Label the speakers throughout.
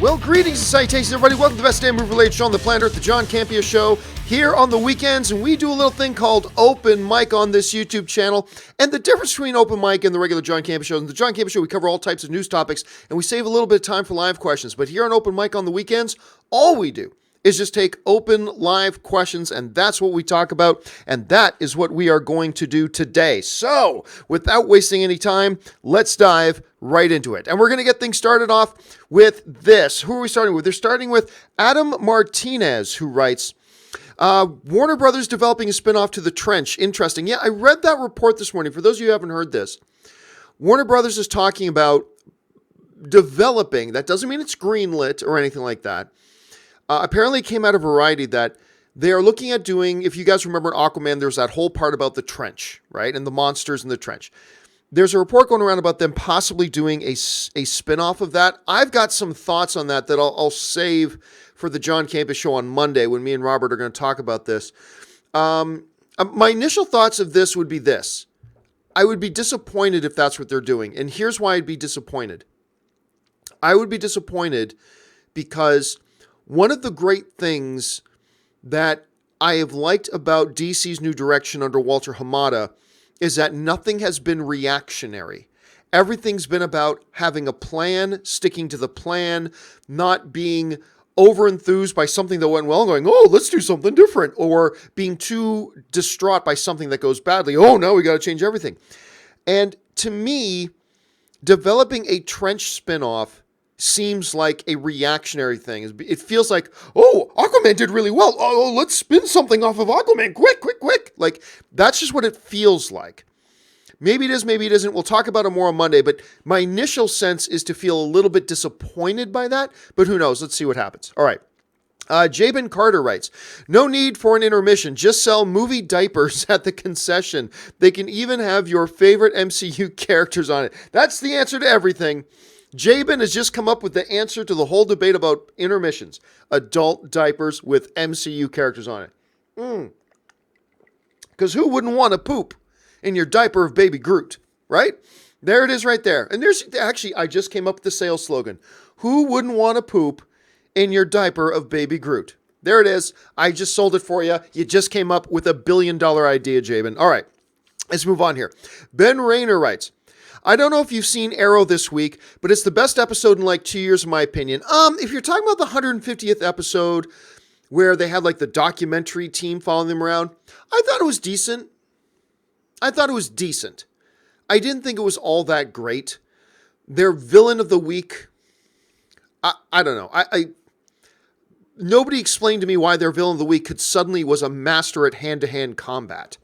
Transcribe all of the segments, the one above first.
Speaker 1: Well, greetings and salutations, everybody. Welcome to the best damn movie-related show on the planet Earth, the John Campea Show, here on the weekends, and we do a little thing called Open Mic on this YouTube channel. And the difference between Open Mic and the regular John Campea Show, in the John Campea Show, we cover all types of news topics, and we save a little bit of time for live questions. But here on Open Mic on the weekends, all we do is just take open live questions, and that's what we talk about, and that is what we are going to do today. So, without wasting any time, let's dive right into it. And we're going to get things started off with this. Who are we starting with? They're starting with Adam Martinez, who writes, Warner Brothers developing a spinoff to The Trench. Interesting. Yeah, I read that report this morning. For those of you who haven't heard this, Warner Brothers is talking about developing, that doesn't mean it's greenlit or anything like that. Apparently it came out of Variety that they are looking at doing, if you guys remember in Aquaman, there's that whole part about the trench, right? And the monsters in the trench. There's a report going around about them possibly doing a spin-off of that. I've got some thoughts on that I'll save for the John Campea Show on Monday when me and Robert are going to talk about this. My initial thoughts of this would be this. I would be disappointed if that's what they're doing. And here's why I'd be disappointed. I would be disappointed because one of the great things that I have liked about DC's new direction under Walter Hamada is that nothing has been reactionary. Everything's been about having a plan, sticking to the plan, not being over-enthused by something that went well, going, oh, let's do something different, or being too distraught by something that goes badly. Oh, no, we got to change everything. And to me, developing a Trench spinoff seems like a reactionary thing. It feels like, oh, Aquaman did really well. Oh, let's spin something off of Aquaman. Quick. Like, that's just what it feels like. Maybe it is, maybe it isn't. We'll talk about it more on Monday, but my initial sense is to feel a little bit disappointed by that, but who knows? Let's see what happens. All right. Jabin Carter writes, no need for an intermission. Just sell movie diapers at the concession. They can even have your favorite MCU characters on it. That's the answer to everything. Jabin has just come up with the answer to the whole debate about intermissions. Adult diapers with MCU characters on it. Because who wouldn't want to poop in your diaper of Baby Groot, right? There it is right there. And I just came up with the sales slogan. Who wouldn't want to poop in your diaper of Baby Groot? There it is. I just sold it for you. You just came up with $1 billion idea, Jabin. All right, let's move on here. Ben Rayner writes, I don't know if you've seen Arrow this week, but it's the best episode in like 2 years, in my opinion. If you're talking about the 150th episode where they had like the documentary team following them around, I thought it was decent. I didn't think it was all that great. Their villain of the week, I don't know. Nobody explained to me why their villain of the week suddenly was a master at hand-to-hand combat.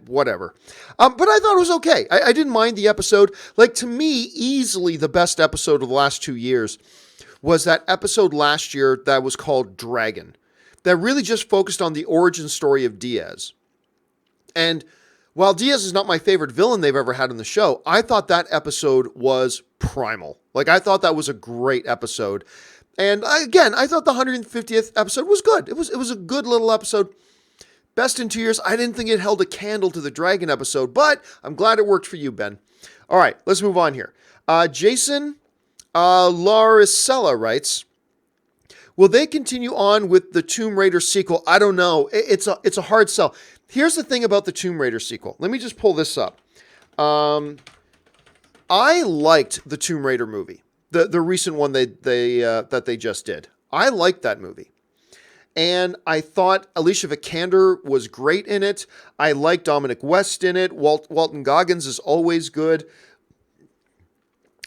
Speaker 1: Whatever. But I thought it was okay. I didn't mind the episode. Like, to me, easily the best episode of the last 2 years was that episode last year that was called Dragon, that really just focused on the origin story of Diaz. And while Diaz is not my favorite villain they've ever had on the show, I thought that episode was primal. Like, I thought that was a great episode. And I thought the 150th episode was good. It was a good little episode. Best in 2 years. I didn't think it held a candle to the Dragon episode, but I'm glad it worked for you, Ben. All right, let's move on here. Jason Laricella writes, will they continue on with the Tomb Raider sequel? I don't know. It's a hard sell. Here's the thing about the Tomb Raider sequel. Let me just pull this up. I liked the Tomb Raider movie, the recent one that they just did. I liked that movie. And I thought Alicia Vikander was great in it. I liked Dominic West in it. Walton Goggins is always good.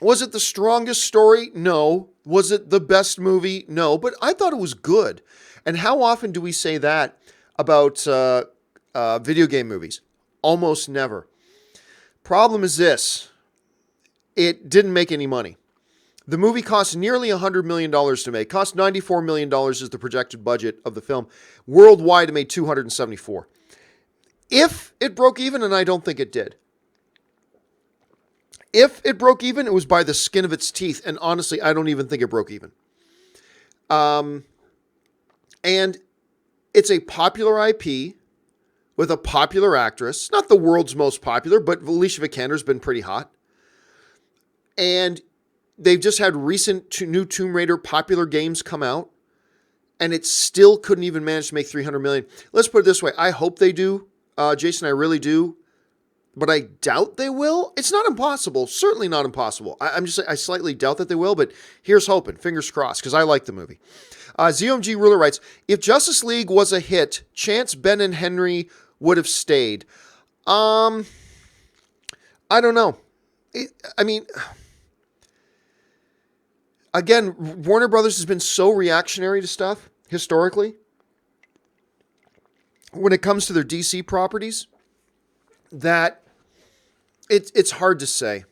Speaker 1: Was it the strongest story? No. Was it the best movie? No. But I thought it was good. And how often do we say that about video game movies? Almost never. Problem is this. It didn't make any money. The movie cost nearly $100 million to make. Cost $94 million is the projected budget of the film. Worldwide, it made $274. If it broke even, and I don't think it did. If it broke even, it was by the skin of its teeth. And honestly, I don't even think it broke even. And it's a popular IP with a popular actress. Not the world's most popular, but Alicia Vikander's been pretty hot. And they've just had recent new Tomb Raider popular games come out, and it still couldn't even manage to make $300 million. Let's put it this way. I hope they do. Jason, I really do. But I doubt they will. It's not impossible. Certainly not impossible. I slightly doubt that they will, but here's hoping. Fingers crossed, because I like the movie. ZOMG Ruler writes, if Justice League was a hit, chance Ben and Henry would have stayed. I don't know. Again, Warner Brothers has been so reactionary to stuff, historically, when it comes to their DC properties, that it's hard to say.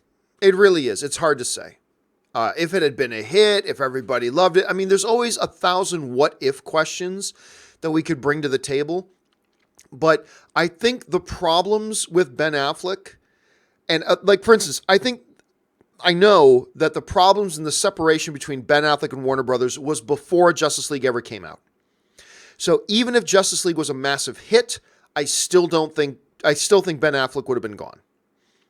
Speaker 1: It really is. It's hard to say. If it had been a hit, if everybody loved it. I mean, there's always 1,000 what-if questions that we could bring to the table. But I think the problems with Ben Affleck, and for instance, I know that the problems in the separation between Ben Affleck and Warner Brothers was before Justice League ever came out. So even if Justice League was a massive hit, I still think Ben Affleck would have been gone.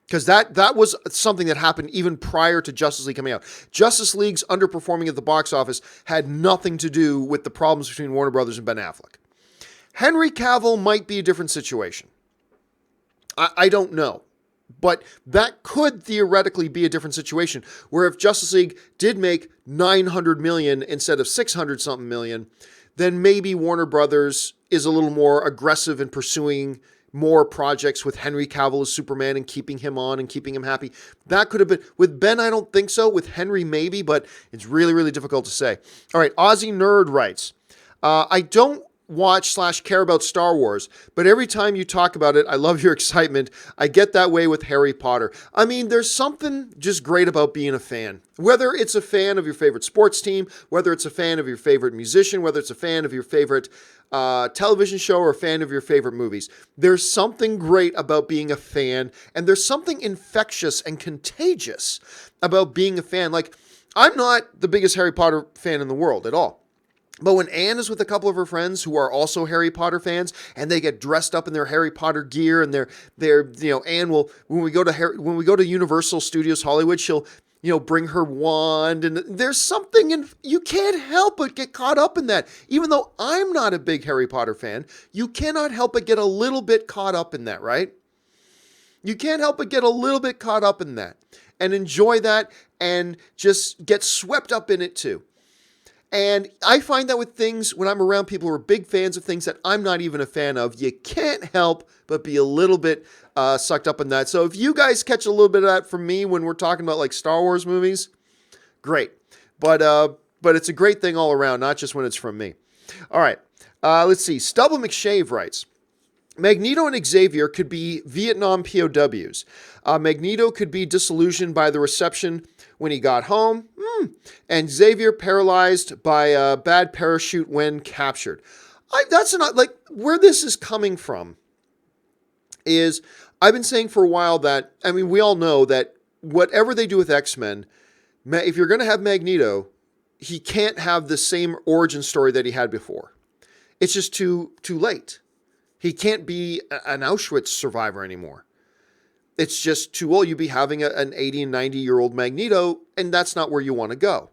Speaker 1: Because that was something that happened even prior to Justice League coming out. Justice League's underperforming at the box office had nothing to do with the problems between Warner Brothers and Ben Affleck. Henry Cavill might be a different situation. I don't know. But that could theoretically be a different situation, where if Justice League did make $900 million instead of $600 million, then maybe Warner Brothers is a little more aggressive in pursuing more projects with Henry Cavill as Superman and keeping him on and keeping him happy. That could have been. With Ben, I don't think so. With Henry, maybe, but it's really, really difficult to say. All right, Aussie Nerd writes, I don't watch/care about Star Wars, but every time you talk about it, I love your excitement. I get that way with Harry Potter. I mean, there's something just great about being a fan. Whether it's a fan of your favorite sports team, whether it's a fan of your favorite musician, whether it's a fan of your favorite television show or a fan of your favorite movies. There's something great about being a fan, and there's something infectious and contagious about being a fan. Like, I'm not the biggest Harry Potter fan in the world at all. But when Anne is with a couple of her friends who are also Harry Potter fans, and they get dressed up in their Harry Potter gear, and Anne will, when we go to Universal Studios Hollywood, she'll bring her wand, and there's something, and you can't help but get caught up in that. Even though I'm not a big Harry Potter fan, you cannot help but get a little bit caught up in that, right? You can't help but get a little bit caught up in that and enjoy that and just get swept up in it too. And I find that with things, when I'm around people who are big fans of things that I'm not even a fan of, you can't help but be a little bit sucked up in that. So if you guys catch a little bit of that from me when we're talking about like Star Wars movies, great. But it's a great thing all around, not just when it's from me. All right, let's see. Stubble McShave writes, Magneto and Xavier could be Vietnam POWs. Magneto could be disillusioned by the reception when he got home, and Xavier paralyzed by a bad parachute when captured. That's not like where this is coming from. Is I've been saying for a while that, I mean, we all know that whatever they do with X-Men, if you're going to have Magneto, he can't have the same origin story that he had before. It's just too late. He can't be an Auschwitz survivor anymore. It's just too old. You'd be having an 80 and 90-year-old Magneto, and that's not where you want to go.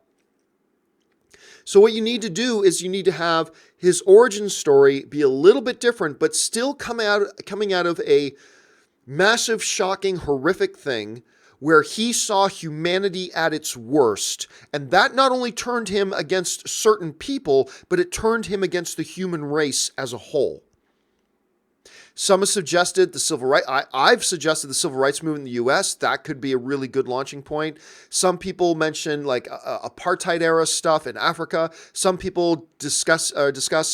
Speaker 1: So what you need to do is you need to have his origin story be a little bit different, but still coming out of a massive, shocking, horrific thing where he saw humanity at its worst. And that not only turned him against certain people, but it turned him against the human race as a whole. Some have suggested the civil rights. I've suggested the civil rights movement in the U.S. That could be a really good launching point. Some people mention like apartheid era stuff in Africa. Some people discuss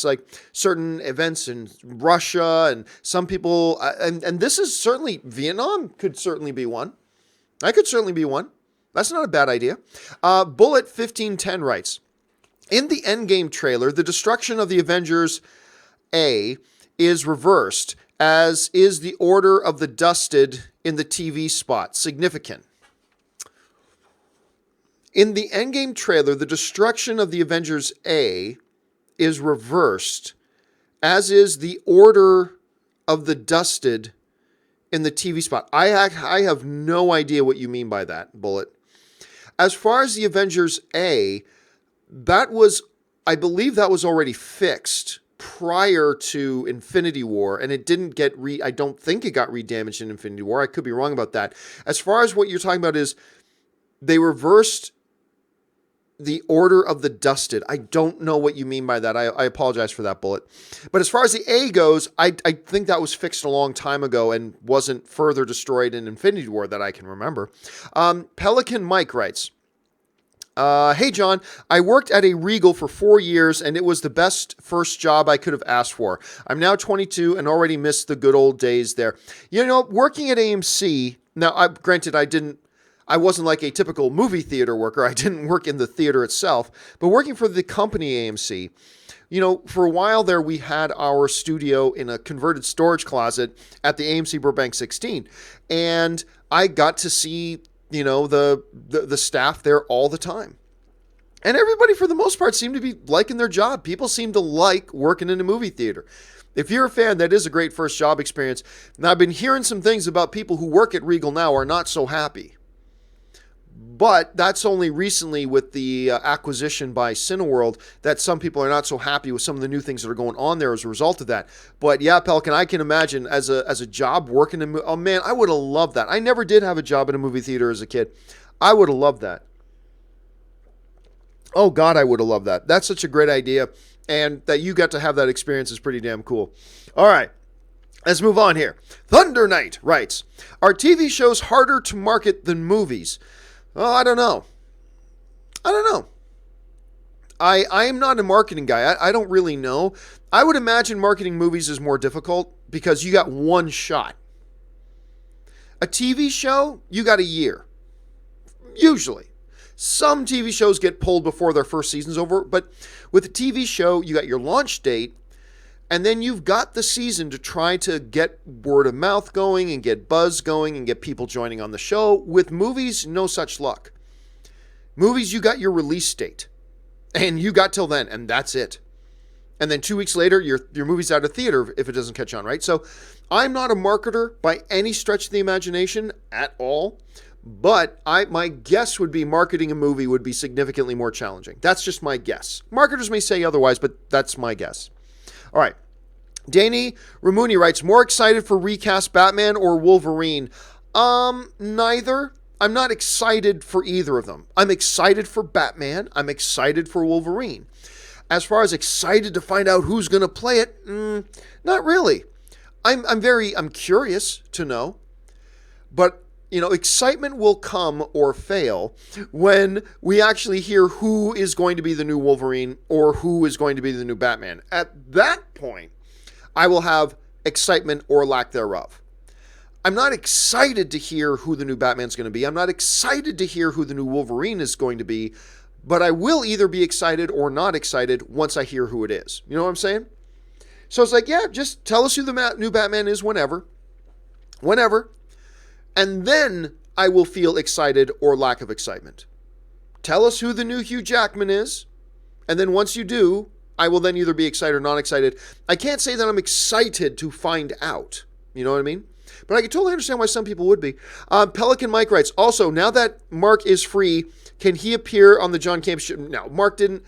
Speaker 1: like certain events in Russia, and some people and this is certainly Vietnam could certainly be one. That could certainly be one. That's not a bad idea. Bullet 1510 writes, in the Endgame trailer, the destruction of the Avengers A is reversed, as is the order of the dusted in the TV spot. Significant. In the Endgame trailer, the destruction of the Avengers A is reversed, as is the order of the dusted in the TV spot. I have no idea what you mean by that, Bullet. As far as the Avengers A, that was, I believe that was already fixed prior to Infinity War, and it didn't get I don't think it got redamaged in Infinity War. I could be wrong about that. As far as what you're talking about is they reversed the order of the dusted. I don't know what you mean by that. I apologize for that, Bullet. But as far as the A goes, I think that was fixed a long time ago and wasn't further destroyed in Infinity War that I can remember. Pelican Mike writes, hey, John, I worked at a Regal for 4 years, and it was the best first job I could have asked for. I'm now 22 and already missed the good old days there. You know, working at AMC, now, granted, I wasn't like a typical movie theater worker. I didn't work in the theater itself, but working for the company AMC, you know, for a while there, we had our studio in a converted storage closet at the AMC Burbank 16, and I got to see, you know, the staff there all the time. And everybody, for the most part, seemed to be liking their job. People seem to like working in a movie theater. If you're a fan, that is a great first job experience. Now, I've been hearing some things about people who work at Regal now are not so happy. But that's only recently with the acquisition by Cineworld that some people are not so happy with some of the new things that are going on there as a result of that. But yeah, Pelican, I can imagine as a job working in, oh man, I would have loved that. I never did have a job in a movie theater as a kid. I would have loved that. Oh God, I would have loved that. That's such a great idea. And that you got to have that experience is pretty damn cool. All right. Let's move on here. Thunder Knight writes, are TV shows harder to market than movies? Well, I don't know. I am not a marketing guy. I don't really know. I would imagine marketing movies is more difficult because you got one shot. A TV show, you got a year. Usually. Some TV shows get pulled before their first season's over, but with a TV show, you got your launch date, and then you've got the season to try to get word of mouth going and get buzz going and get people joining on the show. With movies, no such luck. Movies, you got your release date. And you got till then, and that's it. And then 2 weeks later, your movie's out of theater if it doesn't catch on, right? So I'm not a marketer by any stretch of the imagination at all. But my guess would be marketing a movie would be significantly more challenging. That's just my guess. Marketers may say otherwise, but that's my guess. All right. Danny Ramuni writes, more excited for recast Batman or Wolverine? Neither. I'm not excited for either of them. I'm excited for Batman. I'm excited for Wolverine. As far as excited to find out who's going to play it, not really. I'm curious to know. But, you know, excitement will come or fail when we actually hear who is going to be the new Wolverine or who is going to be the new Batman. At that point, I will have excitement or lack thereof. I'm not excited to hear who the new Batman's going to be. I'm not excited to hear who the new Wolverine is going to be, but I will either be excited or not excited once I hear who it is. You know what I'm saying? So it's like, yeah, just tell us who the new Batman is whenever. And then I will feel excited or lack of excitement. Tell us who the new Hugh Jackman is. And then once you do, I will then either be excited or not excited. I can't say that I'm excited to find out. You know what I mean? But I can totally understand why some people would be. Pelican Mike writes, also, now that Mark is free, can he appear on the John Campea show? No, Mark didn't.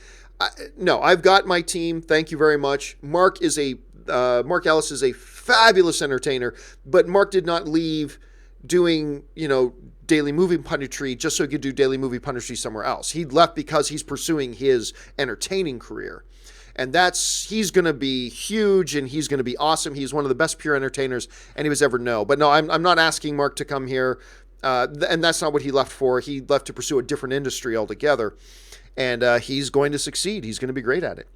Speaker 1: No, I've got my team. Thank you very much. Mark Ellis is a fabulous entertainer, but Mark did not leave doing, you know, daily movie punditry just so he could do daily movie punditry somewhere else. He left because he's pursuing his entertaining career. And he's going to be huge and he's going to be awesome. He's one of the best pure entertainers any of us ever know. But no, I'm not asking Mark to come here. And that's not what he left for. He left to pursue a different industry altogether. And he's going to succeed. He's going to be great at it.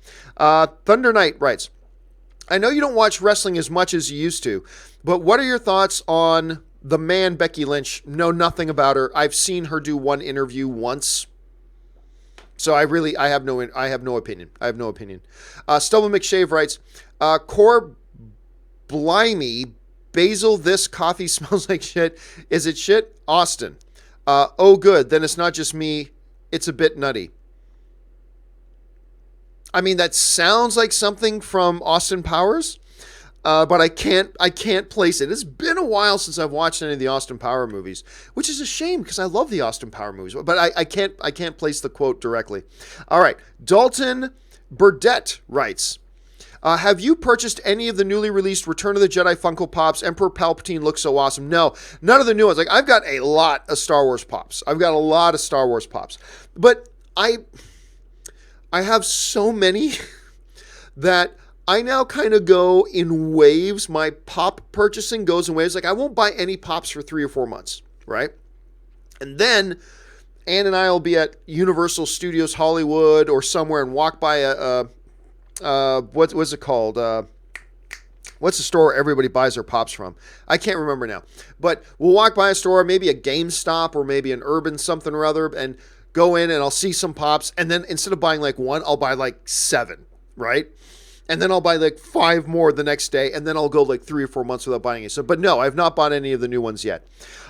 Speaker 1: Thunder Knight writes, I know you don't watch wrestling as much as you used to, but what are your thoughts on the man Becky Lynch? Know nothing about her. I've seen her do one interview once. So I have no opinion. I have no opinion. Stubble McShave writes, Core Blimey, Basil, this coffee smells like shit. Is it shit? Austin. Oh, good. Then it's not just me. It's a bit nutty. I mean, that sounds like something from Austin Powers. but I can't place it. It's been a while since I've watched any of the Austin Power movies, which is a shame because I love the Austin Power movies, but I can't place the quote directly. All right, Dalton Burdett writes, have you purchased any of the newly released Return of the Jedi Funko Pops? Emperor Palpatine looks so awesome. No, none of the new ones. Like, I've got a lot of Star Wars Pops. But I have so many that I now kind of go in waves. My pop purchasing goes in waves. Like, I won't buy any pops for 3 or 4 months, right? And then Ann and I will be at Universal Studios Hollywood or somewhere and walk by what's it called? What's the store where everybody buys their pops from? I can't remember now. But we'll walk by a store, maybe a GameStop or maybe an Urban something or other, and go in and I'll see some pops. And then instead of buying like one, I'll buy like 7, right? And then I'll buy like 5 more the next day. And then I'll go like 3 or 4 months without buying it. So, but no, I've not bought any of the new ones yet.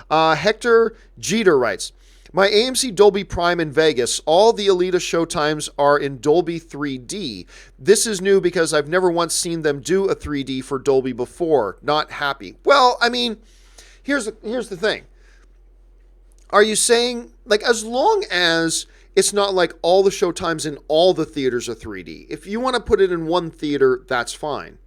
Speaker 1: Hector Jeter writes, my AMC Dolby Prime in Vegas, all the Alita showtimes are in Dolby 3D. This is new because I've never once seen them do a 3D for Dolby before. Not happy. Well, I mean, here's the thing. Are you saying, like, as long as it's not like all the showtimes in all the theaters are 3D, if you want to put it in one theater, that's fine.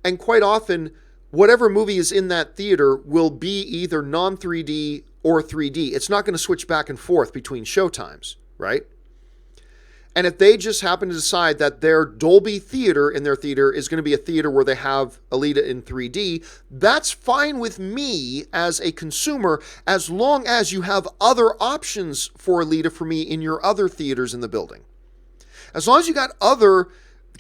Speaker 1: And quite often, whatever movie is in that theater will be either non-3D or 3D. It's not going to switch back and forth between showtimes, right? And if they just happen to decide that their Dolby theater in their theater is going to be a theater where they have Alita in 3D, that's fine with me as a consumer, as long as you have other options for Alita for me in your other theaters in the building. As long as you got other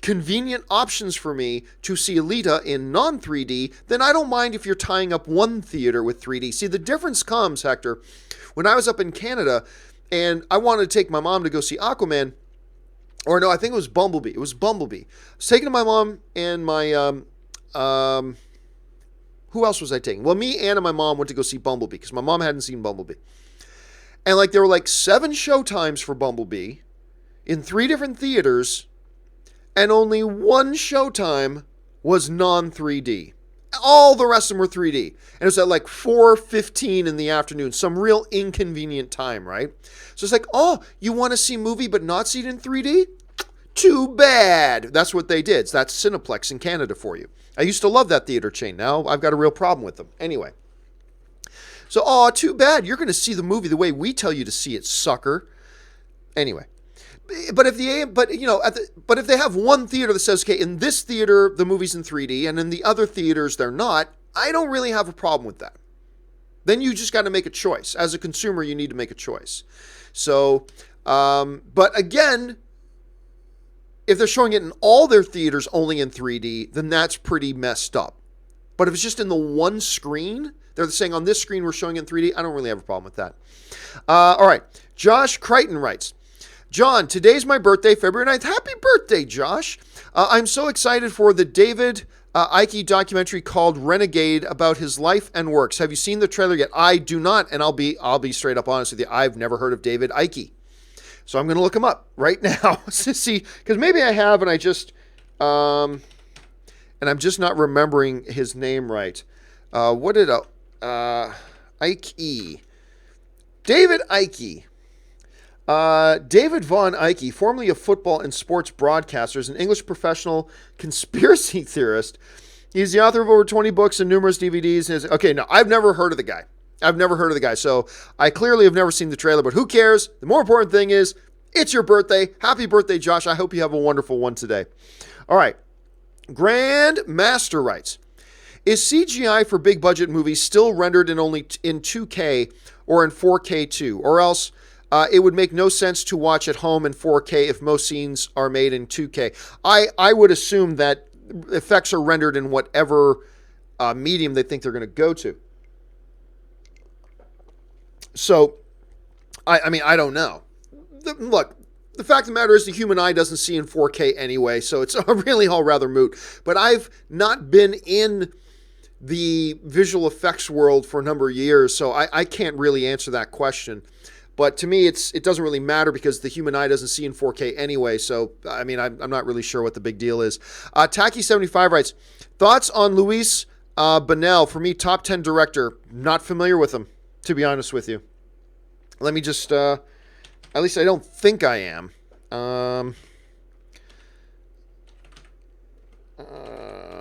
Speaker 1: convenient options for me to see Alita in non-3D, then I don't mind if you're tying up one theater with 3D. See, the difference comes, Hector, when I was up in Canada and I wanted to take my mom to go see Aquaman, or no, I think it was Bumblebee. It was Bumblebee. I was taking my mom and my, who else was I taking? Well, me, Ann, and my mom went to go see Bumblebee because my mom hadn't seen Bumblebee. And like, there were like 7 showtimes for Bumblebee in 3 different theaters, and only 1 showtime was non-3D. All the rest of them were 3D. And it was at like 4:15 in the afternoon, some real inconvenient time, right? So it's like, oh, you want to see a movie but not see it in 3D? Too bad. That's what they did. So that's Cineplex in Canada for you. I used to love that theater chain. Now I've got a real problem with them. Anyway. So, oh, too bad. You're going to see the movie the way we tell you to see it, sucker. Anyway. But if they have one theater that says, okay, in this theater the movie's in 3D, and in the other theaters they're not, I don't really have a problem with that. Then you just got to make a choice. As a consumer, you need to make a choice. So, but again, if they're showing it in all their theaters only in 3D, then that's pretty messed up. But if it's just in the one screen, they're saying on this screen we're showing it in 3D, I don't really have a problem with that. All right, Josh Crichton writes, John, today's my birthday, February 9th. Happy birthday, Josh. I'm so excited for the David Icke documentary called Renegade about his life and works. Have you seen the trailer yet? I do not, and I'll be straight up honest with you. I've never heard of David Icke. So I'm going to look him up right now to see, because maybe I have, and I'm just not remembering his name right. Icke. David Icke. David Von Icke, formerly a football and sports broadcaster, is an English professional conspiracy theorist. He's the author of over 20 books and numerous DVDs. Okay, no, I've never heard of the guy. So I clearly have never seen the trailer, but who cares? The more important thing is, it's your birthday. Happy birthday, Josh. I hope you have a wonderful one today. All right. Grand Master writes, is CGI for big budget movies still rendered in only in 2K or in 4K too? Or else it would make no sense to watch at home in 4K if most scenes are made in 2K. I would assume that effects are rendered in whatever medium they think they're going to go to. So, I mean, I don't know. Look, the fact of the matter is the human eye doesn't see in 4K anyway, so it's really all rather moot. But I've not been in the visual effects world for a number of years, so I can't really answer that question. But to me, it doesn't really matter because the human eye doesn't see in 4K anyway. So, I mean, I'm not really sure what the big deal is. Tacky75 writes, thoughts on Luis Buñuel? For me, top 10 director. Not familiar with him, to be honest with you. Let me just, at least I don't think I am.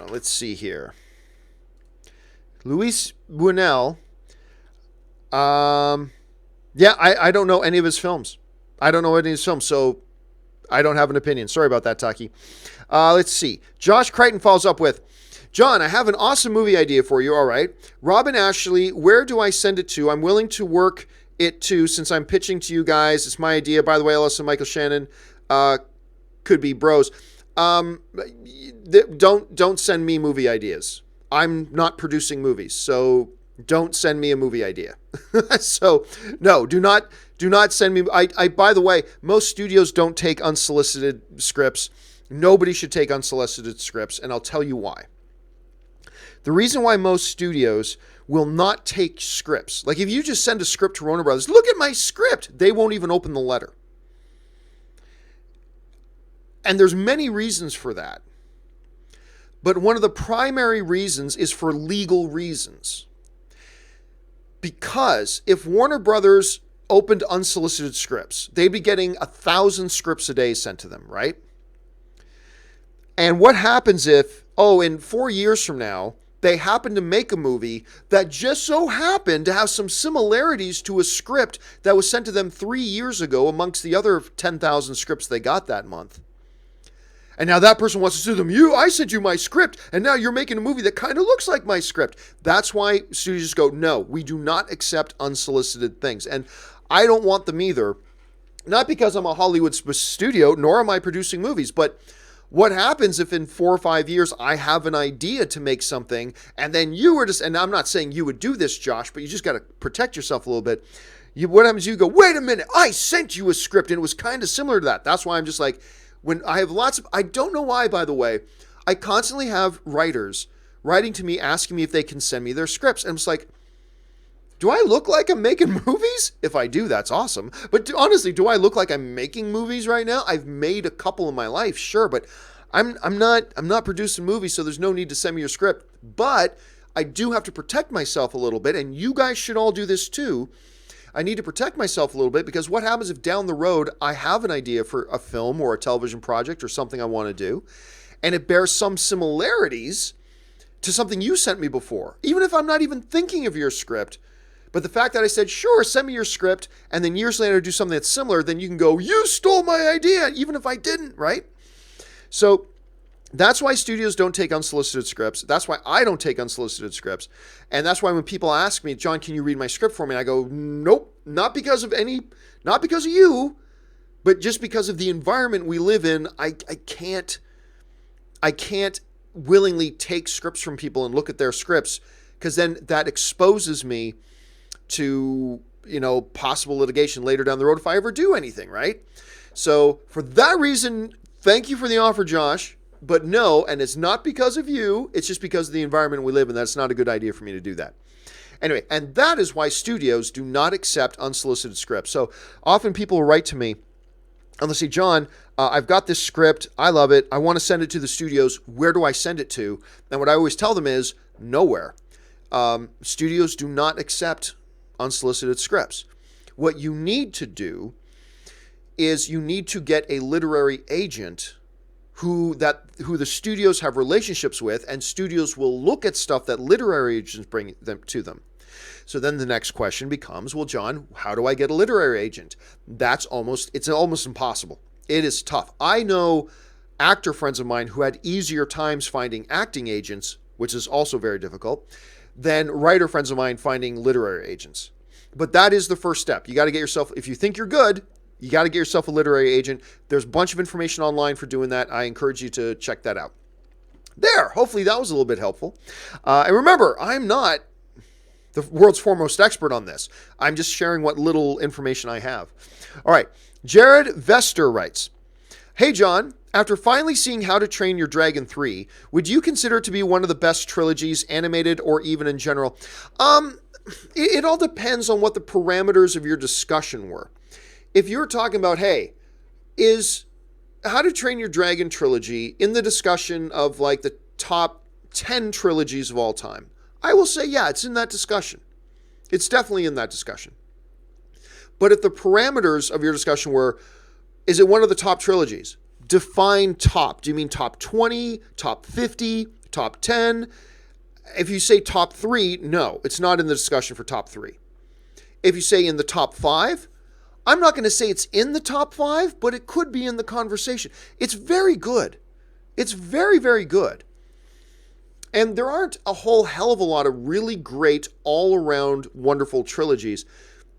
Speaker 1: Let's see here. Luis Buñuel. Yeah, I don't know any of his films. So I don't have an opinion. Sorry about that, Taki. Let's see. Josh Crichton follows up with, John, I have an awesome movie idea for you. All right. Robin Ashley, where do I send it to? I'm willing to work it to since I'm pitching to you guys. It's my idea. By the way, Ellis and Michael Shannon could be bros. Don't send me movie ideas. I'm not producing movies, so don't send me a movie idea. So no, do not send me. I by the way, most studios don't take unsolicited scripts. Nobody should take unsolicited scripts, and I'll tell you why. The reason why most studios will not take scripts, like if you just send a script to Warner Brothers, look at my script, they won't even open the letter. And there's many reasons for that. But one of the primary reasons is for legal reasons. Because if Warner Brothers opened unsolicited scripts, they'd be getting 1,000 scripts a day sent to them, right? And what happens if, in 4 years from now, they happen to make a movie that just so happened to have some similarities to a script that was sent to them 3 years ago amongst the other 10,000 scripts they got that month? And now that person wants to sue them. I sent you my script, and now you're making a movie that kind of looks like my script. That's why studios go, no, we do not accept unsolicited things. And I don't want them either. Not because I'm a Hollywood studio, nor am I producing movies, but what happens if in 4 or 5 years I have an idea to make something, and then you were just, and I'm not saying you would do this, Josh, but you just got to protect yourself a little bit. What happens? You go, wait a minute, I sent you a script, and it was kind of similar to that. That's why I'm just like, when I have I don't know why, by the way, I constantly have writers writing to me asking me if they can send me their scripts. And I'm just like, do I look like I'm making movies? If I do, that's awesome. But honestly, do I look like I'm making movies right now? I've made a couple in my life, sure, but I'm not producing movies, so there's no need to send me your script. But I do have to protect myself a little bit, and you guys should all do this too. I need to protect myself a little bit because what happens if down the road I have an idea for a film or a television project or something I want to do, and it bears some similarities to something you sent me before, even if I'm not even thinking of your script. But the fact that I said, sure, send me your script, and then years later do something that's similar, then you can go, you stole my idea, even if I didn't, right? So that's why studios don't take unsolicited scripts. That's why I don't take unsolicited scripts. And that's why when people ask me, John, can you read my script for me? And I go, nope, not because of you, but just because of the environment we live in. I can't willingly take scripts from people and look at their scripts, because then that exposes me to, possible litigation later down the road if I ever do anything, right? So for that reason, thank you for the offer, Josh. But no, and it's not because of you, it's just because of the environment we live in. That's not a good idea for me to do that. Anyway, and that is why studios do not accept unsolicited scripts. So often people will write to me and they'll say, John, I've got this script. I love it. I want to send it to the studios. Where do I send it to? And what I always tell them is nowhere. Studios do not accept unsolicited scripts. What you need to do is you need to get a literary agent who the studios have relationships with, and studios will look at stuff that literary agents bring them to them. So then the next question becomes, well, John, how do I get a literary agent? It's almost impossible. It is tough. I know actor friends of mine who had easier times finding acting agents, which is also very difficult, than writer friends of mine finding literary agents. But that is the first step. You got to get yourself, if you think you're good, you got to get yourself a literary agent. There's a bunch of information online for doing that. I encourage you to check that out. There, hopefully that was a little bit helpful. And remember, I'm not the world's foremost expert on this. I'm just sharing what little information I have. All right, Jared Vester writes, hey, John, after finally seeing How to Train Your Dragon 3, would you consider it to be one of the best trilogies, animated or even in general? it all depends on what the parameters of your discussion were. If you're talking about, hey, is How to Train Your Dragon trilogy in the discussion of like the top 10 trilogies of all time, I will say, yeah, it's in that discussion. It's definitely in that discussion. But if the parameters of your discussion were, is it one of the top trilogies? Define top. Do you mean top 20, top 50, top 10? If you say top 3, no, it's not in the discussion for top 3. If you say in the top 5, I'm not going to say it's in the top 5, but it could be in the conversation. It's very good. It's very, very good. And there aren't a whole hell of a lot of really great, all-around, wonderful trilogies.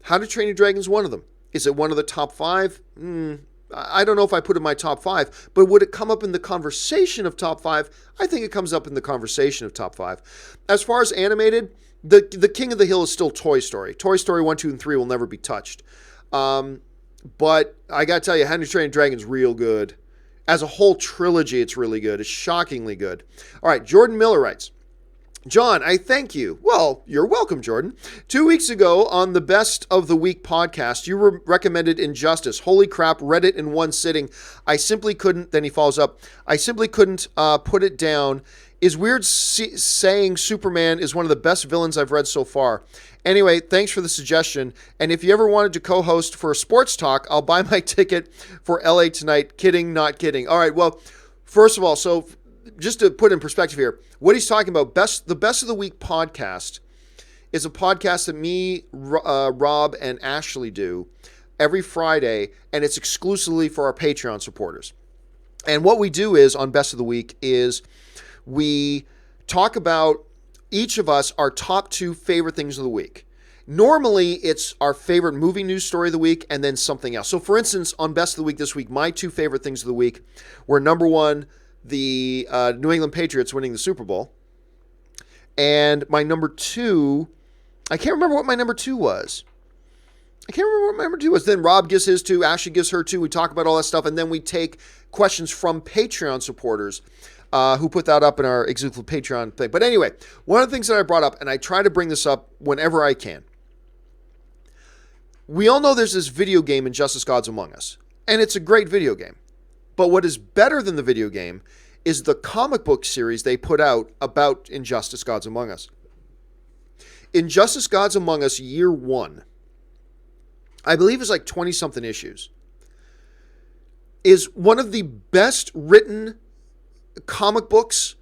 Speaker 1: How to Train Your Dragon is one of them. Is it one of the top 5? I don't know if I put it in my top 5, but would it come up in the conversation of top 5? I think it comes up in the conversation of top 5. As far as animated, the king of the hill is still Toy Story. Toy Story 1, 2, and 3 will never be touched. But I got to tell you, How to Train Your Dragon is real good. As a whole trilogy, it's really good. It's shockingly good. All right, Jordan Miller writes, John, I thank you. Well, you're welcome, Jordan. 2 weeks ago on the Best of the Week podcast, you recommended Injustice. Holy crap, read it in one sitting. I simply couldn't, then he follows up, I simply couldn't put it down. Is weird saying Superman is one of the best villains I've read so far. Anyway, thanks for the suggestion. And if you ever wanted to co-host for a sports talk, I'll buy my ticket for LA tonight. Kidding, not kidding. All right, well, first of all, so just to put in perspective here, what he's talking about, the Best of the Week podcast is a podcast that me, Rob, and Ashley do every Friday, and it's exclusively for our Patreon supporters. And what we do is, on Best of the Week, is we talk about each of us our top 2 favorite things of the week. Normally, it's our favorite movie news story of the week and then something else. So, for instance, on Best of the Week this week, my 2 favorite things of the week were, number 1, the New England Patriots winning the Super Bowl. And my number 2, I can't remember what my number 2 was. Then Rob gives his 2, Ashley gives her 2. We talk about all that stuff, and then we take questions from Patreon supporters who put that up in our exclusive Patreon thing. But anyway, one of the things that I brought up, and I try to bring this up whenever I can. We all know there's this video game, Injustice Gods Among Us, and it's a great video game. But what is better than the video game is the comic book series they put out about Injustice Gods Among Us. Injustice Gods Among Us Year 1, I believe it's like 20-something issues, is one of the best written comic books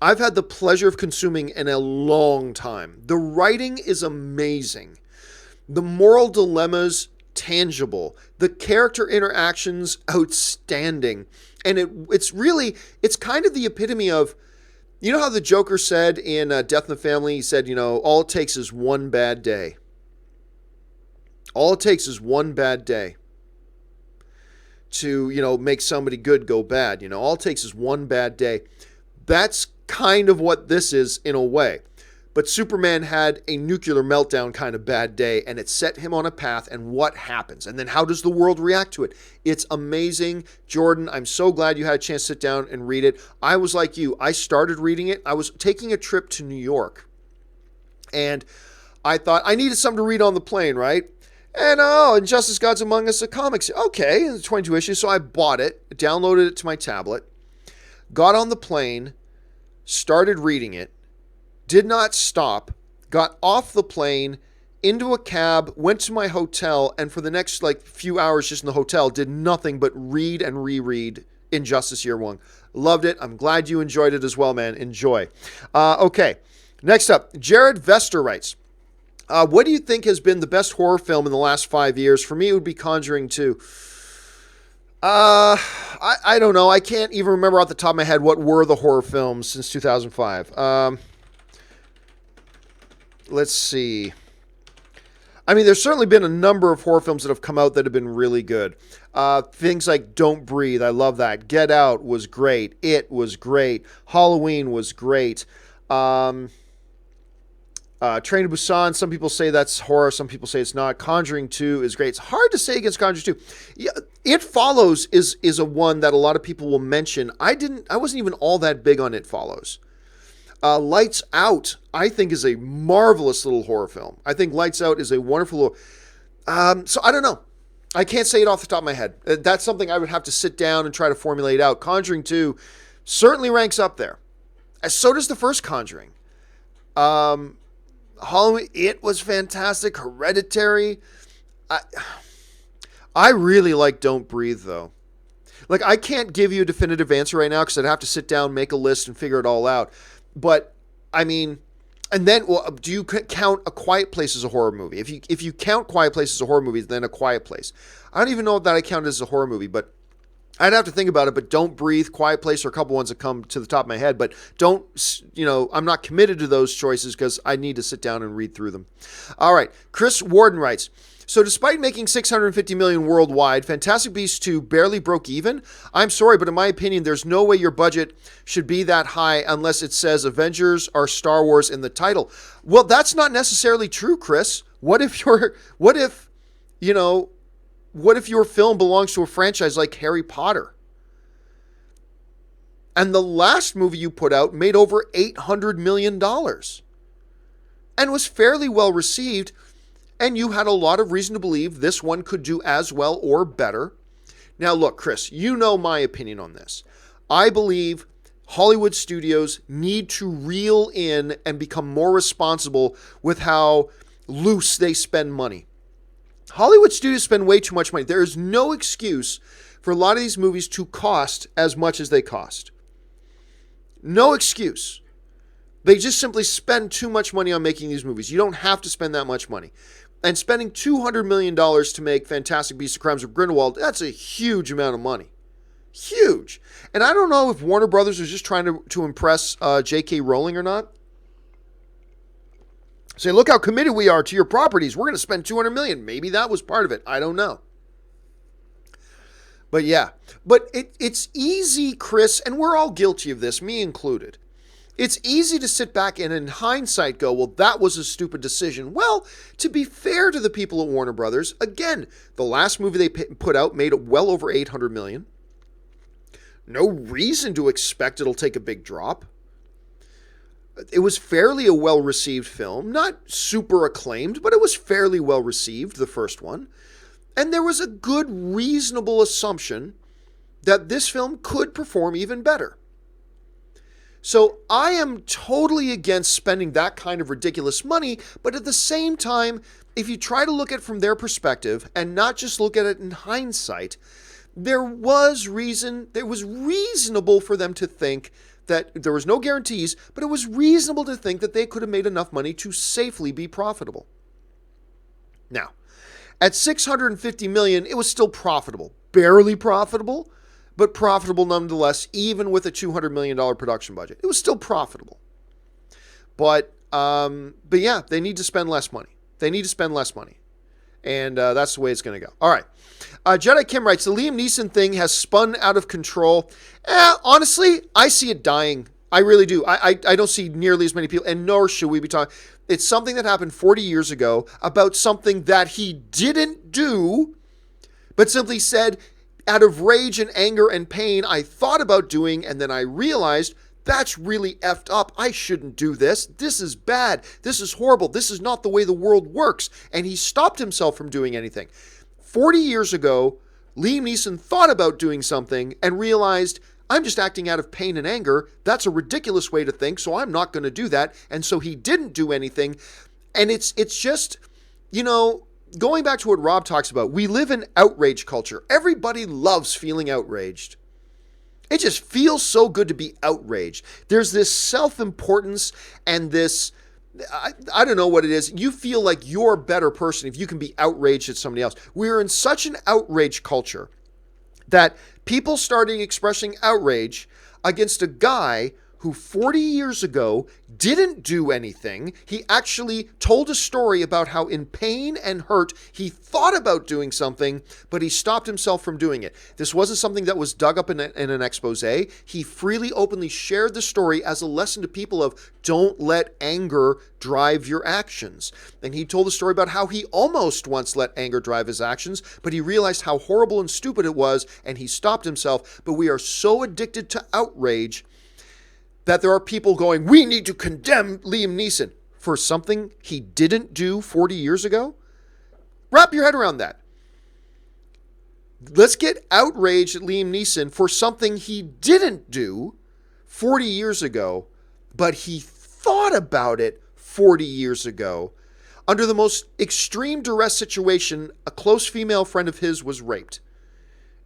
Speaker 1: I've had the pleasure of consuming in a long time. The writing is amazing. The moral dilemmas, tangible. The character interactions, outstanding. And it's kind of the epitome of, you know how the Joker said in Death in the Family, he said, all it takes is one bad day. All it takes is one bad day to, make somebody good go bad. All it takes is one bad day. That's kind of what this is in a way. But Superman had a nuclear meltdown kind of bad day, and it set him on a path, and what happens? And then how does the world react to it? It's amazing. Jordan, I'm so glad you had a chance to sit down and read it. I was like you. I started reading it. I was taking a trip to New York, and I thought I needed something to read on the plane, right? And Injustice Gods Among Us, a comics. Okay, it's 22 issues, so I bought it, downloaded it to my tablet, got on the plane, started reading it, did not stop, got off the plane, into a cab, went to my hotel, and for the next few hours just in the hotel, did nothing but read and reread Injustice Year 1. Loved it. I'm glad you enjoyed it as well, man. Enjoy. Okay, next up, Jared Vester writes, what do you think has been the best horror film in the last 5 years? For me, it would be Conjuring 2. I don't know. I can't even remember off the top of my head what were the horror films since 2005. Let's see. I mean, there's certainly been a number of horror films that have come out that have been really good. Things like Don't Breathe, I love that. Get Out was great. It was great. Halloween was great. Train to Busan, some people say that's horror, some people say it's not. Conjuring 2 is great. It's hard to say against Conjuring 2. Yeah, It Follows is a one that a lot of people will mention. I wasn't even all that big on It Follows. Lights Out, I think, is a marvelous little horror film. I think Lights Out is a wonderful. So I don't know. I can't say it off the top of my head. That's something I would have to sit down and try to formulate out. Conjuring 2 certainly ranks up there. So does the first Conjuring. Halloween, it was fantastic. Hereditary. I really like Don't Breathe, though. Like, I can't give you a definitive answer right now because I'd have to sit down, make a list, and figure it all out. But, I mean, and then, well, do you count A Quiet Place as a horror movie? If you count Quiet Place as a horror movie, then A Quiet Place. I don't even know that I count it as a horror movie, but I'd have to think about it. But Don't Breathe, Quiet Place are a couple ones that come to the top of my head. But I'm not committed to those choices because I need to sit down and read through them. All right. Chris Warden writes, so despite making $650 million worldwide, Fantastic Beasts 2 barely broke even. I'm sorry, but in my opinion, there's no way your budget should be that high unless it says Avengers or Star Wars in the title. Well, that's not necessarily true, Chris. What if your film belongs to a franchise like Harry Potter? And the last movie you put out made over $800 million and was fairly well received. And you had a lot of reason to believe this one could do as well or better. Now, look, Chris, you know my opinion on this. I believe Hollywood studios need to reel in and become more responsible with how loose they spend money. Hollywood studios spend way too much money. There is no excuse for a lot of these movies to cost as much as they cost. No excuse. They just simply spend too much money on making these movies. You don't have to spend that much money. And spending $200 million to make Fantastic Beasts and Crimes of Grindelwald, that's a huge amount of money. Huge. And I don't know if Warner Brothers was just trying to impress J.K. Rowling or not. Say, look how committed we are to your properties. We're going to spend $200 million. Maybe that was part of it. I don't know. But yeah. But it's easy, Chris, and we're all guilty of this, me included. It's easy to sit back and in hindsight go, well, that was a stupid decision. Well, to be fair to the people at Warner Brothers, again, the last movie they put out made well over $800 million. No reason to expect it'll take a big drop. It was fairly a well-received film. Not super acclaimed, but it was fairly well-received, the first one. And there was a good, reasonable assumption that this film could perform even better. So I am totally against spending that kind of ridiculous money, but at the same time, if you try to look at it from their perspective and not just look at it in hindsight, there was reasonable for them to think that there was no guarantees, but it was reasonable to think that they could have made enough money to safely be profitable. Now, at $650 million, it was still profitable. Barely profitable, but profitable nonetheless, even with a $200 million production budget. It was still profitable. But yeah, they need to spend less money. And that's the way it's going to go. All right. Jedi Kim writes, the Liam Neeson thing has spun out of control. Honestly, I see it dying. I really do. I don't see nearly as many people, and nor should we be talking. It's something that happened 40 years ago about something that he didn't do, but simply said, out of rage and anger and pain, I thought about doing, and then I realized that's really effed up. I shouldn't do this. This is bad. This is horrible. This is not the way the world works. And he stopped himself from doing anything. 40 years ago, Liam Neeson thought about doing something and realized, I'm just acting out of pain and anger. That's a ridiculous way to think, so I'm not going to do that. And so he didn't do anything. And it's just, going back to what Rob talks about, we live in outrage culture. Everybody loves feeling outraged. It just feels so good to be outraged. There's this self-importance and this, I don't know what it is. You feel like you're a better person if you can be outraged at somebody else. We're in such an outrage culture that people started expressing outrage against a guy who 40 years ago didn't do anything. He actually told a story about how in pain and hurt, he thought about doing something, but he stopped himself from doing it. This wasn't something that was dug up in an expose. He freely, openly shared the story as a lesson to people of don't let anger drive your actions. And he told a story about how he almost once let anger drive his actions, but he realized how horrible and stupid it was, and he stopped himself. But we are so addicted to outrage that there are people going, we need to condemn Liam Neeson for something he didn't do 40 years ago? Wrap your head around that. Let's get outraged at Liam Neeson for something he didn't do 40 years ago, but he thought about it 40 years ago. Under the most extreme duress situation, a close female friend of his was raped.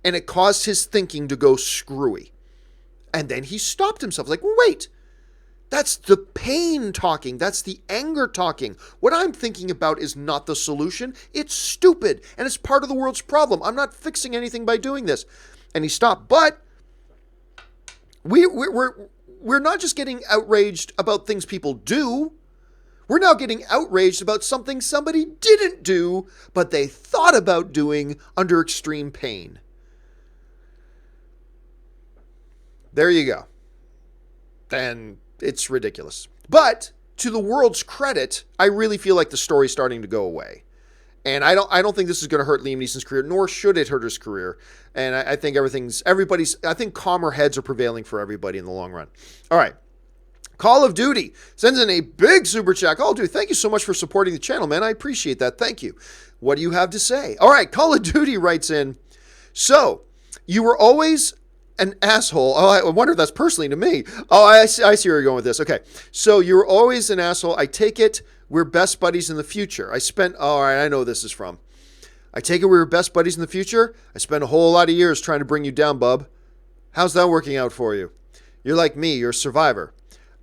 Speaker 1: And it caused his thinking to go screwy. And then he stopped himself. Like, wait, that's the pain talking. That's the anger talking. What I'm thinking about is not the solution. It's stupid. And it's part of the world's problem. I'm not fixing anything by doing this. And he stopped. But we're not just getting outraged about things people do. We're now getting outraged about something somebody didn't do, but they thought about doing under extreme pain. There you go. And it's ridiculous. But to the world's credit, I really feel like the story's starting to go away. And I don't think this is going to hurt Liam Neeson's career, nor should it hurt his career. And I think I think calmer heads are prevailing for everybody in the long run. All right. Call of Duty sends in a big super chat. Call of Duty, thank you so much for supporting the channel, man. I appreciate that. Thank you. What do you have to say? All right. Call of Duty writes in, so you were always an asshole. Oh, I wonder if that's personally to me. Oh, I see where you're going with this. Okay. So you were always an asshole. I take it we're best buddies in the future. All right, I know where this is from. I take it we were best buddies in the future. I spent a whole lot of years trying to bring you down, bub. How's that working out for you? You're like me. You're a survivor.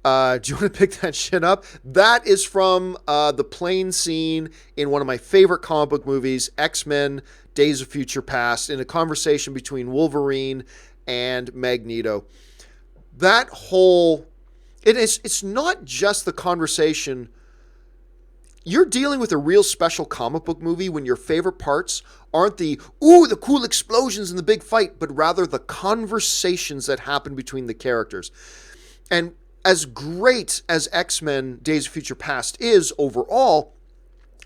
Speaker 1: Do you want to pick that shit up? That is from the plane scene in one of my favorite comic book movies, X-Men Days of Future Past, in a conversation between Wolverine and Magneto. That whole... It's not just the conversation. You're dealing with a real special comic book movie when your favorite parts aren't the cool explosions and the big fight, but rather the conversations that happen between the characters. And as great as X-Men Days of Future Past is overall,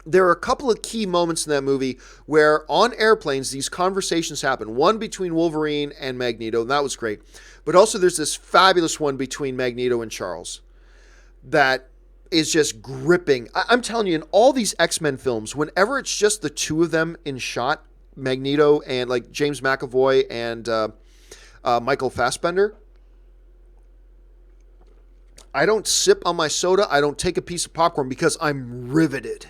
Speaker 1: there are a couple of key moments in that movie where on airplanes, these conversations happen. One between Wolverine and Magneto, and that was great. But also there's this fabulous one between Magneto and Charles that is just gripping. I'm telling you, in all these X-Men films, whenever it's just the two of them in shot, Magneto and like James McAvoy and Michael Fassbender, I don't sip on my soda. I don't take a piece of popcorn because I'm riveted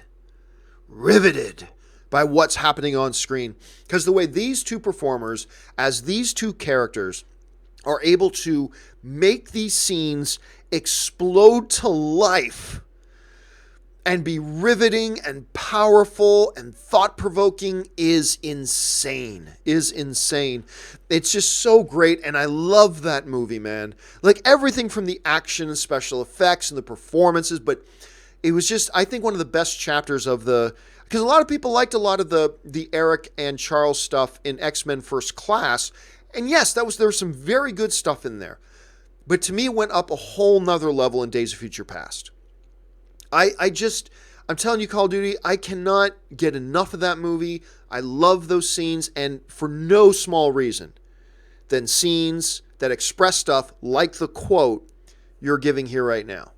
Speaker 1: by what's happening on screen. Because the way these two performers, as these two characters, are able to make these scenes explode to life and be riveting and powerful and thought-provoking is insane. It's just so great, and I love that movie, man. Like, everything from the action and special effects and the performances, but it was just, I think, one of the best chapters of the... Because a lot of people liked a lot of the Eric and Charles stuff in X-Men First Class, and yes, there was some very good stuff in there. But to me, it went up a whole nother level in Days of Future Past. I'm telling you, Call of Duty, I cannot get enough of that movie. I love those scenes, and for no small reason than scenes that express stuff like the quote you're giving here right now.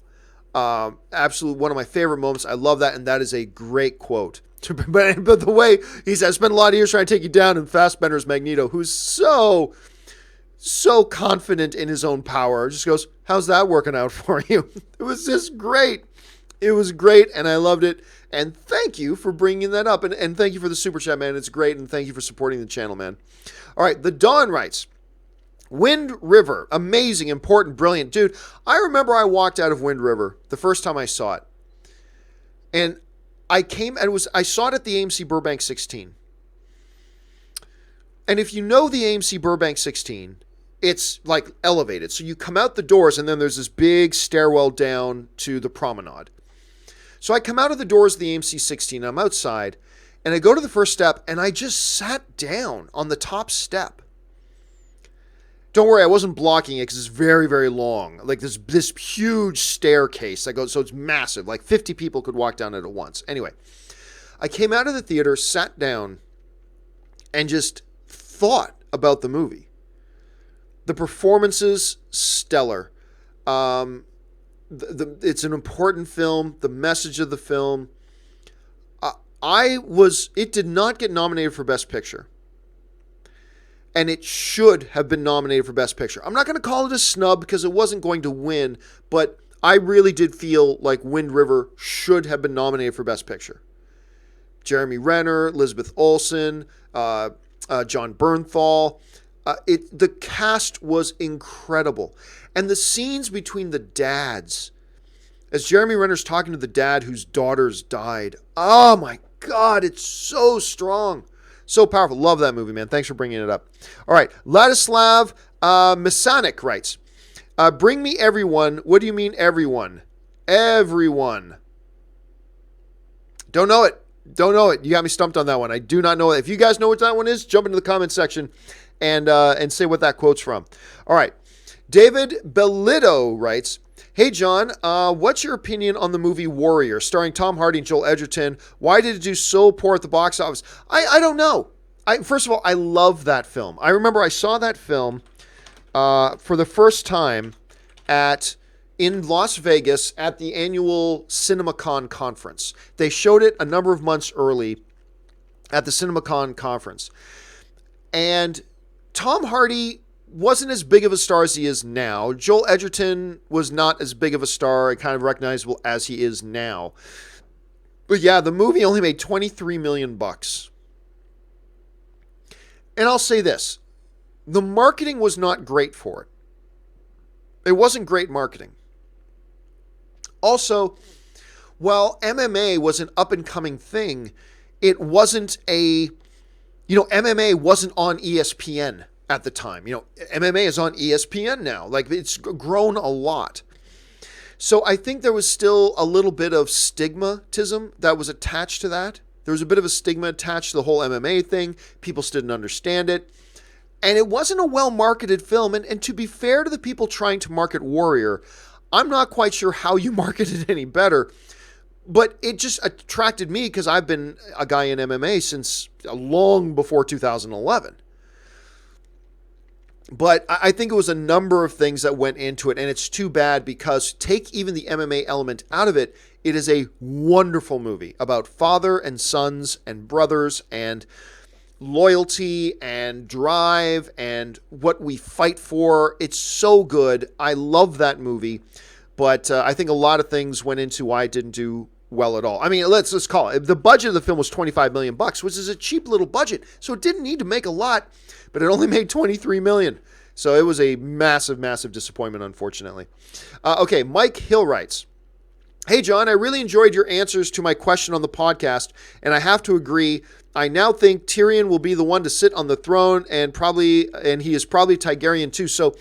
Speaker 1: Absolutely one of my favorite moments. I love that, and that is a great quote. But the way he said, I spent a lot of years trying to take you down, and Fassbender's Magneto, who's so confident in his own power, just goes, how's that working out for you? It was just great. It was great, and I loved it. And thank you for bringing that up. And thank you for the super chat, man. It's great, and thank you for supporting the channel, man. All right, The Dawn writes, Wind River, amazing, important, brilliant. Dude, I remember I walked out of Wind River the first time I saw it. And I saw it at the AMC Burbank 16. And if you know the AMC Burbank 16, it's like elevated. So you come out the doors, and then there's this big stairwell down to the promenade. So I come out of the doors of the AMC 16, I'm outside, and I go to the first step, and I just sat down on the top step. Don't worry, I wasn't blocking it because it's very, very long. Like this huge staircase that goes, so it's massive. Like 50 people could walk down it at once. Anyway, I came out of the theater, sat down, and just thought about the movie. The performances, stellar. It's an important film. The message of the film. It did not get nominated for Best Picture. And it should have been nominated for Best Picture. I'm not going to call it a snub because it wasn't going to win, but I really did feel like Wind River should have been nominated for Best Picture. Jeremy Renner, Elizabeth Olsen, John Bernthal. The cast was incredible. And the scenes between the dads, as Jeremy Renner's talking to the dad whose daughters died. Oh my God, it's so strong. So powerful. Love that movie, man. Thanks for bringing it up. All right. Ladislav Misanik writes, bring me everyone. What do you mean everyone? Everyone. Don't know it. Don't know it. You got me stumped on that one. I do not know it. If you guys know what that one is, jump into the comment section and say what that quote's from. All right. David Bellido writes, hey, John, what's your opinion on the movie Warrior, starring Tom Hardy and Joel Edgerton? Why did it do so poor at the box office? I don't know. First of all, I love that film. I remember I saw that film for the first time in Las Vegas at the annual CinemaCon conference. They showed it a number of months early at the CinemaCon conference. And Tom Hardy wasn't as big of a star as he is now. Joel Edgerton was not as big of a star and kind of recognizable as he is now. But yeah, the movie only made $23 million. And I'll say this. The marketing was not great for it. It wasn't great marketing. Also, while MMA was an up-and-coming thing, it wasn't MMA wasn't on ESPN at the time. MMA is on ESPN now. Like, it's grown a lot. So I think there was still a little bit of stigmatism that was attached to that. There was a bit of a stigma attached to the whole MMA thing. People still didn't understand it. And it wasn't a well-marketed film. And to be fair to the people trying to market Warrior, I'm not quite sure how you market it any better. But it just attracted me because I've been a guy in MMA since long before 2011. But I think it was a number of things that went into it, and it's too bad because take even the MMA element out of it, it is a wonderful movie about father and sons and brothers and loyalty and drive and what we fight for. It's so good. I love that movie, but I think a lot of things went into why it didn't do well at all. I mean, let's call it. The budget of the film was $25 million, which is a cheap little budget, so it didn't need to make a lot, but it only made $23 million. So it was a massive, massive disappointment, unfortunately. Okay, Mike Hill writes, hey, John, I really enjoyed your answers to my question on the podcast, and I have to agree. I now think Tyrion will be the one to sit on the throne, and he is probably Targaryen too. So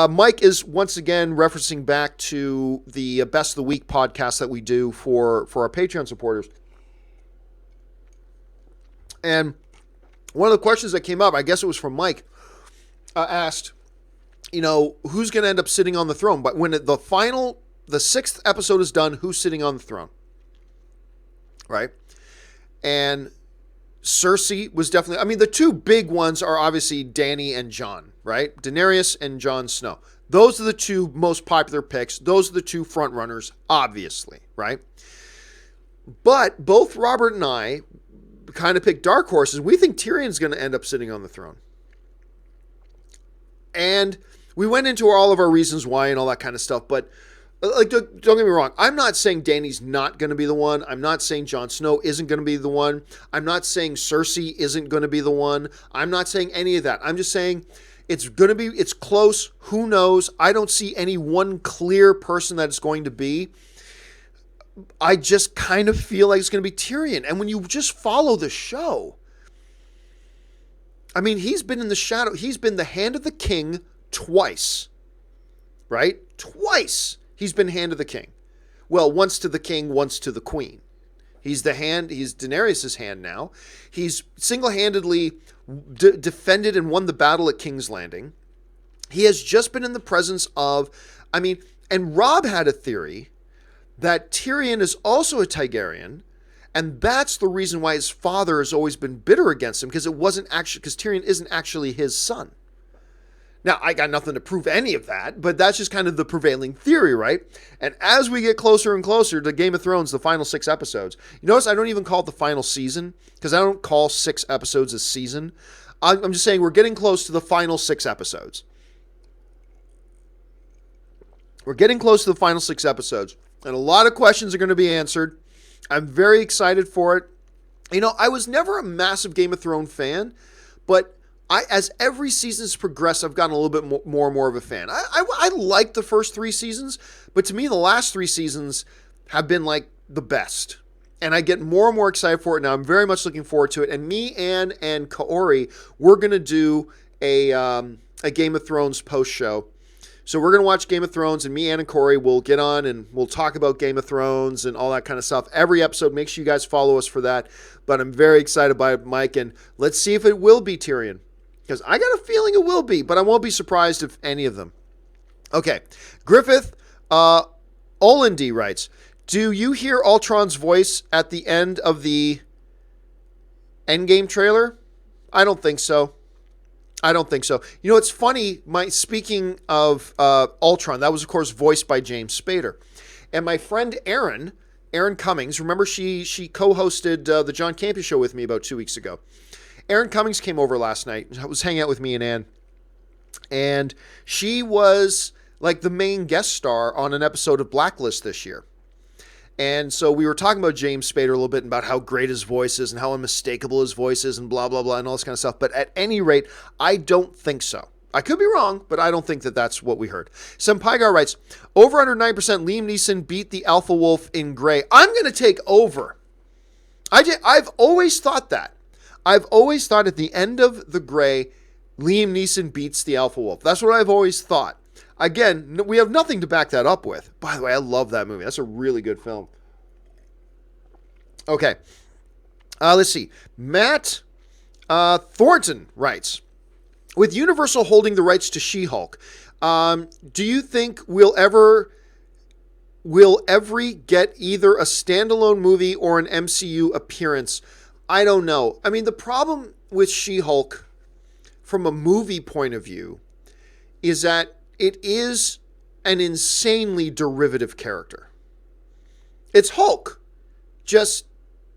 Speaker 1: Mike is once again referencing back to the Best of the Week podcast that we do for our Patreon supporters. And one of the questions that came up, I guess it was from Mike, asked, who's going to end up sitting on the throne? But when the sixth episode is done, who's sitting on the throne? Right? And Cersei was definitely, the two big ones are obviously Dany and Jon, right? Daenerys and Jon Snow. Those are the two most popular picks. Those are the two front runners, obviously, right? But both Robert and I kind of picked dark horses. We think Tyrion's going to end up sitting on the throne. And we went into all of our reasons why and all that kind of stuff, but don't get me wrong. I'm not saying Dany's not going to be the one. I'm not saying Jon Snow isn't going to be the one. I'm not saying Cersei isn't going to be the one. I'm not saying any of that. I'm just saying it's close. Who knows? I don't see any one clear person that it's going to be. I just kind of feel like it's going to be Tyrion. And when you just follow the show, he's been in the shadow. He's been the hand of the king twice, right? Twice. He's been hand of the king. Well, once to the king, once to the queen. He's Daenerys' hand now. He's single-handedly defended and won the battle at King's Landing. He has just been in the presence of, and Rob had a theory that Tyrion is also a Targaryen, and that's the reason why his father has always been bitter against him, because Tyrion isn't actually his son. Now, I got nothing to prove any of that, but that's just kind of the prevailing theory, right? And as we get closer and closer to Game of Thrones, the final 6 episodes, you notice I don't even call it the final season, because I don't call 6 episodes a season. I'm just saying we're getting close to the final 6 episodes. We're getting close to the final 6 episodes, and a lot of questions are going to be answered. I'm very excited for it. You know, I was never a massive Game of Thrones fan, but as every season's progressed, I've gotten a little bit more and more of a fan. I liked the first 3 seasons, but to me, the last 3 seasons have been like the best. And I get more and more excited for it now. I'm very much looking forward to it. And me, Ann, and Kaori, we're going to do a Game of Thrones post show. So we're going to watch Game of Thrones, and me, Ann, and Corey will get on and we'll talk about Game of Thrones and all that kind of stuff. Every episode, make sure you guys follow us for that. But I'm very excited by it, Mike, and let's see if it will be Tyrion. Because I got a feeling it will be, but I won't be surprised if any of them. Okay, Griffith Olendy writes, do you hear Ultron's voice at the end of the Endgame trailer? I don't think so. You know, it's funny, speaking of Ultron, that was, of course, voiced by James Spader. And my friend Erin Cummings, remember she co-hosted the John Campea show with me about 2 weeks ago. Erin Cummings came over last night, was hanging out with me and Ann, and she was like the main guest star on an episode of Blacklist this year. And so we were talking about James Spader a little bit, about how great his voice is and how unmistakable his voice is and blah, blah, blah, and all this kind of stuff. But at any rate, I don't think so. I could be wrong, but I don't think that that's what we heard. Sempaigar writes, over under 9% Liam Neeson beat the Alpha Wolf in Grey. I'm going to take over. I've always thought that. I've always thought at the end of The Grey, Liam Neeson beats the Alpha Wolf. That's what I've always thought. Again, we have nothing to back that up with. By the way, I love that movie. That's a really good film. Okay. Let's see. Matt Thornton writes, with Universal holding the rights to She-Hulk, do you think we'll ever get either a standalone movie or an MCU appearance? I don't know. I mean, the problem with She-Hulk from a movie point of view is that it is an insanely derivative character. It's Hulk, just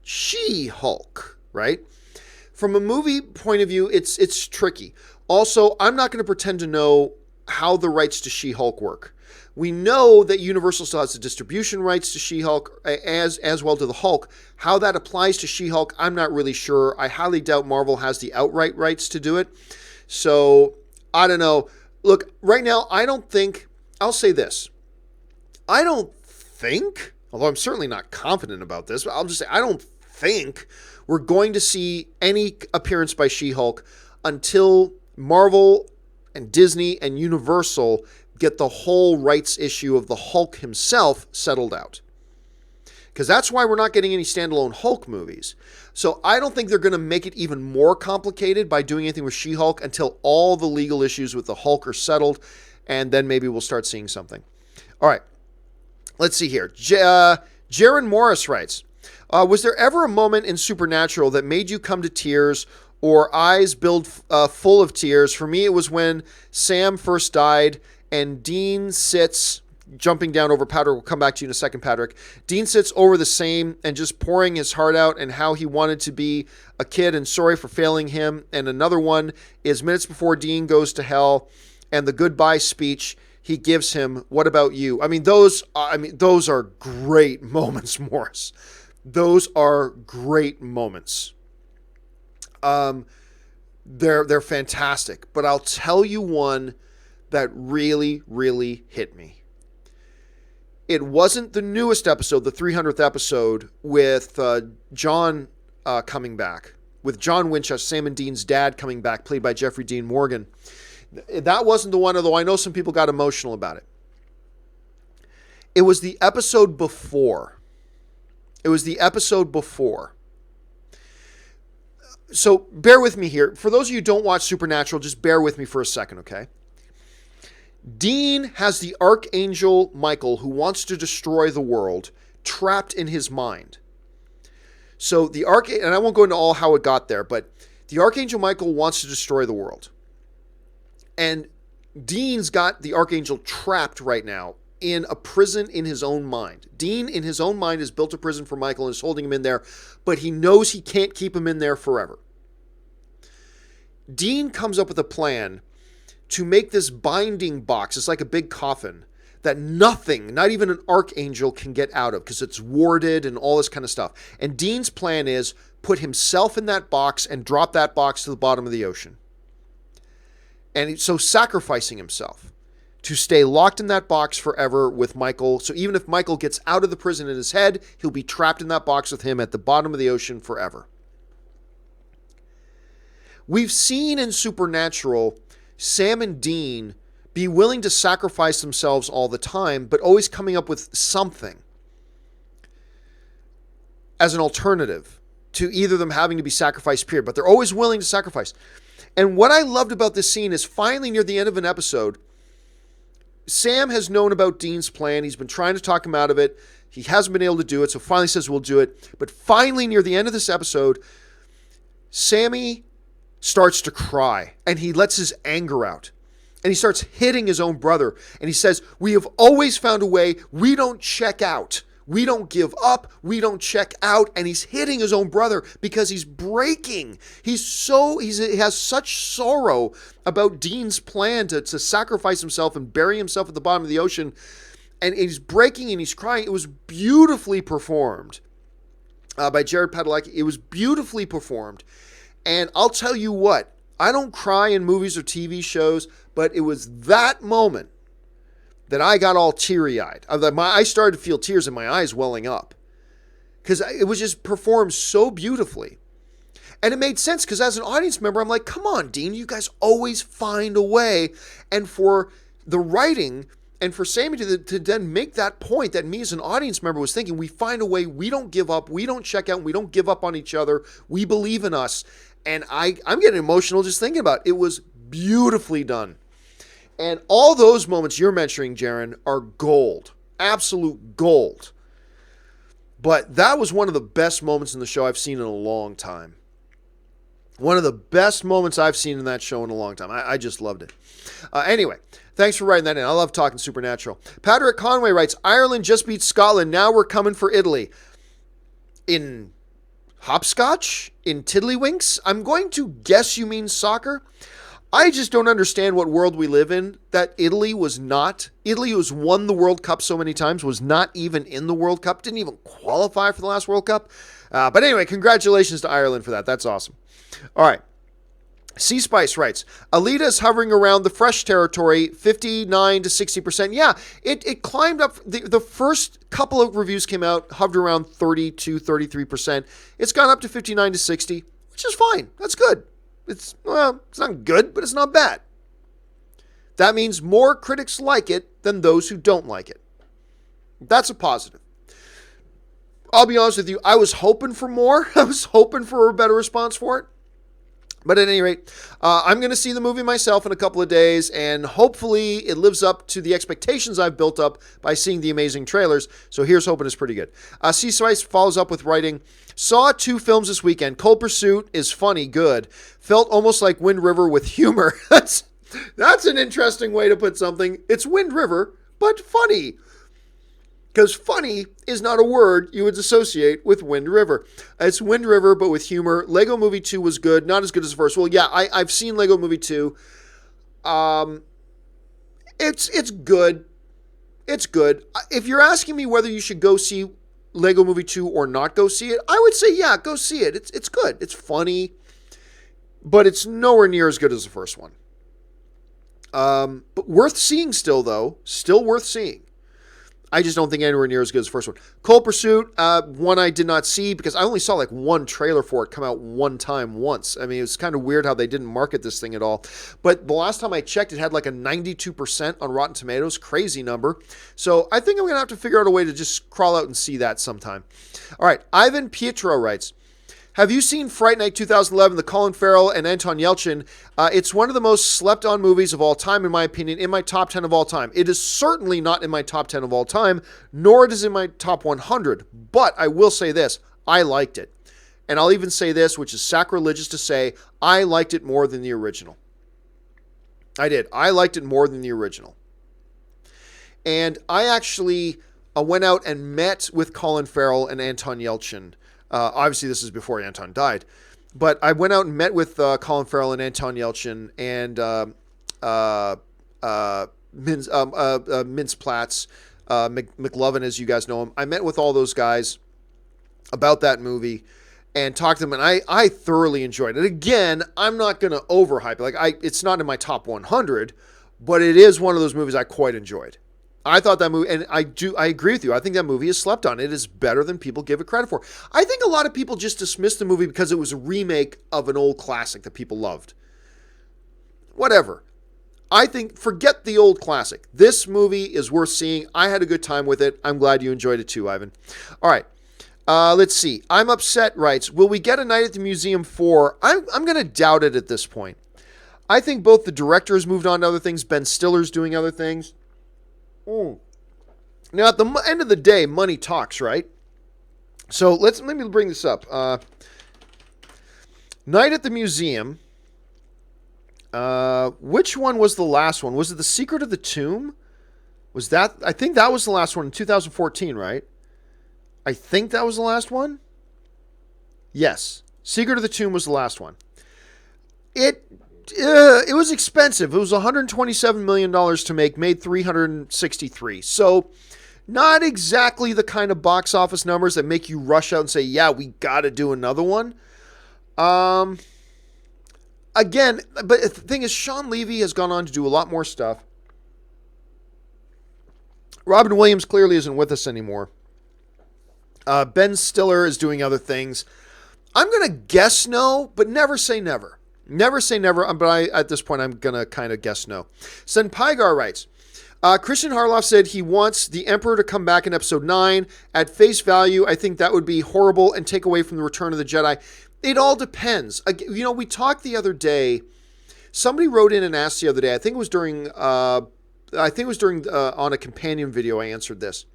Speaker 1: She-Hulk, right? From a movie point of view, it's tricky. Also, I'm not going to pretend to know how the rights to She-Hulk work. We know that Universal still has the distribution rights to She-Hulk as well to the Hulk. How that applies to She-Hulk, I'm not really sure. I highly doubt Marvel has the outright rights to do it. So, I don't know. Look, right now, I'll say this. I don't think, although I'm certainly not confident about this, but I'll just say I don't think we're going to see any appearance by She-Hulk until Marvel and Disney and Universal get the whole rights issue of the Hulk himself settled out. Because that's why we're not getting any standalone Hulk movies. So I don't think they're going to make it even more complicated by doing anything with She-Hulk until all the legal issues with the Hulk are settled, and then maybe we'll start seeing something. All right. Let's see here. Jaron Morris writes, was there ever a moment in Supernatural that made you come to tears or eyes build full of tears? For me, it was when Sam first died and Dean sits, jumping down over Patrick, we'll come back to you in a second, Patrick. Dean sits over the same and just pouring his heart out and how he wanted to be a kid and sorry for failing him. And another one is minutes before Dean goes to hell and the goodbye speech he gives him. What about you? Those are great moments, Morris. Those are great moments. They're fantastic. But I'll tell you one that really, really hit me. It wasn't the newest episode, the 300th episode, with John coming back. With John Winchester, Sam and Dean's dad coming back, played by Jeffrey Dean Morgan. That wasn't the one, although I know some people got emotional about it. It was the episode before. So bear with me here. For those of you who don't watch Supernatural, just bear with me for a second, okay? Dean has the Archangel Michael, who wants to destroy the world, trapped in his mind. So the and I won't go into all how it got there, but the Archangel Michael wants to destroy the world. And Dean's got the Archangel trapped right now in a prison in his own mind. Dean, in his own mind, has built a prison for Michael and is holding him in there, but he knows he can't keep him in there forever. Dean comes up with a plan to make this binding box. It's like a big coffin that nothing, not even an Archangel, can get out of because it's warded and all this kind of stuff. And Dean's plan is put himself in that box and drop that box to the bottom of the ocean. And so sacrificing himself to stay locked in that box forever with Michael. So even if Michael gets out of the prison in his head, he'll be trapped in that box with him at the bottom of the ocean forever. We've seen in Supernatural Sam and Dean be willing to sacrifice themselves all the time, but always coming up with something as an alternative to either of them having to be sacrificed, period. But they're always willing to sacrifice. And what I loved about this scene is finally near the end of an episode, Sam has known about Dean's plan. He's been trying to talk him out of it. He hasn't been able to do it, so finally says, we'll do it. But finally, near the end of this episode, Sammy starts to cry, and he lets his anger out. And he starts hitting his own brother. And he says, we have always found a way. We don't check out. We don't give up. We don't check out. And he's hitting his own brother because he's breaking. He has such sorrow about Dean's plan to sacrifice himself and bury himself at the bottom of the ocean. And he's breaking and he's crying. It was beautifully performed by Jared Padalecki. It was beautifully performed. And I'll tell you what, I don't cry in movies or TV shows, but it was that moment that I got all teary-eyed. I started to feel tears in my eyes welling up because it was just performed so beautifully. And it made sense because as an audience member, I'm like, come on, Dean, you guys always find a way. And for the writing and for Sammy to then make that point that me as an audience member was thinking, we find a way, we don't give up, we don't check out, we don't give up on each other, we believe in us. And I'm getting emotional just thinking about it. It was beautifully done. And all those moments you're mentioning, Jaron, are gold. Absolute gold. But that was one of the best moments in the show I've seen in a long time. One of the best moments I've seen in that show in a long time. I just loved it. Anyway, thanks for writing that in. I love talking Supernatural. Patrick Conway writes, Ireland just beat Scotland. Now we're coming for Italy. In hopscotch? In tiddlywinks? I'm going to guess you mean soccer. I just don't understand what world we live in that Italy, who's won the World Cup so many times, was not even in the World Cup, didn't even qualify for the last World Cup. But anyway, congratulations to Ireland for that. That's awesome. All right. Sea Spice writes, Alita is hovering around the fresh territory, 59 to 60%. Yeah, it climbed up. The first couple of reviews came out, hovered around 32, 33%. It's gone up to 59 to 60, which is fine. That's good. It's not good, but it's not bad. That means more critics like it than those who don't like it. That's a positive. I'll be honest with you, I was hoping for more. I was hoping for a better response for it. But at any rate, I'm going to see the movie myself in a couple of days, and hopefully it lives up to the expectations I've built up by seeing the amazing trailers. So here's hoping it's pretty good. C. Spice follows up with writing, saw 2 films this weekend. Cold Pursuit is funny, good. Felt almost like Wind River with humor. That's an interesting way to put something. It's Wind River, but funny. Because funny is not a word you would associate with Wind River. It's Wind River, but with humor. Lego Movie 2 was good. Not as good as the first. Well, yeah, I've seen Lego Movie 2. It's good. It's good. If you're asking me whether you should go see Lego Movie 2 or not go see it, I would say, yeah, go see it. It's good. It's funny. But it's nowhere near as good as the first one. But worth seeing still, though. Still worth seeing. I just don't think anywhere near as good as the first one. Cold Pursuit, one I did not see because I only saw like one trailer for it come out one time once. I mean, it was kind of weird how they didn't market this thing at all. But the last time I checked, it had like a 92% on Rotten Tomatoes. Crazy number. So I think I'm going to have to figure out a way to just crawl out and see that sometime. All right. Ivan Pietro writes, have you seen Fright Night 2011, the Colin Farrell and Anton Yelchin? It's one of the most slept-on movies of all time, in my opinion, in my top 10 of all time. It is certainly not in my top 10 of all time, nor it is in my top 100. But I will say this, I liked it. And I'll even say this, which is sacrilegious to say, I liked it more than the original. I did. I liked it more than the original. And I actually went out and met with Colin Farrell and Anton Yelchin. Obviously, this is before Anton died. But I went out and met with Colin Farrell and Anton Yelchin and Mintz Platts, McLovin, as you guys know him. I met with all those guys about that movie and talked to them, and I thoroughly enjoyed it. Again, I'm not going to overhype it. It's not in my top 100, but it is one of those movies I quite enjoyed. I thought that movie, and I agree with you. I think that movie is slept on. It is better than people give it credit for. I think a lot of people just dismiss the movie because it was a remake of an old classic that people loved. Whatever. I think, forget the old classic. This movie is worth seeing. I had a good time with it. I'm glad you enjoyed it too, Ivan. All right. Let's see. I'm Upset writes, will we get a Night at the Museum 4? I'm going to doubt it at this point. I think both the director has moved on to other things. Ben Stiller's doing other things. Now, at the end of the day, money talks, right? So let me bring this up. Night at the Museum. Which one was the last one? Was it The Secret of the Tomb? Was that? I think that was the last one in 2014, right? I think that was the last one. Yes, Secret of the Tomb was the last one. It was expensive. It was $127 million to make, made $363. So not exactly the kind of box office numbers that make you rush out and say, yeah, we got to do another one. Again, but the thing is, Sean Levy has gone on to do a lot more stuff. Robin Williams clearly isn't with us anymore. Ben Stiller is doing other things. I'm going to guess no, but never say never. Never say never, but at this point, I'm going to kind of guess no. Senpaigar writes, Christian Harloff said he wants the Emperor to come back in episode 9. At face value, I think that would be horrible and take away from the Return of the Jedi. It all depends. We talked the other day. Somebody wrote in and asked the other day. I think it was during on a companion video. I answered this.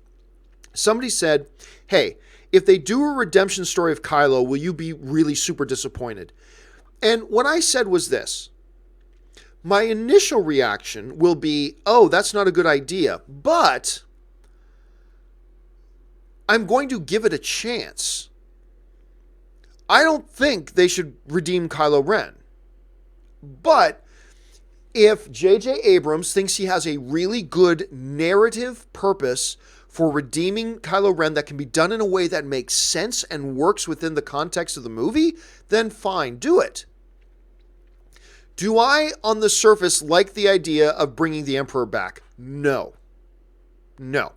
Speaker 1: Somebody said, "Hey, if they do a redemption story of Kylo, will you be really super disappointed?" And what I said was this. My initial reaction will be, "Oh, that's not a good idea," but I'm going to give it a chance. I don't think they should redeem Kylo Ren. But if J.J. Abrams thinks he has a really good narrative purpose for redeeming Kylo Ren that can be done in a way that makes sense and works within the context of the movie, then fine, do it. Do I, on the surface, like the idea of bringing the Emperor back? No. No.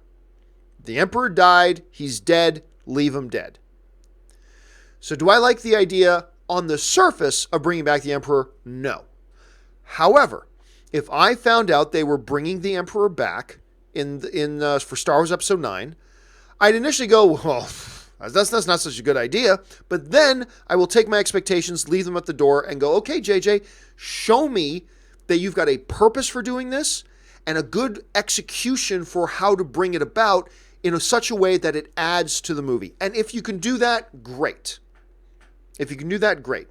Speaker 1: The Emperor died. He's dead. Leave him dead. So do I like the idea on the surface of bringing back the Emperor? No. However, if I found out they were bringing the Emperor back for Star Wars Episode 9, I'd initially go, well, that's not such a good idea. But then I will take my expectations, leave them at the door, and go, okay, JJ, show me that you've got a purpose for doing this and a good execution for how to bring it about in such a way that it adds to the movie. And if you can do that, great. If you can do that, great.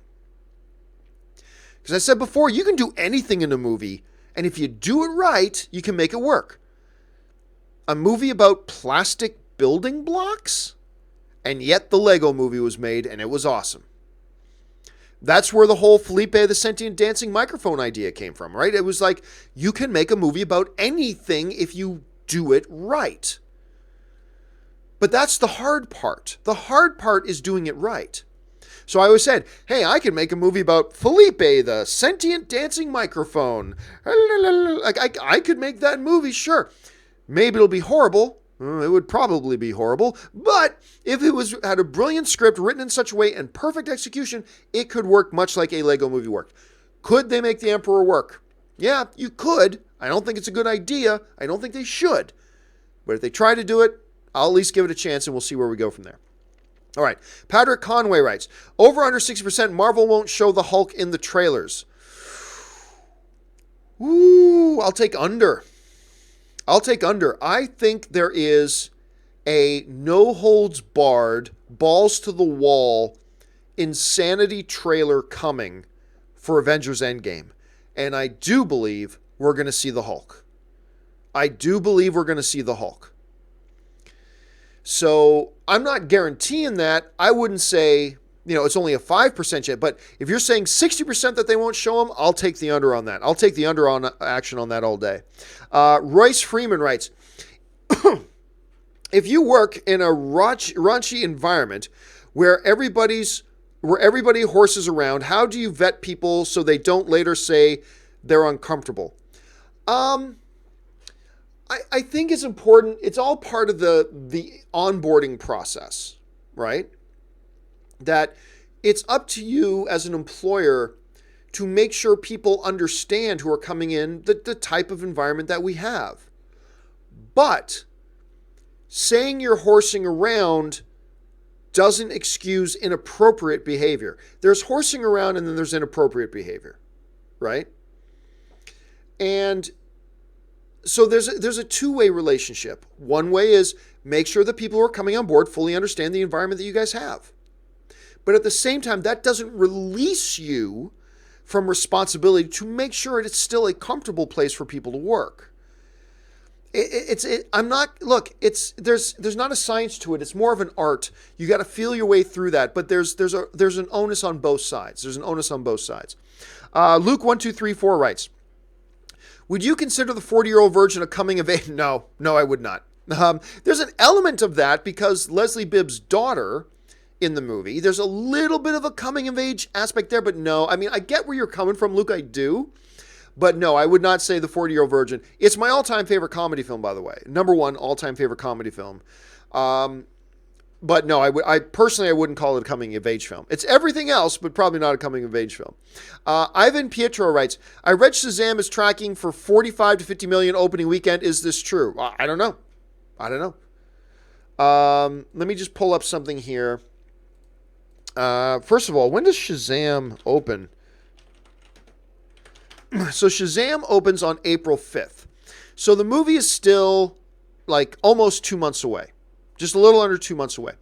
Speaker 1: Because I said before, you can do anything in a movie, and if you do it right, you can make it work. A movie about plastic building blocks? And yet the Lego movie was made, and it was awesome. That's where the whole Felipe the Sentient Dancing Microphone idea came from, right? It was like, you can make a movie about anything if you do it right. But that's the hard part. The hard part is doing it right. So I always said, hey, I can make a movie about Felipe, the sentient dancing microphone. I could make that movie, sure. Maybe it'll be horrible. It would probably be horrible. But if it had a brilliant script written in such a way and perfect execution, it could work much like a Lego movie worked. Could they make the Emperor work? Yeah, you could. I don't think it's a good idea. I don't think they should. But if they try to do it, I'll at least give it a chance and we'll see where we go from there. All right. Patrick Conway writes, over under 60%, Marvel won't show the Hulk in the trailers. Ooh, I'll take under. I think there is a no-holds-barred, balls-to-the-wall insanity trailer coming for Avengers Endgame. And I do believe we're going to see the Hulk. I do believe we're going to see the Hulk. So I'm not guaranteeing that. I wouldn't say, it's only a 5% chance. But if you're saying 60% that they won't show him, I'll take the under on that. I'll take the under on action on that all day. Royce Freeman writes, if you work in a raunchy environment where everybody horses around, how do you vet people so they don't later say they're uncomfortable? I think it's important. It's all part of the onboarding process, right? That it's up to you as an employer to make sure people understand who are coming in the type of environment that we have. But saying you're horsing around doesn't excuse inappropriate behavior. There's horsing around and then there's inappropriate behavior, right? And so there's a two-way relationship. One way is make sure the people who are coming on board fully understand the environment that you guys have. But at the same time, that doesn't release you from responsibility to make sure it's still a comfortable place for people to work. There's not a science to it. It's more of an art. You got to feel your way through that. But there's an onus on both sides. Luke1234 writes, would you consider the 40-year-old virgin a coming of age? No, I would not. There's an element of that because Leslie Bibb's daughter in the movie, there's a little bit of a coming of age aspect there, but no. I mean, I get where you're coming from, Luke, I do. But no, I would not say the 40-year-old virgin. It's my all-time favorite comedy film, by the way. Number one all-time favorite comedy film. But no, I personally wouldn't call it a coming of age film. It's everything else, but probably not a coming of age film. Ivan Pietro writes, I read Shazam is tracking for 45 to 50 million opening weekend. Is this true? I don't know. Let me just pull up something here. First of all, when does Shazam open? So Shazam opens on April 5th. So the movie is still like almost 2 months away. Just a little under 2 months away.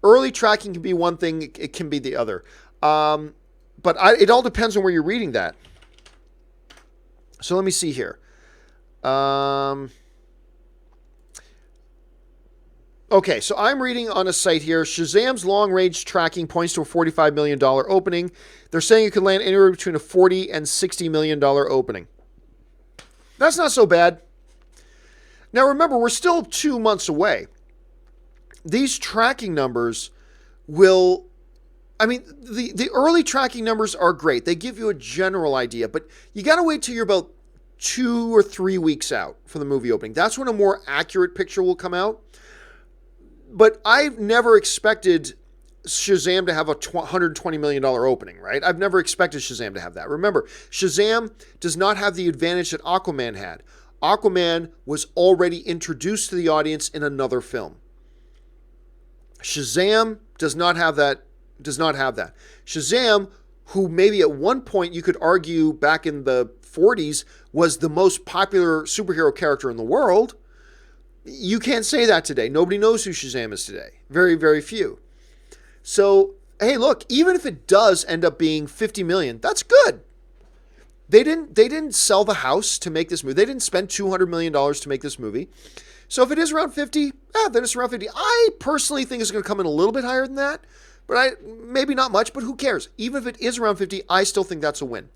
Speaker 1: Early tracking can be one thing. It can be the other. But it all depends on where you're reading that. So let me see here. Okay, so I'm reading on a site here. Shazam's long-range tracking points to a $45 million opening. They're saying it could land anywhere between a $40 and $60 million opening. That's not so bad. Now remember, we're still 2 months away. These tracking numbers the early tracking numbers are great. They give you a general idea, but you got to wait till you're about 2 or 3 weeks out for the movie opening. That's when a more accurate picture will come out. But I've never expected Shazam to have a $120 million opening, right? I've never expected Shazam to have that. Remember, Shazam does not have the advantage that Aquaman had. Aquaman was already introduced to the audience in another film. Shazam does not have that. Shazam, who maybe at one point you could argue back in the 40s was the most popular superhero character in the world, you can't say that today. Nobody knows who Shazam is today. Very, very few. So, hey, look, even if it does end up being 50 million, that's good. They didn't sell the house to make this movie. They didn't spend $200 million to make this movie. So if it is around 50, then it's around 50. I personally think it's going to come in a little bit higher than that, but maybe not much, but who cares? Even if it is around 50, I still think that's a win.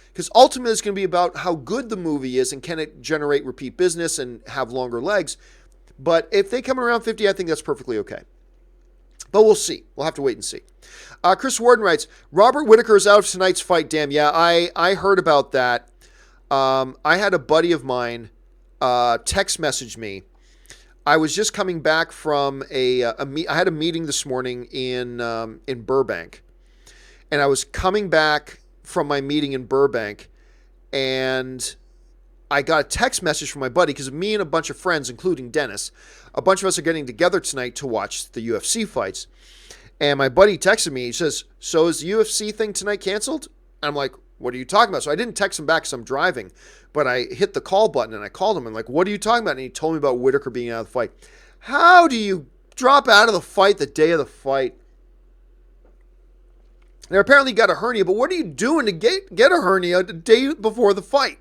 Speaker 1: Because ultimately it's going to be about how good the movie is and can it generate repeat business and have longer legs. But if they come around 50, I think that's perfectly okay. But we'll see. We'll have to wait and see. Chris Warden writes, Robert Whittaker is out of tonight's fight. Damn, yeah, I heard about that. I had a buddy of mine text message me. I was just coming back from I had a meeting this morning in Burbank. And I was coming back from my meeting in Burbank, and I got a text message from my buddy because me and a bunch of friends, including Dennis, a bunch of us are getting together tonight to watch the UFC fights. And my buddy texted me. He says, so is the UFC thing tonight canceled? And I'm like, what are you talking about? So I didn't text him back because I'm driving, but I hit the call button and I called him and like, what are you talking about? And he told me about Whittaker being out of the fight. How do you drop out of the fight the day of the fight? They apparently got a hernia, but what are you doing to get a hernia the day before the fight?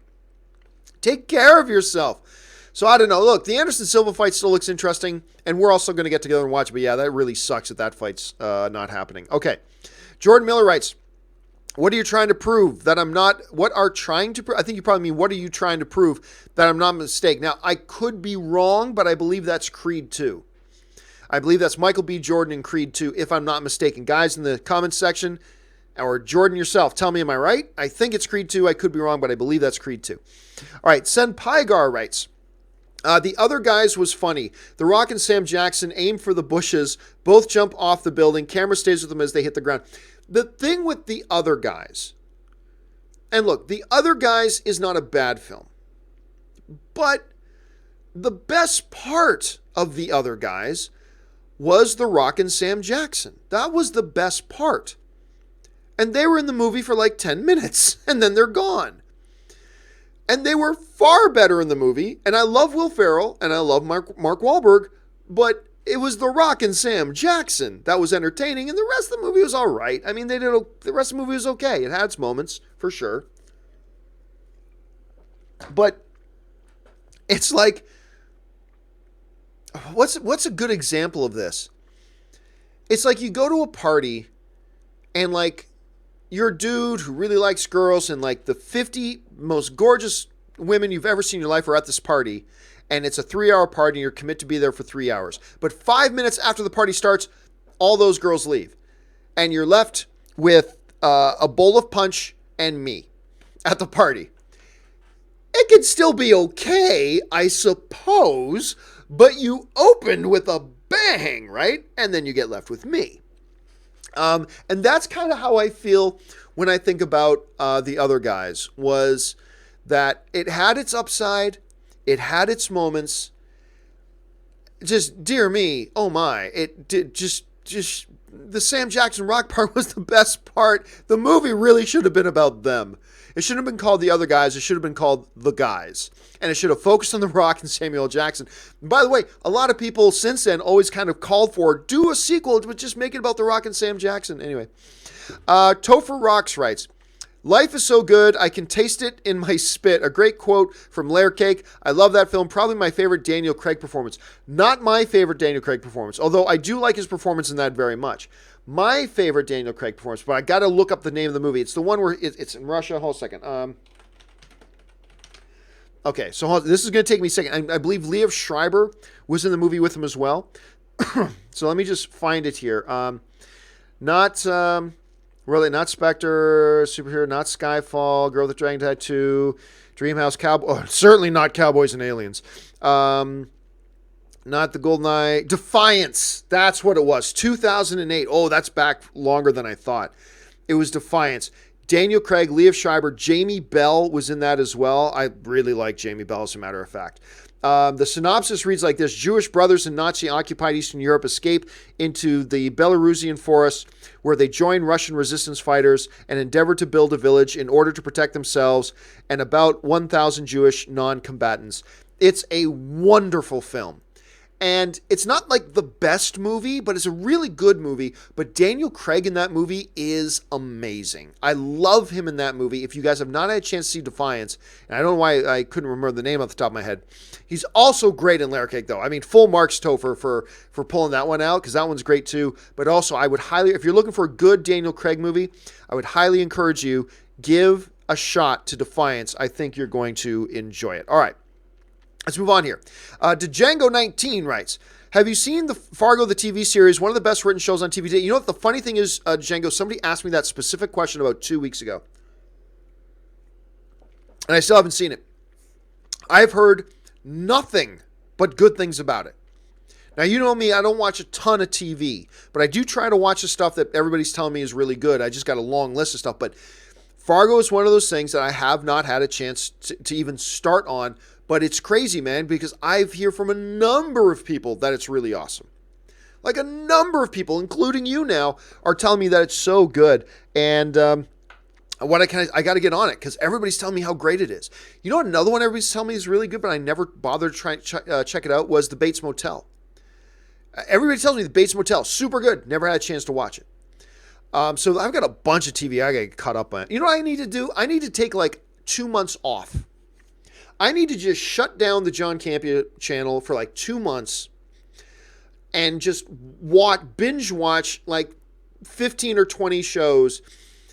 Speaker 1: Take care of yourself. So I don't know. Look, the Anderson Silva fight still looks interesting, and we're also going to get together and watch it. But yeah, that really sucks that fight's not happening. Okay. Jordan Miller writes, what are you trying to prove that I'm not? What are trying to prove? I think you probably mean, what are you trying to prove that I'm not a mistake? Now, I could be wrong, but I believe that's Creed 2. I believe that's Michael B. Jordan in Creed 2, if I'm not mistaken. Guys in the comments section, or Jordan yourself, tell me, am I right? I think it's Creed 2. I could be wrong, but I believe that's Creed 2. All right, Senpaigar writes, the other guys was funny. The Rock and Sam Jackson aim for the bushes, both jump off the building. Camera stays with them as they hit the ground. The thing with the other guys, and look, the other guys is not a bad film, but the best part of the other guys was The Rock and Sam Jackson. That was the best part. And they were in the movie for like 10 minutes, and then they're gone. And they were far better in the movie. And I love Will Ferrell and I love Mark Wahlberg, but it was The Rock and Sam Jackson that was entertaining, and the rest of the movie was all right. I mean, the rest of the movie was okay. It had its moments, for sure. But it's like, what's a good example of this? It's like you go to a party and like, you're a dude who really likes girls, and like the 50 most gorgeous women you've ever seen in your life are at this party, and it's a 3-hour party and you're committed to be there for 3 hours. But 5 minutes after the party starts, all those girls leave. And you're left with a bowl of punch and me at the party. It could still be okay, I suppose, but you opened with a bang, right? And then you get left with me. And that's kind of how I feel when I think about the other guys, was that it had its upside, it had its moments. Just, dear me, oh my, it did just the Sam Jackson Rock part was the best part. The movie really should have been about them. It shouldn't have been called The Other Guys. It should have been called The Guys. And it should have focused on The Rock and Samuel Jackson. And by the way, a lot of people since then always kind of called for, do a sequel, but just make it about The Rock and Sam Jackson. Anyway, Topher Rocks writes, life is so good, I can taste it in my spit. A great quote from Layer Cake. I love that film. Probably my favorite Daniel Craig performance. Not my favorite Daniel Craig performance, although I do like his performance in that very much. My favorite Daniel Craig performance, but I got to look up the name of the movie. It's the one where it's in Russia. Hold on a second. Okay, so this is going to take me a second. I believe Liev Schreiber was in the movie with him as well. So let me just find it here. Not not Spectre, superhero, not Skyfall, Girl with the Dragon Tattoo, Dreamhouse, Cowboy. Oh, certainly not Cowboys and Aliens. Not the GoldenEye. Defiance. That's what it was. 2008. Oh, that's back longer than I thought. It was Defiance. Daniel Craig, Liev Schreiber, Jamie Bell was in that as well. I really like Jamie Bell, as a matter of fact. The synopsis reads like this. Jewish brothers in Nazi-occupied Eastern Europe escape into the Belarusian forests, where they join Russian resistance fighters and endeavor to build a village in order to protect themselves and about 1,000 Jewish non-combatants. It's a wonderful film. And it's not like the best movie, but it's a really good movie. But Daniel Craig in that movie is amazing. I love him in that movie. If you guys have not had a chance to see Defiance, and I don't know why I couldn't remember the name off the top of my head. He's also great in Layer Cake, though. I mean, full marks Topher for pulling that one out, because that one's great too. But also, I would highly, if you're looking for a good Daniel Craig movie, I would highly encourage you, give a shot to Defiance. I think you're going to enjoy it. All right. Let's move on here. Django19 writes, have you seen the Fargo, the TV series, one of the best written shows on TV today? You know what the funny thing is, Django, somebody asked me that specific question about 2 weeks ago. And I still haven't seen it. I've heard nothing but good things about it. Now, you know me, I don't watch a ton of TV, but I do try to watch the stuff that everybody's telling me is really good. I just got a long list of stuff, but Fargo is one of those things that I have not had a chance to even start on. But it's crazy, man, because I've heard from a number of people that it's really awesome. Like a number of people, including you now, are telling me that it's so good. And I got to get on it because everybody's telling me how great it is. You know what, another one everybody's telling me is really good, but I never bothered to try check it out, was The Bates Motel. Everybody tells me The Bates Motel, super good. Never had a chance to watch it. So I've got a bunch of TV I got to get caught up on. You know what I need to do? I need to take like 2 months off. I need to just shut down the John Campea channel for like 2 months and just binge watch like 15 or 20 shows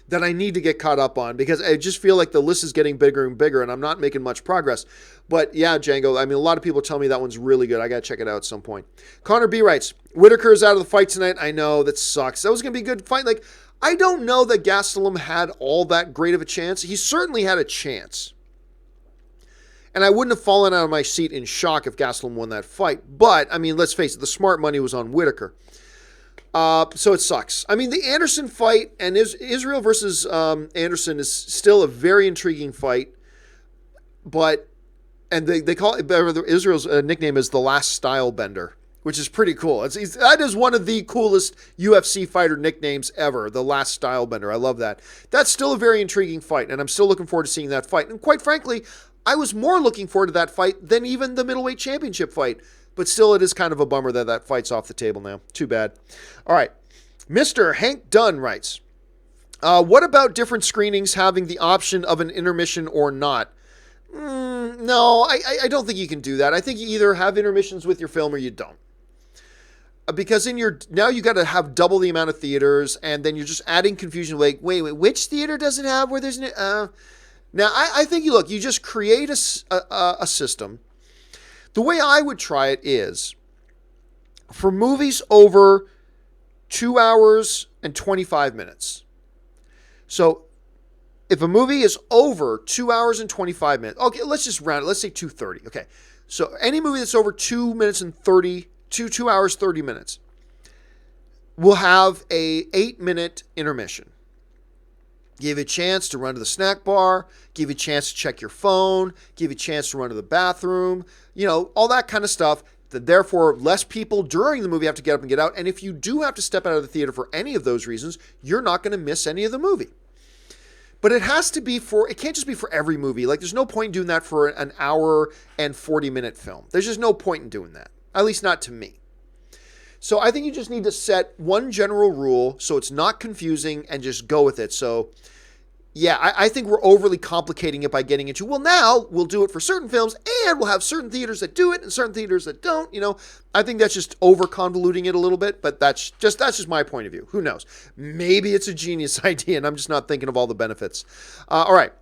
Speaker 1: that I need to get caught up on, because I just feel like the list is getting bigger and bigger and I'm not making much progress. But yeah, Django, I mean, a lot of people tell me that one's really good. I got to check it out at some point. Connor B writes, Whitaker is out of the fight tonight. I know, that sucks. That was going to be a good fight. Like, I don't know that Gastelum had all that great of a chance. He certainly had a chance. And I wouldn't have fallen out of my seat in shock if Gastelum won that fight. But, I mean, let's face it, the smart money was on Whitaker. So it sucks. I mean, the Anderson fight and Israel versus Anderson is still a very intriguing fight. And they call it, Israel's nickname is the Last Style Bender, which is pretty cool. That is one of the coolest UFC fighter nicknames ever, the Last Style Bender. I love that. That's still a very intriguing fight, and I'm still looking forward to seeing that fight. And quite frankly, I was more looking forward to that fight than even the middleweight championship fight. But still, it is kind of a bummer that that fight's off the table now. Too bad. All right. Mr. Hank Dunn writes, what about different screenings having the option of an intermission or not? No, I don't think you can do that. I think you either have intermissions with your film or you don't. Because now you got to have double the amount of theaters, and then you're just adding confusion. Like, wait, which theater does it have where there's now? I think you just create a system. The way I would try it is for movies over 2 hours and 25 minutes. So if a movie is over 2 hours and 25 minutes, okay, let's just round it. Let's say 2:30. Okay. So any movie that's over 2 hours, 30 minutes will have a 8-minute intermission. Give you a chance to run to the snack bar, give you a chance to check your phone, give you a chance to run to the bathroom, all that kind of stuff. Therefore, less people during the movie have to get up and get out. And if you do have to step out of the theater for any of those reasons, you're not going to miss any of the movie. But it has to be it can't just be for every movie. Like, there's no point in doing that for an hour and 40-minute film. There's just no point in doing that, at least not to me. So I think you just need to set one general rule so it's not confusing and just go with it. So yeah, I think we're overly complicating it by getting into, well, now we'll do it for certain films and we'll have certain theaters that do it and certain theaters that don't. I think that's just over convoluting it a little bit, but that's just my point of view. Who knows? Maybe it's a genius idea and I'm just not thinking of all the benefits. All right.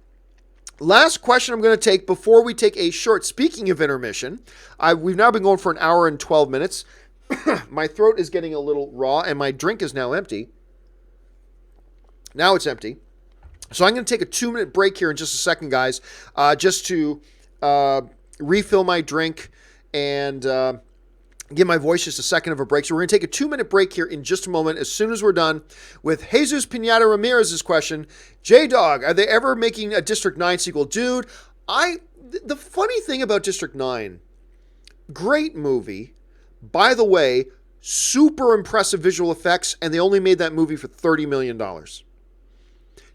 Speaker 1: Last question I'm going to take before we take a short, speaking of intermission, we've now been going for an hour and 12 minutes. My throat is getting a little raw and my drink is now empty. Now it's empty. So I'm going to take a 2-minute break here in just a second, guys, just to refill my drink and give my voice just a second of a break. So we're going to take a 2-minute break here in just a moment as soon as we're done with Jesus Pinata Ramirez's question. J-Dog, are they ever making a District 9 sequel? Dude, the funny thing about District 9, great movie. By the way, super impressive visual effects, and they only made that movie for $30 million.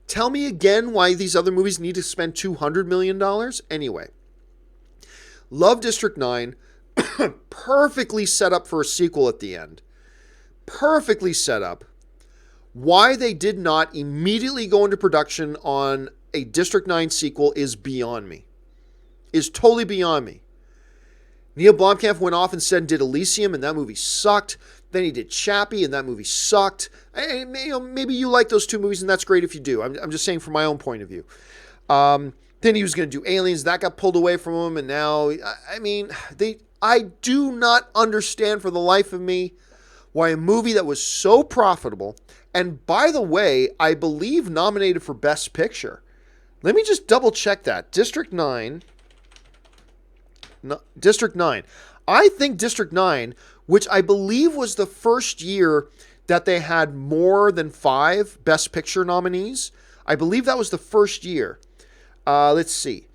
Speaker 1: Tell me again why these other movies need to spend $200 million? Anyway, love District 9. Perfectly set up for a sequel at the end. Perfectly set up. Why they did not immediately go into production on a District 9 sequel is beyond me. Is totally beyond me. Neil Blomkamp went off and did Elysium, and that movie sucked. Then he did Chappie, and that movie sucked. Maybe you like those two movies, and that's great if you do. I'm just saying from my own point of view. Then he was going to do Aliens. That got pulled away from him, and now, I do not understand for the life of me why a movie that was so profitable, and by the way, I believe nominated for Best Picture. Let me just double check that. District 9. I think District 9, which I believe was the first year that they had more than 5 Best Picture nominees. I believe that was the first year. Let's see.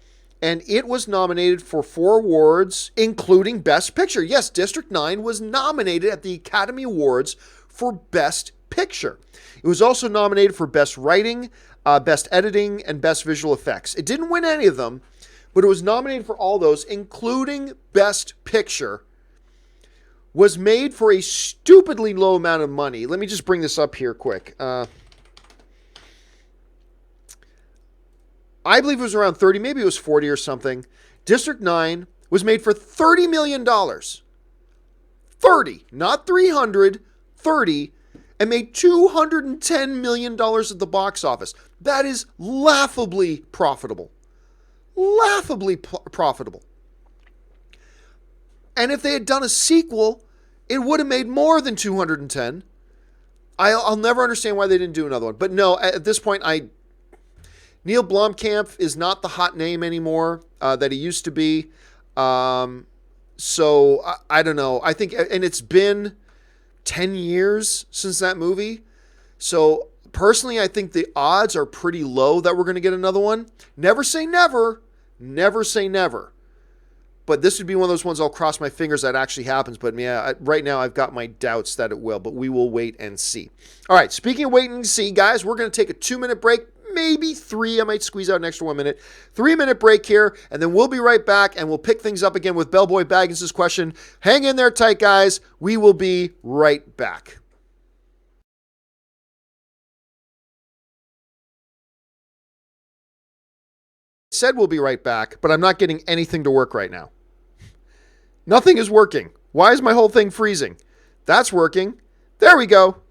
Speaker 1: And it was nominated for 4 awards, including Best Picture. Yes, District 9 was nominated at the Academy Awards for Best Picture. It was also nominated for Best Writing, Best Editing, and Best Visual Effects. It didn't win any of them, but it was nominated for all those, including Best Picture. Was made for a stupidly low amount of money. Let me just bring this up here quick. I believe it was around 30, maybe it was 40 or something. District 9 was made for $30 million. 30, not 300, 30, and made $210 million at the box office. That is laughably profitable. Laughably profitable. And if they had done a sequel, it would have made more than 210. I'll never understand why they didn't do another one. But no, at this point, Neil Blomkamp is not the hot name anymore that he used to be. So I don't know. I think, and it's been 10 years since that movie. So personally, I think the odds are pretty low that we're going to get another one. Never say never. Never say never. But this would be one of those ones I'll cross my fingers that actually happens. But yeah, right now I've got my doubts that it will. But we will wait and see. All right, speaking of waiting to see, guys, we're going to take a 2-minute break. Maybe 3. I might squeeze out an extra 1 minute. 3-minute break here. And then we'll be right back. And we'll pick things up again with Bellboy Baggins' question. Hang in there tight, guys. We will be right back. Said we'll be right back. But I'm not getting anything to work right now. Nothing is working. Why is my whole thing freezing? That's working. There we go.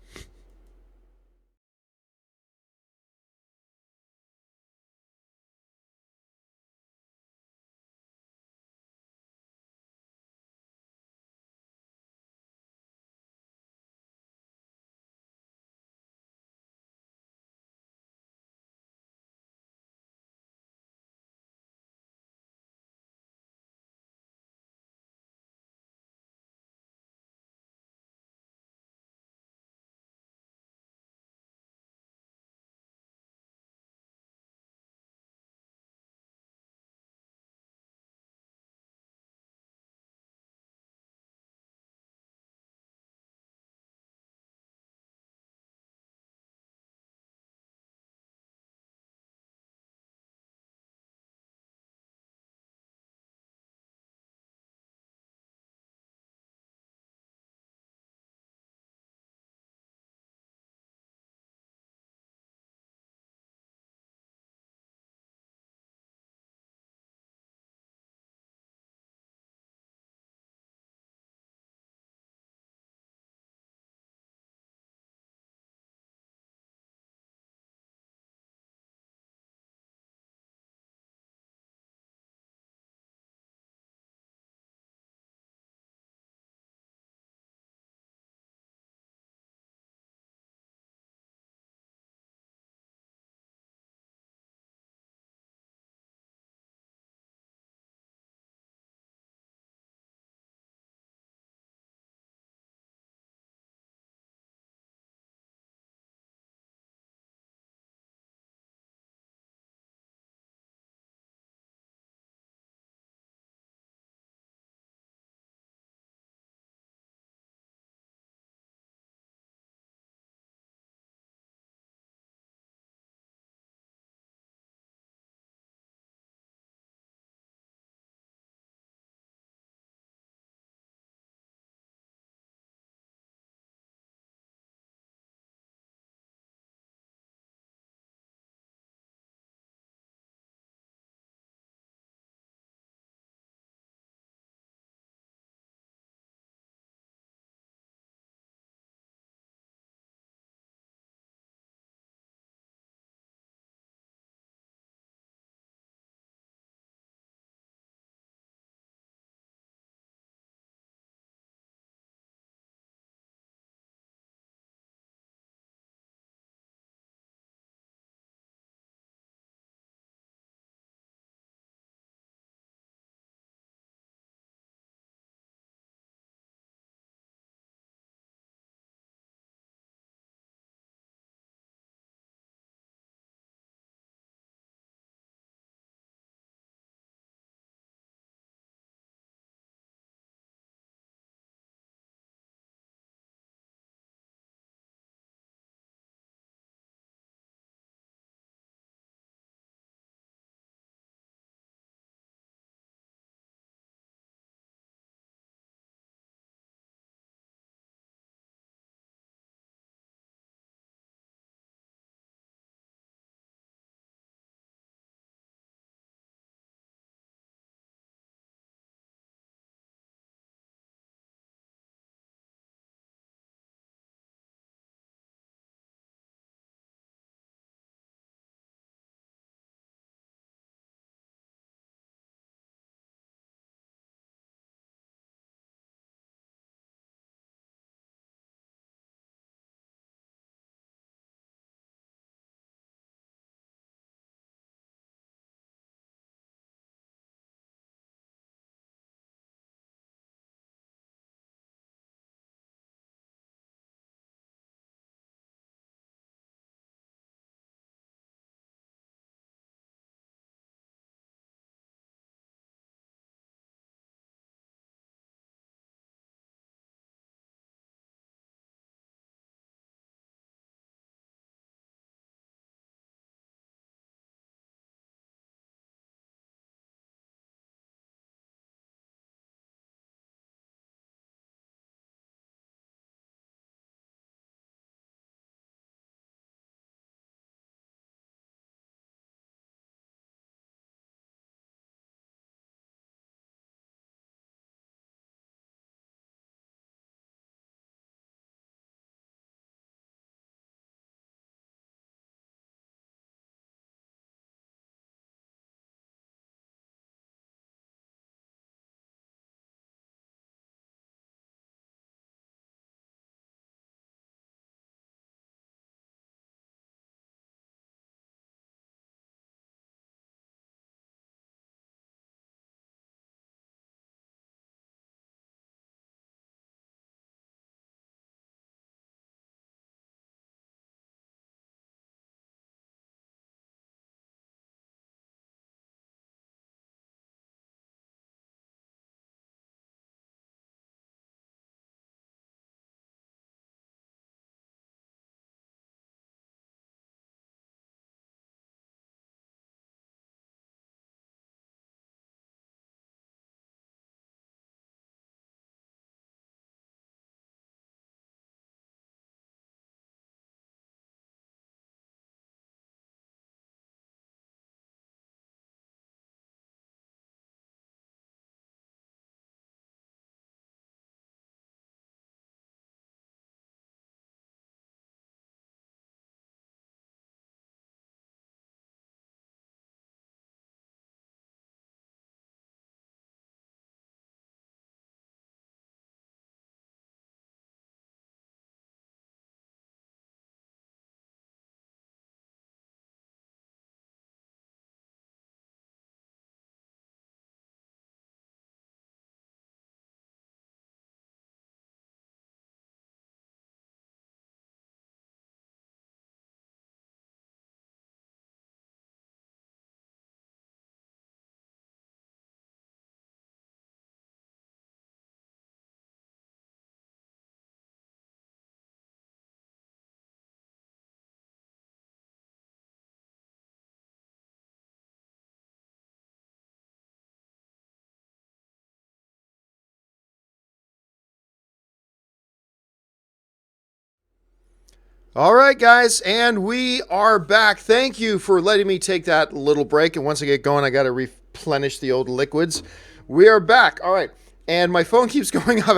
Speaker 1: All right, guys, and we are back. Thank you for letting me take that little break. And once I get going, I got to replenish the old liquids. We are back. All right, and my phone keeps going off.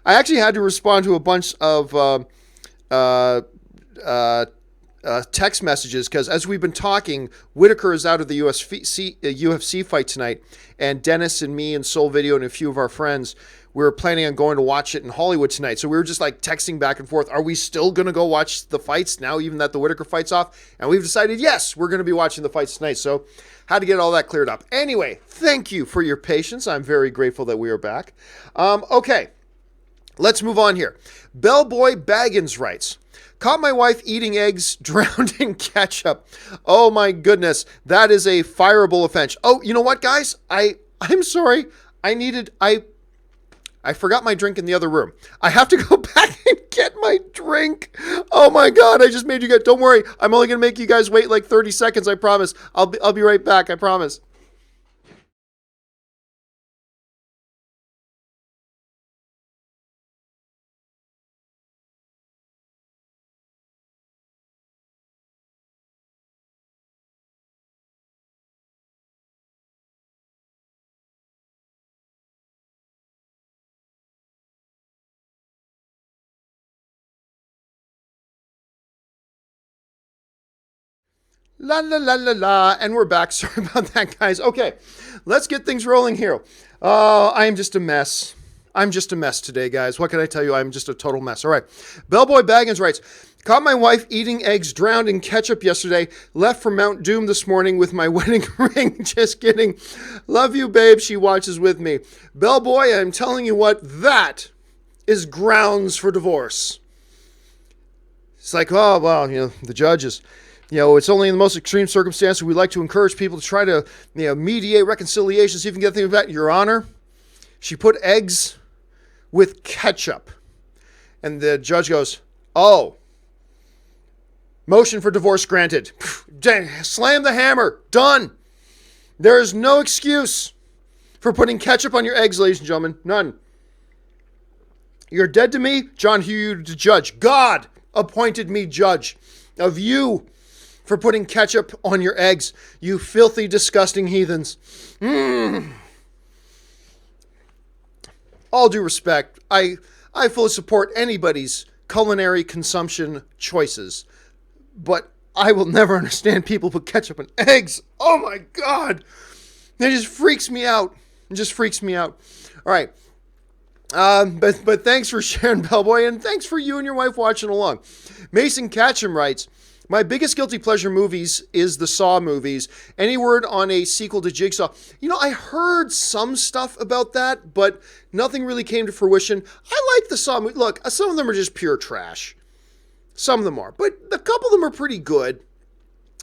Speaker 1: I actually had to respond to a bunch of text messages because as we've been talking, Whitaker is out of the UFC fight tonight, and Dennis and me and Soul Video and a few of our friends, we were planning on going to watch it in Hollywood tonight. So we were just like texting back and forth. Are we still going to go watch the fights now, even that the Whitaker fight's off? And we've decided, yes, we're going to be watching the fights tonight. So had to get all that cleared up. Anyway, thank you for your patience. I'm very grateful that we are back. Okay, let's move on here. Bellboy Baggins writes, caught my wife eating eggs drowned in ketchup. Oh my goodness, that is a fireable offense. Oh, you know what, guys? I'm sorry. I forgot my drink in the other room. I have to go back and get my drink. Oh my God, I just made you guys. Don't worry, I'm only gonna make you guys wait like 30 seconds. I promise. I'll be right back. I promise. La la la la la, and we're back. Sorry about that, guys. Okay, let's get things rolling here. I am just a mess. I'm just a mess today, guys. What can I tell you? I'm just a total mess. All right. Bellboy Baggins writes, caught my wife eating eggs drowned in ketchup yesterday. Left for Mount Doom this morning with my wedding ring. Just kidding. Love you, babe. She watches with me. Bellboy, I'm telling you what, that is grounds for divorce. It's like, oh, well, the judges. It's only in the most extreme circumstances we like to encourage people to try to, mediate reconciliation, see if you can get things back. Your Honor, she put eggs with ketchup. And the judge goes, oh, motion for divorce granted. Slam the hammer. Done. There is no excuse for putting ketchup on your eggs, ladies and gentlemen. None. You're dead to me. John Hugh, the judge. God appointed me judge of you for putting ketchup on your eggs, you filthy, disgusting heathens. All due respect, I fully support anybody's culinary consumption choices, but I will never understand people put ketchup on eggs. Oh my God. It just freaks me out. It just freaks me out. All right. But thanks for sharing, Bellboy, and thanks for you and your wife watching along. Mason Catcham writes, my biggest guilty pleasure movies is the Saw movies. Any word on a sequel to Jigsaw? I heard some stuff about that, but nothing really came to fruition. I like the Saw movie. Look, some of them are just pure trash. Some of them are, but a couple of them are pretty good.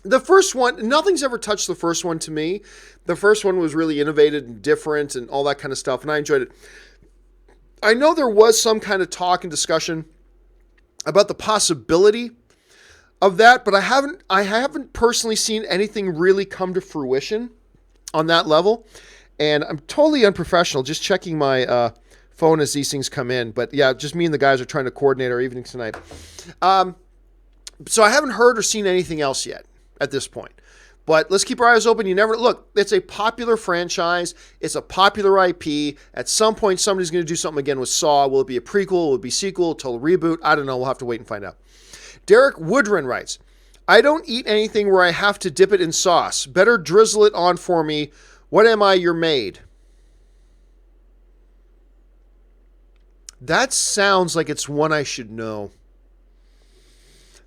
Speaker 1: The first one, nothing's ever touched the first one to me. The first one was really innovative and different and all that kind of stuff, and I enjoyed it. I know there was some kind of talk and discussion about the possibility of that, but I haven't personally seen anything really come to fruition on that level, and I'm totally unprofessional just checking my phone as these things come in, but yeah, just me and the guys are trying to coordinate our evening tonight. So I haven't heard or seen anything else yet at this point, but let's keep our eyes open. You never look, it's a popular franchise, it's a popular IP. At some point somebody's going to do something again with Saw. Will it be a prequel? Will it be a sequel? Total reboot? I don't know. We'll have to wait and find out. Derek Woodrin writes, I don't eat anything where I have to dip it in sauce. Better drizzle it on for me. What am I, your maid? That sounds like it's one I should know.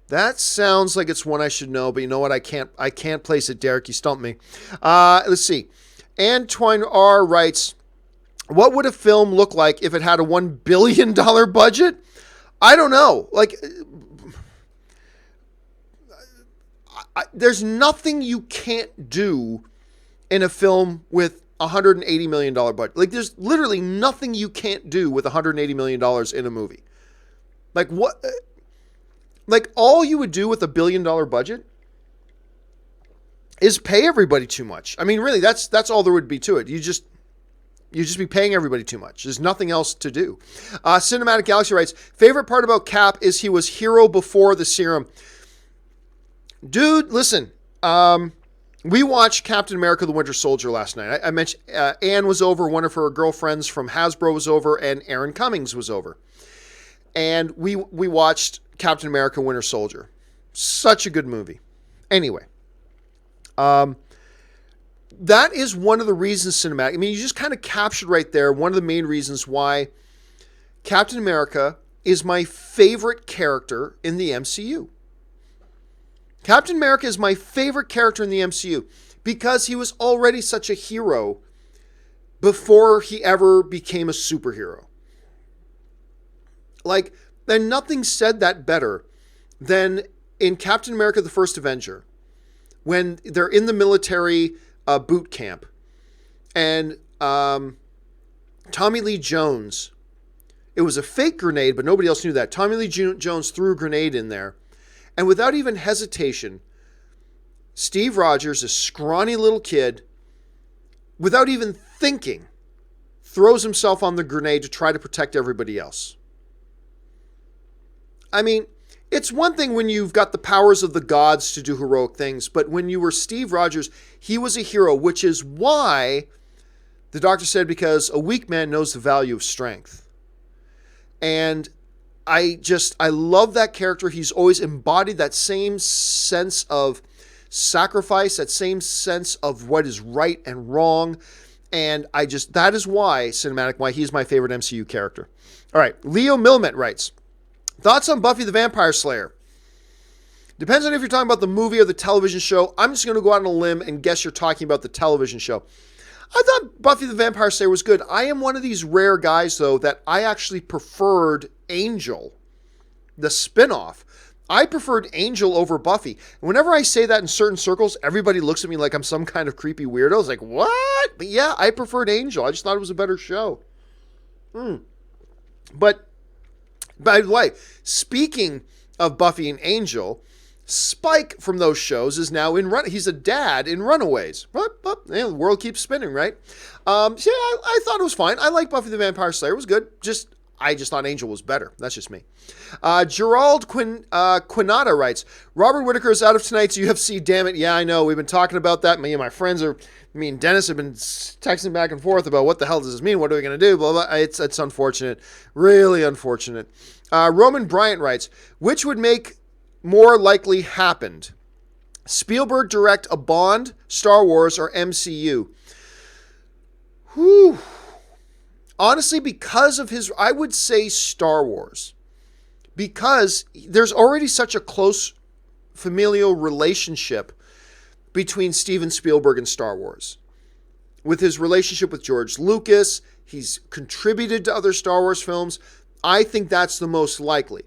Speaker 1: That sounds like it's one I should know, but you know what? I can't place it, Derek. You stumped me. Let's see. Antoine R. writes, what would a film look like if it had a $1 billion budget? I don't know. There's nothing you can't do in a film with $180 million budget. There's literally nothing you can't do with $180 million in a movie. What? All you would do with a $1 billion budget is pay everybody too much. I mean, really, that's all there would be to it. You just You'd just be paying everybody too much. There's nothing else to do. Cinematic Galaxy writes, favorite part about Cap is he was hero before the serum. Dude, listen. We watched Captain America the Winter Soldier last night. I mentioned Anne was over, one of her girlfriends from Hasbro was over, and Aaron Cummings was over. And we watched Captain America Winter Soldier. Such a good movie. Anyway. That is one of the reasons cinematic. I mean, you just kind of captured right there one of the main reasons why Captain America is my favorite character in the MCU. Captain America is my favorite character in the MCU because he was already such a hero before he ever became a superhero. Like, and nothing said that better than in Captain America the First Avenger when they're in the military boot camp, and Tommy Lee Jones, it was a fake grenade, but nobody else knew that. Tommy Lee Jones threw a grenade in there, and without even hesitation, Steve Rogers, a scrawny little kid, without even thinking, throws himself on the grenade to try to protect everybody else. I mean, it's one thing when you've got the powers of the gods to do heroic things, but when you were Steve Rogers, he was a hero, which is why the doctor said, because a weak man knows the value of strength. And I love that character. He's always embodied that same sense of sacrifice, that same sense of what is right and wrong. And that is why he's my favorite MCU character. All right. Leo Milmet writes, thoughts on Buffy the Vampire Slayer? Depends on if you're talking about the movie or the television show. I'm just going to go out on a limb and guess you're talking about the television show. I thought Buffy the Vampire Slayer was good. I am one of these rare guys, though, that I actually preferred Angel, the spinoff. I preferred Angel over Buffy. And whenever I say that in certain circles, everybody looks at me like I'm some kind of creepy weirdo. I was like, what? But yeah, I preferred Angel. I just thought it was a better show. But by the way, speaking of Buffy and Angel, Spike from those shows is now he's a dad in Runaways. But the world keeps spinning, right? I thought it was fine. I like Buffy the Vampire Slayer. It was good. I just thought Angel was better. That's just me. Gerald Quinata writes, Robert Whittaker is out of tonight's UFC. Damn it. Yeah, I know. We've been talking about that. Me and Dennis have been texting back and forth about what the hell does this mean? What are we going to do? Blah, blah. It's unfortunate. Really unfortunate. Roman Bryant writes, which would make more likely happened? Spielberg direct a Bond, Star Wars, or MCU? Whew. Honestly, because of I would say Star Wars. Because there's already such a close familial relationship between Steven Spielberg and Star Wars. With his relationship with George Lucas, he's contributed to other Star Wars films. I think that's the most likely.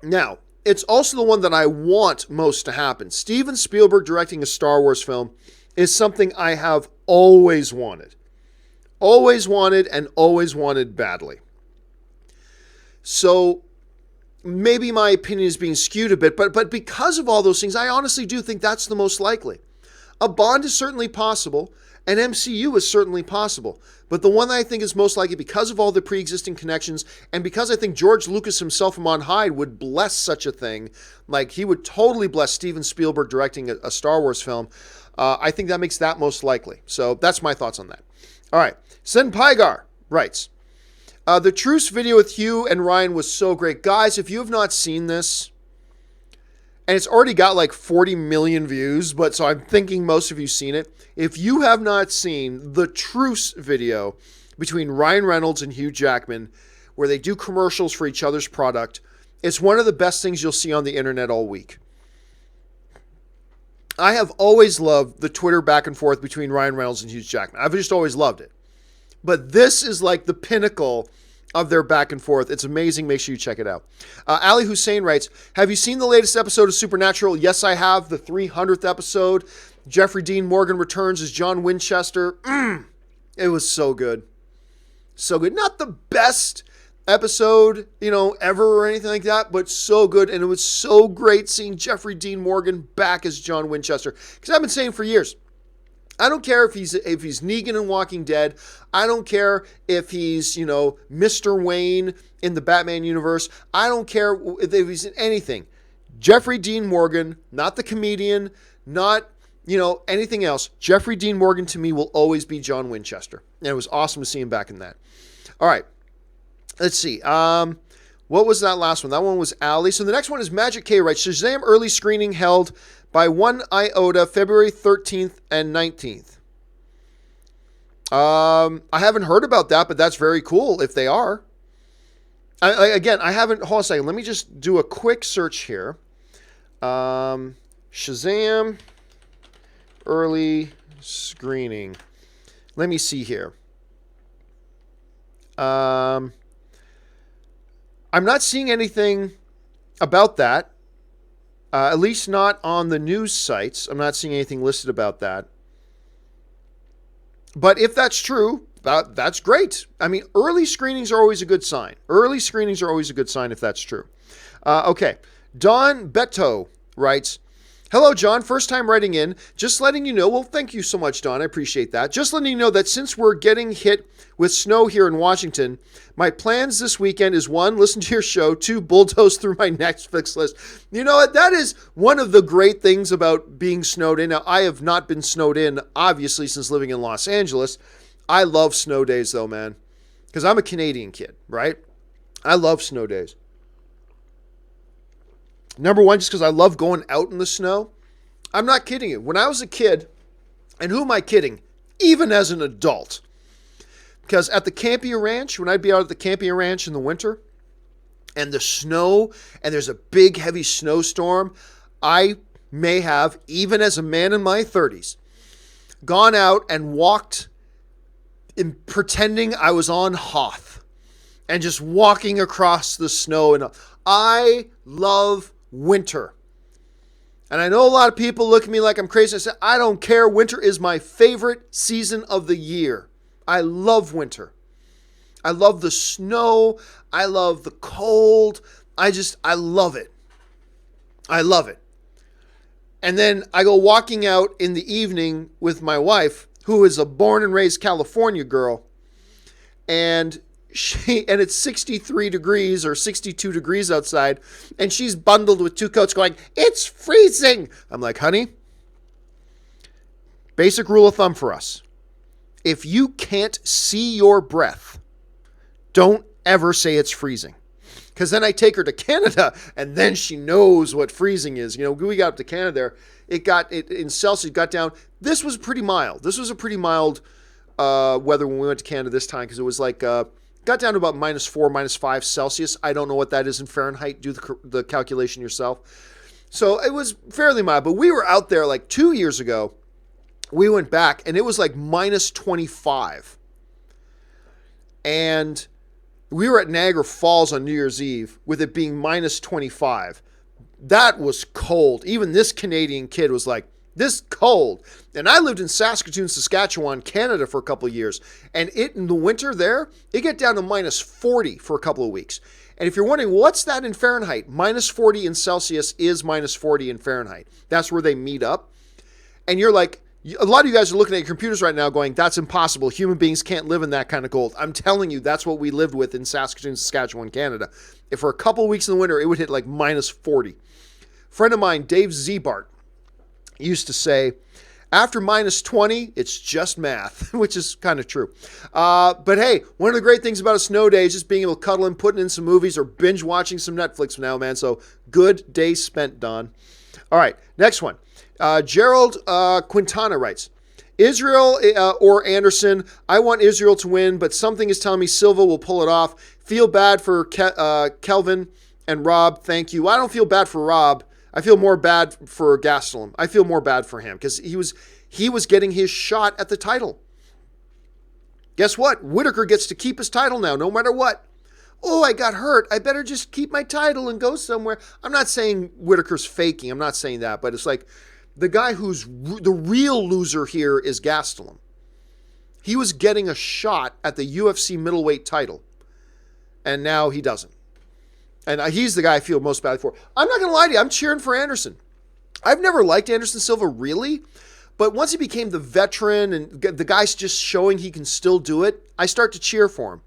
Speaker 1: Now, it's also the one that I want most to happen. Steven Spielberg directing a Star Wars film is something I have always wanted. Always wanted and always wanted badly. So maybe my opinion is being skewed a bit, but because of all those things, I honestly do think that's the most likely. A Bond is certainly possible. An MCU is certainly possible. But the one that I think is most likely because of all the pre-existing connections and because I think George Lucas himself from on high would bless such a thing, like he would totally bless Steven Spielberg directing a Star Wars film, I think that makes that most likely. So that's my thoughts on that. All right. Sen Pygar writes, the Truce video with Hugh and Ryan was so great. Guys, if you have not seen this, and it's already got like 40 million views, but so I'm thinking most of you seen it. If you have not seen the Truce video between Ryan Reynolds and Hugh Jackman, where they do commercials for each other's product, it's one of the best things you'll see on the internet all week. I have always loved the Twitter back and forth between Ryan Reynolds and Hugh Jackman. I've just always loved it. But this is like the pinnacle of their back and forth. It's amazing. Make sure you check it out. Ali Hussein writes, have you seen the latest episode of Supernatural? Yes, I have. The 300th episode. Jeffrey Dean Morgan returns as John Winchester. It was so good. So good. Not the best episode, ever or anything like that, but so good. And it was so great seeing Jeffrey Dean Morgan back as John Winchester. Because I've been saying for years, I don't care if he's Negan in Walking Dead. I don't care if he's, Mr. Wayne in the Batman universe. I don't care if he's in anything. Jeffrey Dean Morgan, not the comedian, not, anything else. Jeffrey Dean Morgan to me will always be John Winchester. And it was awesome to see him back in that. All right. Let's see. What was that last one? That one was Ali. So the next one is Magic K, right? Shazam early screening held by 1 Iota, February 13th and 19th. I haven't heard about that, but that's very cool if they are. I haven't. Hold on a second. Let me just do a quick search here. Shazam early screening. Let me see here. I'm not seeing anything about that. At least not on the news sites. I'm not seeing anything listed about that. But if that's true, that's great. I mean, early screenings are always a good sign. Early screenings are always a good sign if that's true. Okay. Don Beto writes, hello, John. First time writing in. Just letting you know. Well, thank you so much, Don. I appreciate that. Just letting you know that since we're getting hit with snow here in Washington, my plans this weekend is 1, listen to your show, 2, bulldoze through my Netflix list. You know what? That is one of the great things about being snowed in. Now, I have not been snowed in, obviously, since living in Los Angeles. I love snow days, though, man, because I'm a Canadian kid, right? I love snow days. Number one, just because I love going out in the snow. I'm not kidding you. When I was a kid, and who am I kidding? Even as an adult. Because at the Campea Ranch, when I'd be out at the Campea Ranch in the winter, and the snow, and there's a big, heavy snowstorm, I may have, even as a man in my 30s, gone out and walked in pretending I was on Hoth and just walking across the snow. And I love winter. And I know a lot of people look at me like I'm crazy. I say, I don't care. Winter is my favorite season of the year. I love winter. I love the snow. I love the cold. I love it. I love it. And then I go walking out in the evening with my wife, who is a born and raised California girl. And it's 63 degrees or 62 degrees outside. And she's bundled with 2 coats going, it's freezing. I'm like, honey, basic rule of thumb for us. If you can't see your breath, don't ever say it's freezing. Because then I take her to Canada, and then she knows what freezing is. We got up to Canada there. It in Celsius, got down. This was pretty mild. This was a pretty mild weather when we went to Canada this time, because it was like, got down to about -4, -5 Celsius. I don't know what that is in Fahrenheit. Do the calculation yourself. So it was fairly mild. But we were out there like 2 years ago. We went back, and it was like -25. And we were at Niagara Falls on New Year's Eve with it being -25. That was cold. Even this Canadian kid was like, this cold. And I lived in Saskatoon, Saskatchewan, Canada for a couple of years. And in the winter there, it get down to -40 for a couple of weeks. And if you're wondering, what's that in Fahrenheit? -40 in Celsius is -40 in Fahrenheit. That's where they meet up. And you're like, a lot of you guys are looking at your computers right now going, that's impossible. Human beings can't live in that kind of cold. I'm telling you, that's what we lived with in Saskatoon, Saskatchewan, Canada. If for a couple of weeks in the winter, it would hit like -40. Friend of mine, Dave Zebart, used to say, after -20, it's just math, which is kind of true. But hey, one of the great things about a snow day is just being able to cuddle and putting in some movies or binge watching some Netflix now, man. So good day spent, Don. All right, next one. Gerald Quintana writes, Israel or Anderson, I want Israel to win, but something is telling me Silva will pull it off. Feel bad for Kelvin and Rob. Thank you. I don't feel bad for Rob. I feel more bad for Gastelum. I feel more bad for him because he was getting his shot at the title. Guess what? Whitaker gets to keep his title now, no matter what. Oh, I got hurt. I better just keep my title and go somewhere. I'm not saying Whitaker's faking. I'm not saying that, but it's like the guy who's the real loser here is Gastelum. He was getting a shot at the UFC middleweight title, and now he doesn't. And he's the guy I feel most bad for. I'm not going to lie to you. I'm cheering for Anderson. I've never liked Anderson Silva, really, But once he became the veteran and the guy's just showing he can still do it, I start to cheer for him.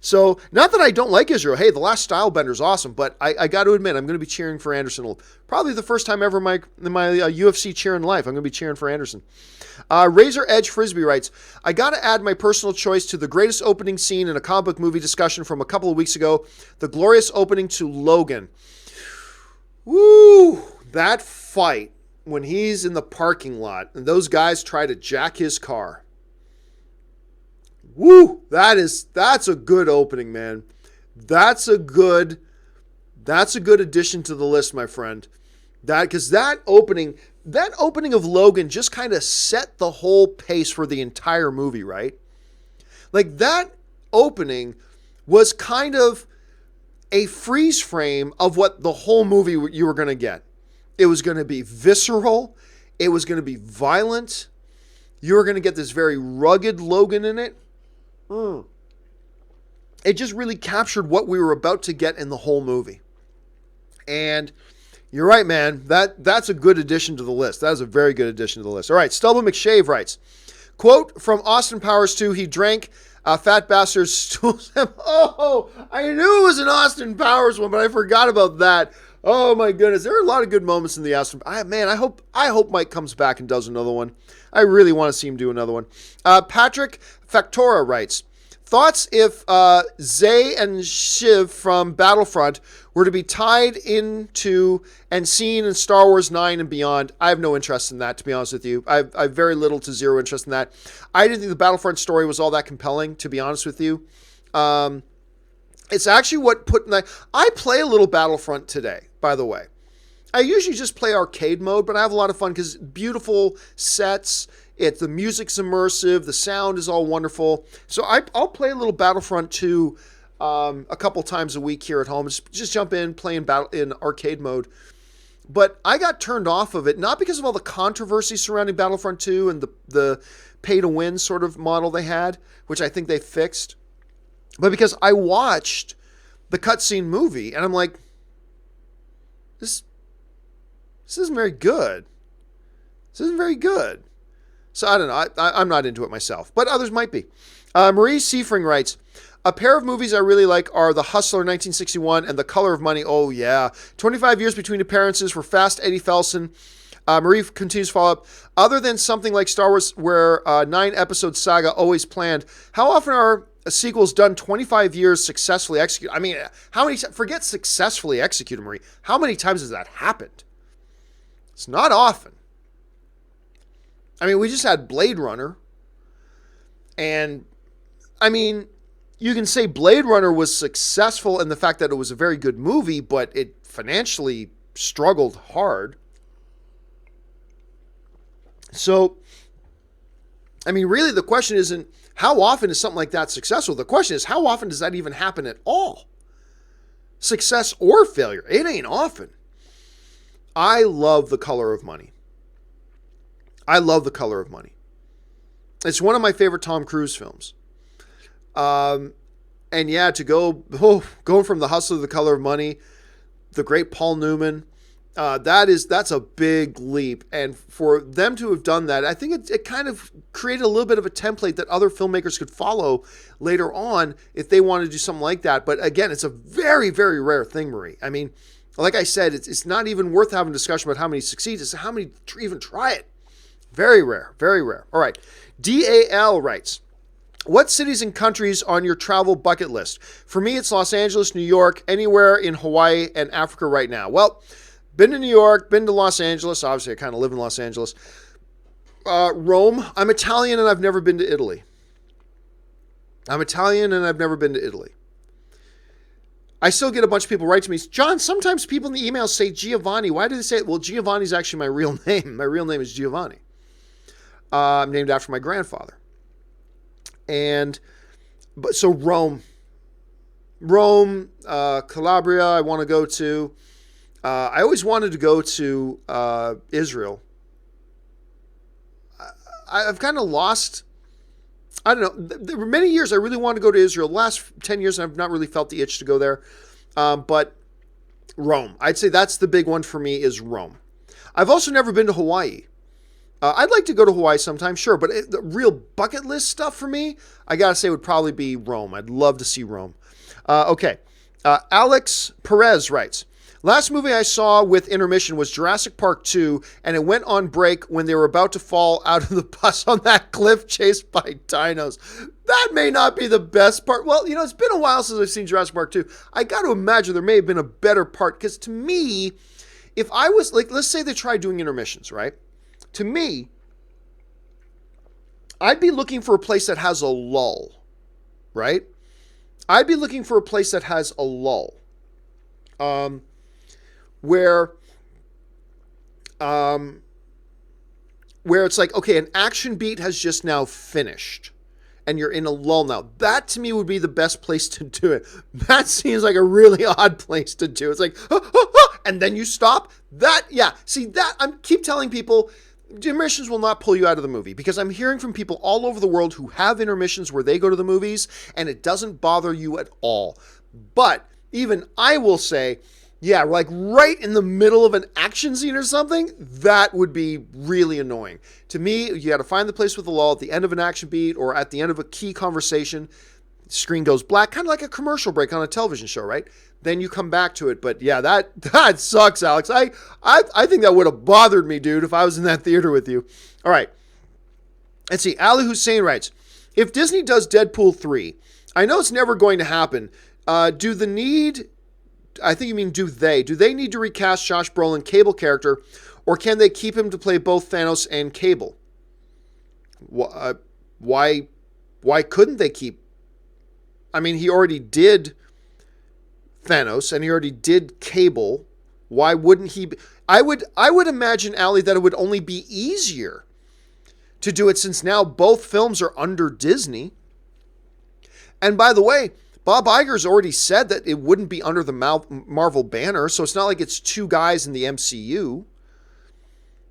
Speaker 1: So, not that I don't like Israel. Hey, The Last Stylebender is awesome, but I got to admit, I'm going to be cheering for Anderson. Probably the first time ever in my UFC cheer in life, I'm going to be cheering for Anderson. Razor Edge Frisbee writes, I got to add my personal choice to the greatest opening scene in a comic book movie discussion from a couple of weeks ago, the glorious opening to Logan. Woo! That fight when he's in the parking lot and those guys try to jack his car. Woo! That's a good opening, man. That's a good addition to the list, my friend. Because that opening of Logan just kind of set the whole pace for the entire movie, right? Like that opening was kind of a freeze frame of what the whole movie you were going to get. It was going to be visceral. It was going to be violent. You were going to get this very rugged Logan in it. It just really captured what we were about to get in the whole movie. And you're right, man. That's a good addition to the list. That is a very good addition to the list. All right, Stubble McShave writes, quote from Austin Powers 2, he drank Fat Bastard's stool. Oh, I knew it was an Austin Powers one, but I forgot about that. Oh my goodness, there are a lot of good moments in the Austin. I hope Mike comes back and does another one. I really want to see him do another one. Patrick Factora writes, thoughts if Zay and Shiv from Battlefront were to be tied into and seen in Star Wars 9 and beyond. I have no interest in that, to be honest with you. I have very little to zero interest in that. I didn't think the Battlefront story was all that compelling, to be honest with you. It's actually what put... I play a little Battlefront today, by the way. I usually just play arcade mode, but I have a lot of fun because beautiful sets, the music's immersive, the sound is all wonderful. So I'll play a little Battlefront 2 a couple times a week here at home. Just jump in, play in arcade mode. But I got turned off of it, not because of all the controversy surrounding Battlefront 2 and the pay-to-win sort of model they had, which I think they fixed, but because I watched the cutscene movie, and I'm like, this isn't very good. This isn't very good. So I don't know. I'm not into it myself, but others might be. Marie Seifring writes, a pair of movies I really like are The Hustler 1961 and The Color of Money. Oh, yeah. 25 years between appearances for Fast Eddie Felson. Marie continues to follow up. Other than something like Star Wars, where 9-episode saga always planned, how often are sequels done 25 years successfully executed? I mean, how many? Forget successfully executed, Marie. How many times has that happened? It's not often. I mean, we just had Blade Runner. And, I mean, you can say Blade Runner was successful in the fact that it was a very good movie, but it financially struggled hard. So, I mean, really the question isn't how often is something like that successful? The question is how often does that even happen at all? Success or failure. It ain't often. I love The Color of Money. I love The Color of Money. It's one of my favorite Tom Cruise films. And yeah, to going from The Hustler to The Color of Money, the great Paul Newman, that's a big leap. And for them to have done that, I think it kind of created a little bit of a template that other filmmakers could follow later on if they wanted to do something like that. But again, it's a very, very rare thing, Marie. I mean, like I said, it's not even worth having a discussion about how many succeed. It's how many even try it. Very rare, very rare. All right. DAL writes, what cities and countries on your travel bucket list? For me, it's Los Angeles, New York, anywhere in Hawaii and Africa right now. Well, been to New York, been to Los Angeles. Obviously, I kind of live in Los Angeles. Rome. I'm Italian and I've never been to Italy. I still get a bunch of people write to me, John, sometimes people in the emails say Giovanni. Why do they say it? Well, Giovanni's actually my real name. My real name is Giovanni. I'm named after my grandfather. So Rome, Calabria, I want to go to. I always wanted to go to Israel. I've kind of lost, I don't know, there were many years I really wanted to go to Israel. The last 10 years, I've not really felt the itch to go there. But Rome, I'd say that's the big one for me is Rome. I've also never been to Hawaii. I'd like to go to Hawaii sometime, sure, but the real bucket list stuff for me, I gotta say, would probably be Rome. I'd love to see Rome. Okay. Alex Perez writes, last movie I saw with intermission was Jurassic Park 2, and it went on break when they were about to fall out of the bus on that cliff chased by dinos. That may not be the best part. Well, it's been a while since I've seen Jurassic Park 2. I got to imagine there may have been a better part, because to me, if I was, like, let's say they tried doing intermissions, right? To me, I'd be looking for a place that has a lull, right? I'd be looking for a place that has a lull, where it's like, okay, an action beat has just now finished, and you're in a lull now. That to me would be the best place to do it. That seems like a really odd place to do. It's like, and then you stop. I keep telling people, intermissions will not pull you out of the movie, because I'm hearing from people all over the world who have intermissions where they go to the movies and it doesn't bother you at all. But even I will say, yeah, like right in the middle of an action scene or something, that would be really annoying. To me, you got to find the place with the lull at the end of an action beat or at the end of a key conversation. Screen goes black, kind of like a commercial break on a television show, right? Then you come back to it. But yeah, that sucks, Alex. I think that would have bothered me, dude, if I was in that theater with you. All right. Let's see. Ali Hussein writes, if Disney does Deadpool 3, I know it's never going to happen. Do they need to recast Josh Brolin Cable character, or can they keep him to play both Thanos and Cable? Why couldn't they keep? I mean, he already did Thanos and he already did Cable. Why wouldn't he be? I would imagine, Ali, that it would only be easier to do it since now both films are under Disney. And by the way, Bob Iger's already said that it wouldn't be under the Marvel banner, so it's not like it's two guys in the MCU.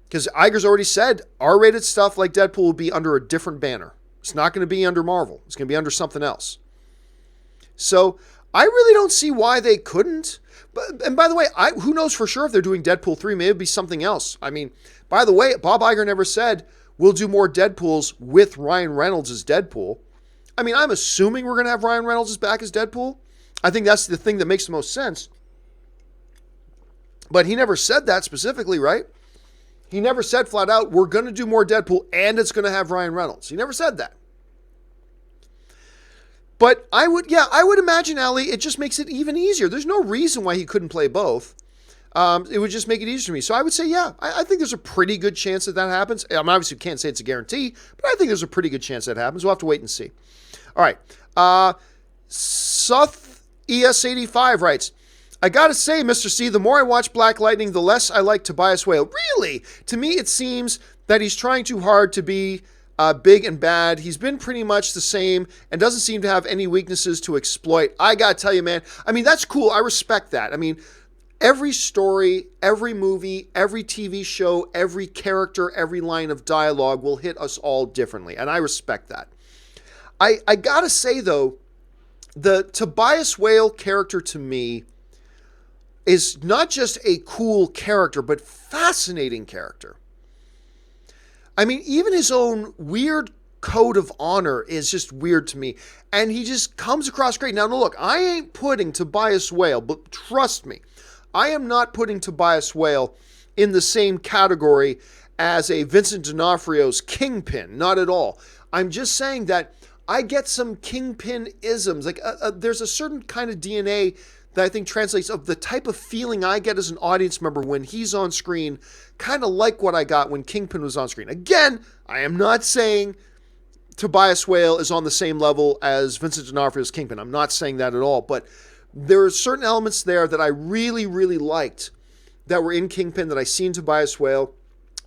Speaker 1: Because Iger's already said R-rated stuff like Deadpool will be under a different banner. It's not going to be under Marvel. It's going to be under something else. So I really don't see why they couldn't. And by the way, who knows for sure if they're doing Deadpool 3? Maybe it'd be something else. I mean, by the way, Bob Iger never said we'll do more Deadpools with Ryan Reynolds as Deadpool. I mean, I'm assuming we're going to have Ryan Reynolds back as Deadpool. I think that's the thing that makes the most sense. But he never said that specifically, right? He never said flat out, we're going to do more Deadpool and it's going to have Ryan Reynolds. He never said that. But I would imagine, Ali, it just makes it even easier. There's no reason why he couldn't play both. It would just make it easier for me. So I would say, yeah, I think there's a pretty good chance that happens. I obviously can't say it's a guarantee, but I think there's a pretty good chance that happens. We'll have to wait and see. All right. Suth ES85 writes, I gotta say, Mr. C, the more I watch Black Lightning, the less I like Tobias Whale. Really? To me, it seems that he's trying too hard to be big and bad. He's been pretty much the same and doesn't seem to have any weaknesses to exploit. I gotta tell you, man, I mean, that's cool. I respect that. I mean, every story, every movie, every TV show, every character, every line of dialogue will hit us all differently, and I respect that. I gotta say, though, the Tobias Whale character to me is not just a cool character, but fascinating character. I mean, even his own weird code of honor is just weird to me. And he just comes across great. Now, look, I ain't putting Tobias Whale, but trust me, I am not putting Tobias Whale in the same category as a Vincent D'Onofrio's Kingpin. Not at all. I'm just saying that I get some Kingpin-isms. Like, there's a certain kind of DNA that I think translates of the type of feeling I get as an audience member when he's on screen, kind of like what I got when Kingpin was on screen. Again, I am not saying Tobias Whale is on the same level as Vincent D'Onofrio's Kingpin. I'm not saying that at all, but there are certain elements there that I really, really liked that were in Kingpin that I see in Tobias Whale.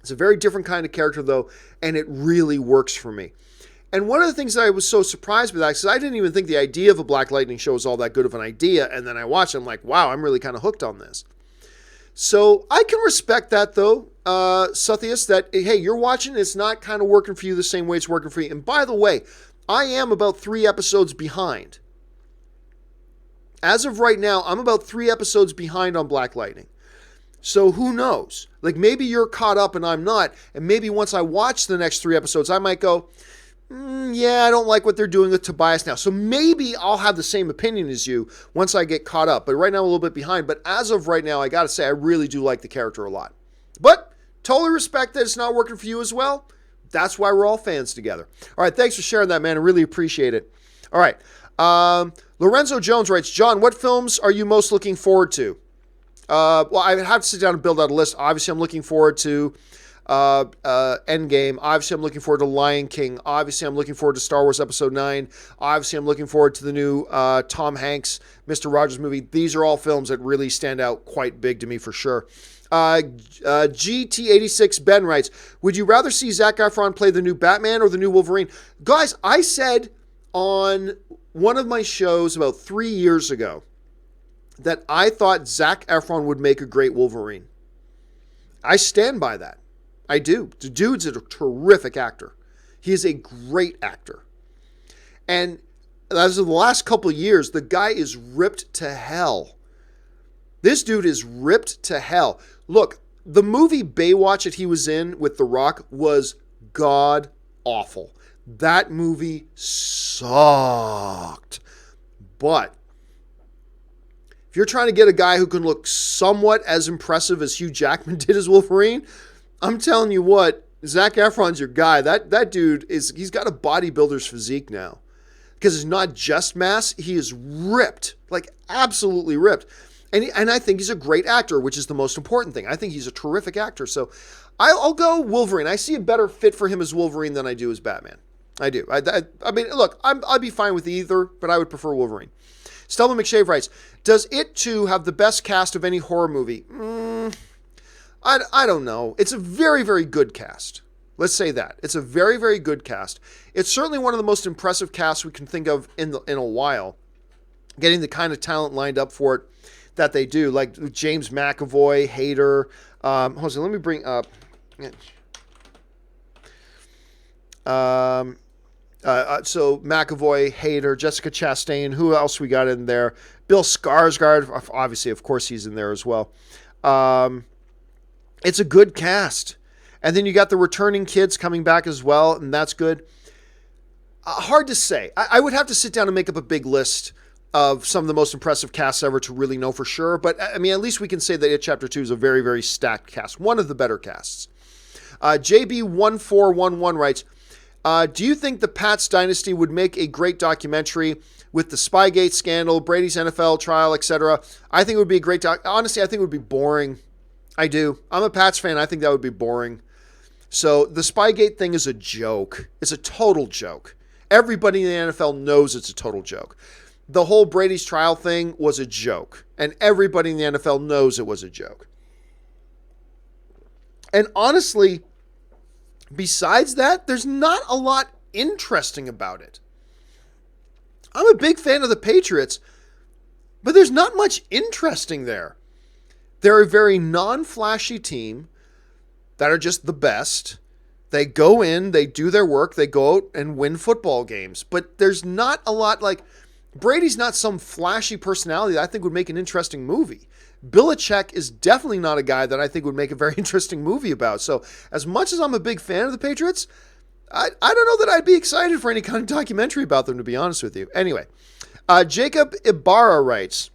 Speaker 1: It's a very different kind of character, though, and it really works for me. And one of the things that I was so surprised with that, because I didn't even think the idea of a Black Lightning show was all that good of an idea, and then I watched it, I'm like, wow, I'm really kind of hooked on this. So I can respect that, though, Suthius, that, hey, you're watching, it's not kind of working for you the same way it's working for you. And by the way, I am about 3 episodes behind. As of right now, I'm about 3 episodes behind on Black Lightning. So who knows? Like maybe you're caught up and I'm not. And maybe once I watch the next 3 episodes, I might go, yeah, I don't like what they're doing with Tobias now. So maybe I'll have the same opinion as you once I get caught up. But right now I'm a little bit behind. But as of right now, I got to say I really do like the character a lot. But totally respect that it's not working for you as well. That's why we're all fans together. All right, thanks for sharing that, man. I really appreciate it. All right. Lorenzo Jones writes, John, what films are you most looking forward to? Well, I have to sit down and build out a list. Obviously, I'm looking forward to Endgame. Obviously, I'm looking forward to Lion King. Obviously, I'm looking forward to Star Wars Episode 9. Obviously, I'm looking forward to the new Tom Hanks, Mr. Rogers movie. These are all films that really stand out quite big to me for sure. GT86 Ben writes, would you rather see Zac Efron play the new Batman or the new Wolverine? Guys, I said on one of my shows about 3 years ago that I thought Zac Efron would make a great Wolverine. I stand by that. I do. The dude's a terrific actor. He is a great actor. And as of the last couple of years, the guy is ripped to hell. This dude is ripped to hell. Look, the movie Baywatch that he was in with The Rock was god awful. That movie sucked. But if you're trying to get a guy who can look somewhat as impressive as Hugh Jackman did as Wolverine, I'm telling you what, Zac Efron's your guy. That dude he's got a bodybuilder's physique now. Because it's not just mass, he is ripped, like absolutely ripped. And I think he's a great actor, which is the most important thing. I think he's a terrific actor. So I'll go Wolverine. I see a better fit for him as Wolverine than I do as Batman. I do. I mean, look, I'd be fine with either, but I would prefer Wolverine. Stelma McShave writes, does It 2 have the best cast of any horror movie? I don't know. It's a very, very good cast. Let's say that. It's a very, very good cast. It's certainly one of the most impressive casts we can think of in a while. Getting the kind of talent lined up for it that they do, like James McAvoy, Hader. Jose, let me bring up. So McAvoy, Hader, Jessica Chastain. Who else we got in there? Bill Skarsgård, obviously, of course, he's in there as well. It's a good cast, and then you got the returning kids coming back as well, and that's good. Hard to say. I would have to sit down and make up a big list of some of the most impressive casts ever to really know for sure. But I mean, at least we can say that It Chapter 2 is a very, very stacked cast. One of the better casts. JB1411 writes, do you think the Pats dynasty would make a great documentary with the Spygate scandal, Brady's NFL trial, etc.? I think it would be a great honestly, I think it would be boring. I do. I'm a Pats fan. I think that would be boring. So the Spygate thing is a joke. It's a total joke. Everybody in the NFL knows it's a total joke. The whole Brady's trial thing was a joke, and everybody in the NFL knows it was a joke. And honestly, besides that, there's not a lot interesting about it. I'm a big fan of the Patriots, but there's not much interesting there. They're a very non-flashy team that are just the best. They go in, they do their work, they go out and win football games. But there's not a lot like... Brady's not some flashy personality that I think would make an interesting movie. Belichick is definitely not a guy that I think would make a very interesting movie about. So as much as I'm a big fan of the Patriots, I don't know that I'd be excited for any kind of documentary about them, to be honest with you. Anyway, Jacob Ibarra writes,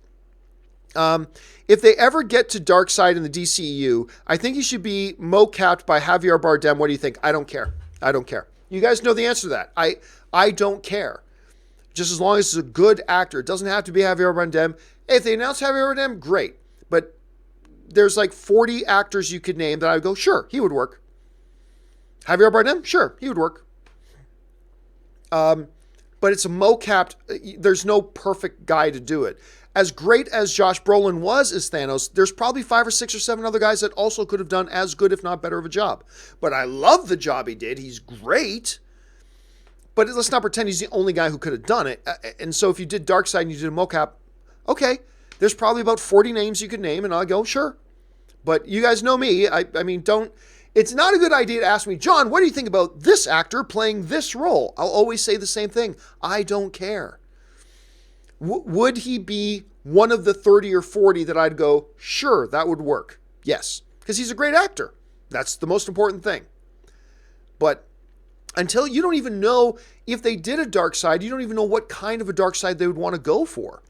Speaker 1: if they ever get to Darkseid in the DCEU, I think he should be mocapped by Javier Bardem. What do you think? I don't care. I don't care. You guys know the answer to that. I don't care. Just as long as it's a good actor. It doesn't have to be Javier Bardem. If they announce Javier Bardem, great. But there's like 40 actors you could name that I would go, sure, he would work. Javier Bardem? Sure, he would work. But it's a mocapped, there's no perfect guy to do it. As great as Josh Brolin was as Thanos, there's probably 5 or 6 or 7 other guys that also could have done as good, if not better, of a job. But I love the job he did. He's great. But let's not pretend he's the only guy who could have done it. And so if you did Darkseid and you did a mocap, okay, there's probably about 40 names you could name, and I'll go, sure. But you guys know me. I mean, it's not a good idea to ask me, John, what do you think about this actor playing this role? I'll always say the same thing. I don't care. Would he be one of the 30 or 40 that I'd go, sure, that would work? Yes, because he's a great actor. That's the most important thing. But until you don't even know if they did a dark side, you don't even know what kind of a dark side they would want to go for,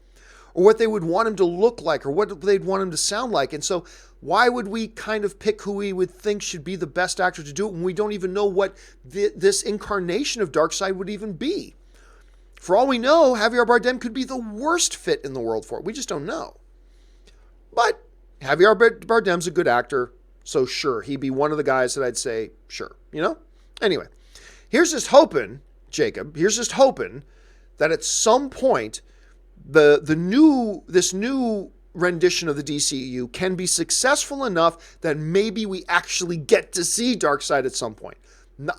Speaker 1: or what they would want him to look like, or what they'd want him to sound like. And so why would we kind of pick who we would think should be the best actor to do it when we don't even know what this incarnation of Darkseid would even be? For all we know, Javier Bardem could be the worst fit in the world for it. We just don't know. But Javier Bardem's a good actor, so sure, he'd be one of the guys that I'd say, sure, you know? Anyway, here's just hoping, Jacob, that at some point, this new rendition of the DCEU can be successful enough that maybe we actually get to see Darkseid at some point.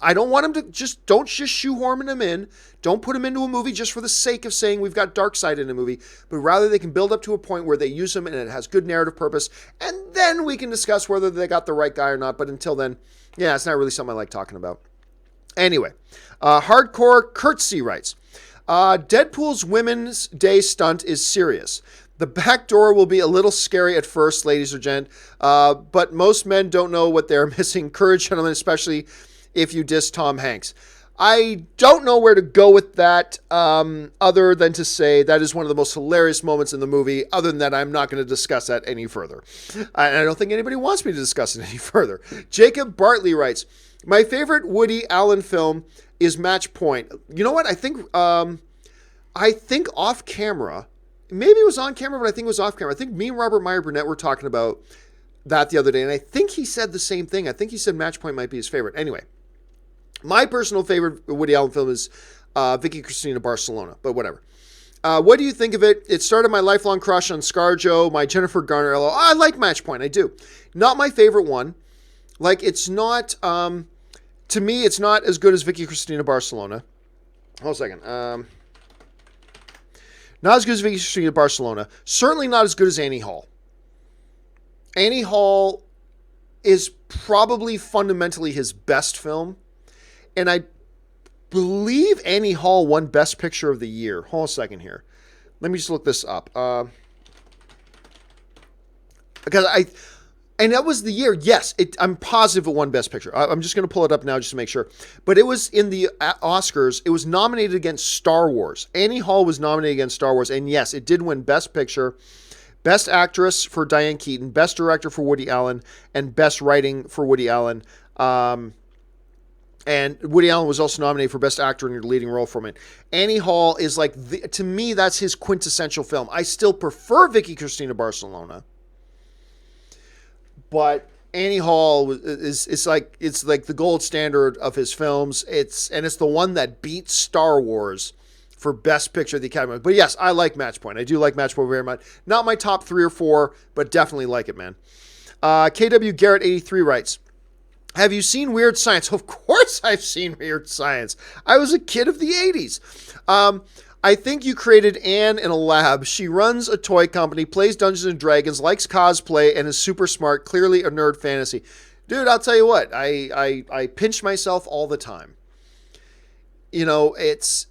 Speaker 1: I don't want him to don't just shoehorn him in. Don't put him into a movie just for the sake of saying we've got Darkseid in a movie, but rather they can build up to a point where they use him and it has good narrative purpose, and then we can discuss whether they got the right guy or not. But until then, yeah, it's not really something I like talking about. Anyway, Hardcore Curtsy writes, Deadpool's Women's Day stunt is serious. The back door will be a little scary at first, ladies and gent, but most men don't know what they're missing. Courage, gentlemen, especially if you diss Tom Hanks. I don't know where to go with that, other than to say that is one of the most hilarious moments in the movie. Other than that, I'm not going to discuss that any further. I don't think anybody wants me to discuss it any further. Jacob Bartley writes, my favorite Woody Allen film is Match Point. You know what? I think off camera, maybe it was on camera, but I think it was off camera. I think me and Robert Meyer Burnett were talking about that the other day, and I think he said the same thing. I think he said Match Point might be his favorite. Anyway, my personal favorite Woody Allen film is Vicky Cristina Barcelona, but whatever. What do you think of it? It started my lifelong crush on ScarJo, my Jennifer Garner. Oh, I like Match Point. I do. Not my favorite one. Like, it's not, to me, it's not as good as Vicky Cristina Barcelona. Hold a second. Not as good as Vicky Cristina Barcelona. Certainly not as good as Annie Hall. Annie Hall is probably fundamentally his best film. And I believe Annie Hall won Best Picture of the Year. Hold on a second here. Let me just look this up. And that was the year. Yes, I'm positive it won Best Picture. I'm just going to pull it up now just to make sure. But it was in the Oscars. It was nominated against Star Wars. Annie Hall was nominated against Star Wars. And yes, it did win Best Picture, Best Actress for Diane Keaton, Best Director for Woody Allen, and Best Writing for Woody Allen. And Woody Allen was also nominated for Best Actor in your leading role for it. Annie Hall is like, to me, that's his quintessential film. I still prefer Vicky Cristina Barcelona. But Annie Hall is like, it's like the gold standard of his films. It's the one that beats Star Wars for Best Picture at the Academy. But yes, I like Match Point. I do like Match Point very much. Not my top 3 or 4, but definitely like it, man. KW Garrett 83 writes, have you seen Weird Science? Of course I've seen Weird Science. I was a kid of the 80s. I think you created Anne in a lab. She runs a toy company, plays Dungeons and Dragons, likes cosplay, and is super smart. Clearly a nerd fantasy. Dude, I'll tell you what. I pinch myself all the time. You know, it's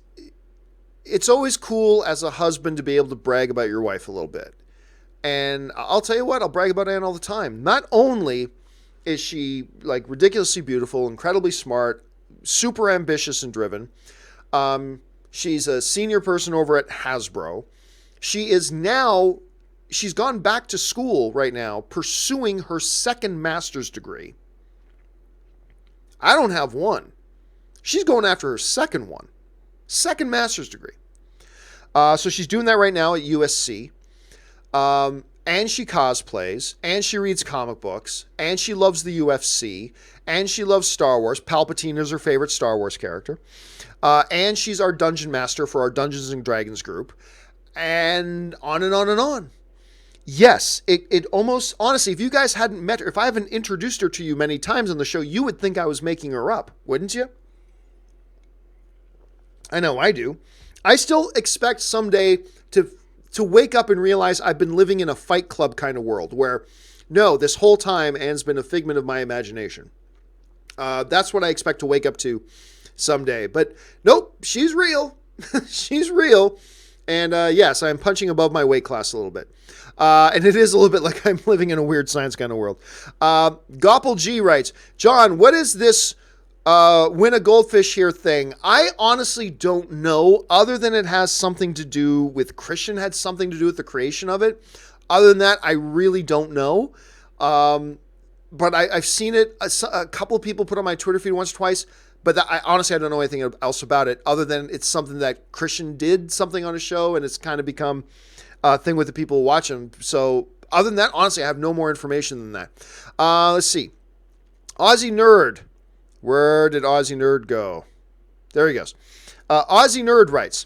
Speaker 1: always cool as a husband to be able to brag about your wife a little bit. And I'll tell you what, I'll brag about Anne all the time. Not only is she like ridiculously beautiful, incredibly smart, super ambitious and driven. She's a senior person over at Hasbro. She's gone back to school right now, pursuing her second master's degree. I don't have one. She's going after her second one. Second master's degree. So she's doing that right now at USC. And she cosplays, and she reads comic books, and she loves the UFC, and she loves Star Wars. Palpatine is her favorite Star Wars character. And she's our dungeon master for our Dungeons and Dragons group. And on and on and on. Yes, it almost, honestly, if you guys hadn't met her, if I haven't introduced her to you many times on the show, you would think I was making her up, wouldn't you? I know I do. I still expect someday to wake up and realize I've been living in a Fight Club kind of world where, no, this whole time Anne's been a figment of my imagination. That's what I expect to wake up to someday. But nope, she's real. She's real. And yes, I'm punching above my weight class a little bit. And it is a little bit like I'm living in a weird science kind of world. Gopple G writes, John, what is this win a goldfish here thing? I honestly don't know, other than it has something to do with Christian, had something to do with the creation of it. Other than that, I really don't know. But I've seen it. A couple of people put on my Twitter feed once or twice. But honestly, I don't know anything else about it other than it's something that Christian did something on a show, and it's kind of become a thing with the people who watch him. So other than that, honestly, I have no more information than that. Let's see. Aussie Nerd. Where did Aussie Nerd go? There he goes. Aussie Nerd writes,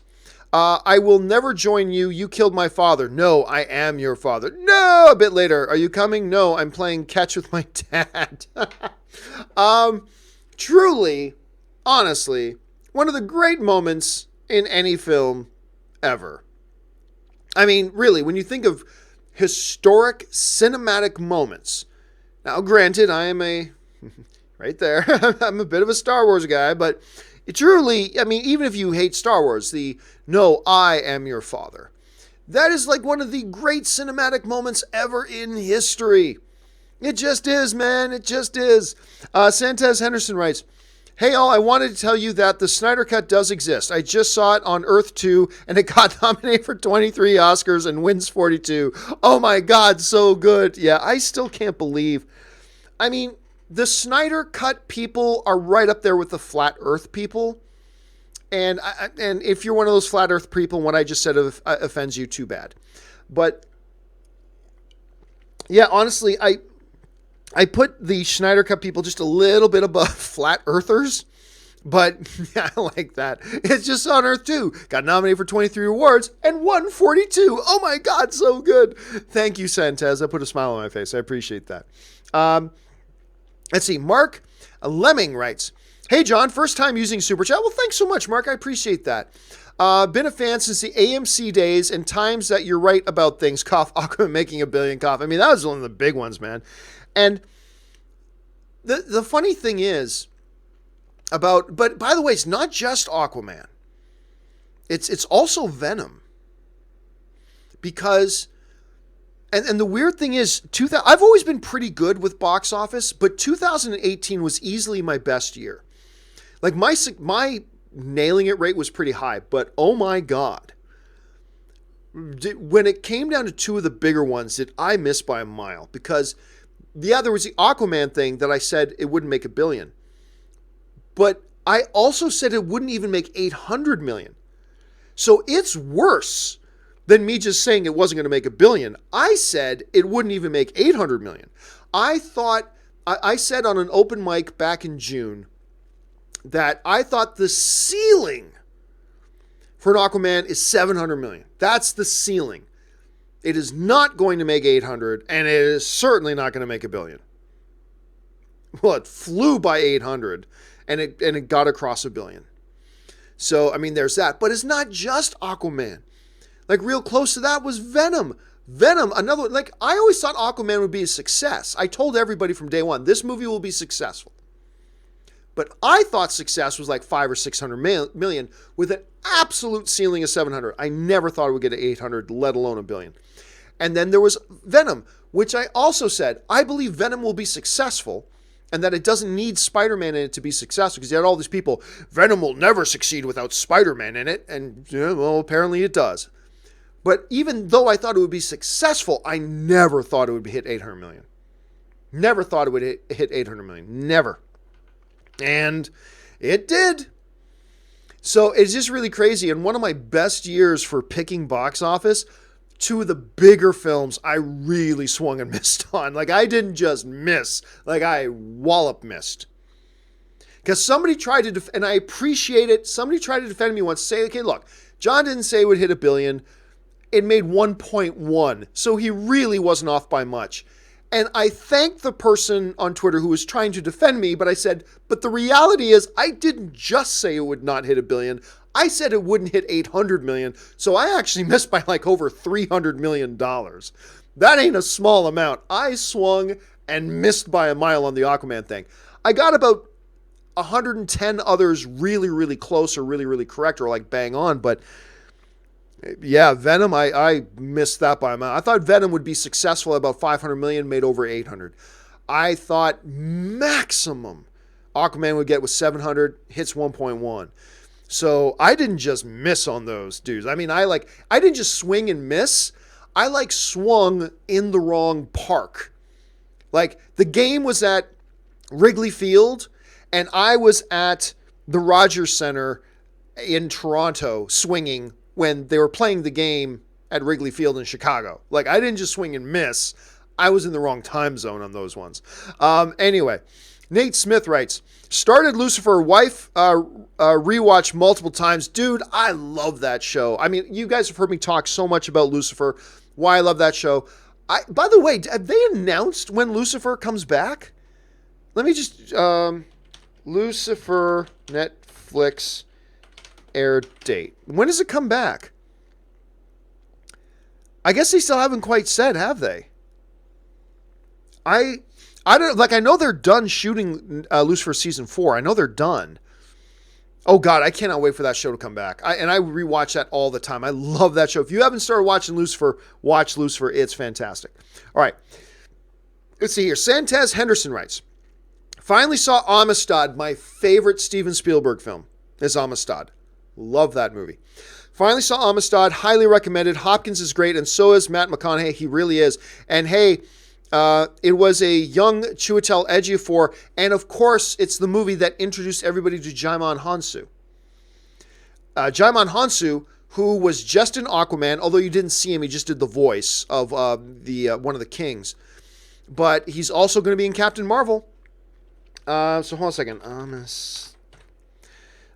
Speaker 1: I will never join you. You killed my father. No, I am your father. No, a bit later. Are you coming? No, I'm playing catch with my dad. Truly, honestly, one of the great moments in any film ever. I mean, really, when you think of historic cinematic moments. Now, granted, I am right there. I'm a bit of a Star Wars guy, but it truly, I mean, even if you hate Star Wars, no, I am your father. That is like one of the great cinematic moments ever in history. It just is, man. It just is. Santez Henderson writes, hey, all, I wanted to tell you that the Snyder Cut does exist. I just saw it on Earth 2, and it got nominated for 23 Oscars and wins 42. Oh, my God, so good. Yeah, I still can't believe. I mean, the Snyder Cut people are right up there with the Flat Earth people. And if you're one of those Flat Earth people, what I just said offends you, too bad. But, yeah, honestly, I put the Snyder Cut people just a little bit above Flat Earthers, but yeah, I like that. It's just on Earth 2. Got nominated for 23 awards and won 42. Oh my God, so good. Thank you, Santez. I put a smile on my face. I appreciate that. Let's see. Mark Lemming writes, hey, John, first time using Super Chat. Well, thanks so much, Mark. I appreciate that. Been a fan since the AMC days and times that you're right about things. Cough, Aquaman making $1 billion. Cough. I mean, that was one of the big ones, man. And the funny thing is but by the way, it's not just Aquaman. It's also Venom. Because, and the weird thing is, I've always been pretty good with box office, but 2018 was easily my best year. Like my nailing it rate was pretty high, but oh my God. When it came down to two of the bigger ones, did I miss by a mile? Because yeah, there was the Aquaman thing that I said it wouldn't make $1 billion. But I also said it wouldn't even make $800 million. So it's worse than me just saying it wasn't going to make $1 billion. I said it wouldn't even make $800 million. I said on an open mic back in June that I thought the ceiling for an Aquaman is $700 million. That's the ceiling. It is not going to make 800, and it is certainly not going to make $1 billion. Well, it flew by 800, and it got across $1 billion. So, I mean, there's that. But it's not just Aquaman. Like, real close to that was Venom. Venom, another, like, I always thought Aquaman would be a success. I told everybody from day one, this movie will be successful. But I thought success was like 500 or 600 million with an absolute ceiling of 700. I never thought it would get to 800, let alone $1 billion. And then there was Venom, which I also said, I believe Venom will be successful and that it doesn't need Spider-Man in it to be successful, because you had all these people, Venom will never succeed without Spider-Man in it. And, yeah, well, apparently it does. But even though I thought it would be successful, I never thought it would hit 800 million. Never thought it would hit 800 million. Never. And it did. So it's just really crazy. And one of my best years for picking box office, two of the bigger films I really swung and missed on. Like, I didn't just miss. Like, I wallop missed. Because somebody tried to, and I appreciate it, somebody tried to defend me once, say, okay, look, John didn't say it would hit $1 billion. It made 1.1. So he really wasn't off by much. And I thanked the person on Twitter who was trying to defend me, but I said, but the reality is I didn't just say it would not hit $1 billion. I said it wouldn't hit 800 million. So I actually missed by like over $300 million. That ain't a small amount. I swung and missed by a mile on the Aquaman thing. I got about 110 others really, really close or really, really correct or like bang on. But Yeah, Venom, I missed that by a mile. I thought Venom would be successful at about 500 million, made over 800. I thought maximum Aquaman would get was 700, hits 1.1. So I didn't just miss on those dudes. I mean, I didn't just swing and miss. I like swung in the wrong park. Like the game was at Wrigley Field and I was at the Rogers Center in Toronto swinging when they were playing the game at Wrigley Field in Chicago. Like I didn't just swing and miss. I was in the wrong time zone on those ones. Anyway, Nate Smith writes, started Lucifer, wife rewatch multiple times. Dude, I love that show. I mean, you guys have heard me talk so much about Lucifer, why I love that show. By the way, have they announced when Lucifer comes back? Let me just, Lucifer Netflix air date. When does it come back? I guess they still haven't quite said, have they? I don't, like, I know they're done shooting Lucifer season 4. I know they're done. Oh God, I cannot wait for that show to come back. I rewatch that all the time. I love that show. If you haven't started watching Lucifer, watch Lucifer. It's fantastic. All right. Let's see here. Santez Henderson writes, finally saw Amistad, my favorite Steven Spielberg film is Amistad. Love that movie. Finally saw Amistad, highly recommended. Hopkins is great, and so is Matt McConaughey. He really is. And hey, it was a young Chiwetel Ejiofor, and of course, it's the movie that introduced everybody to Djimon Hounsou. Djimon Hounsou, who was just in Aquaman, although you didn't see him, he just did the voice of the one of the kings. But he's also going to be in Captain Marvel. So hold on a second.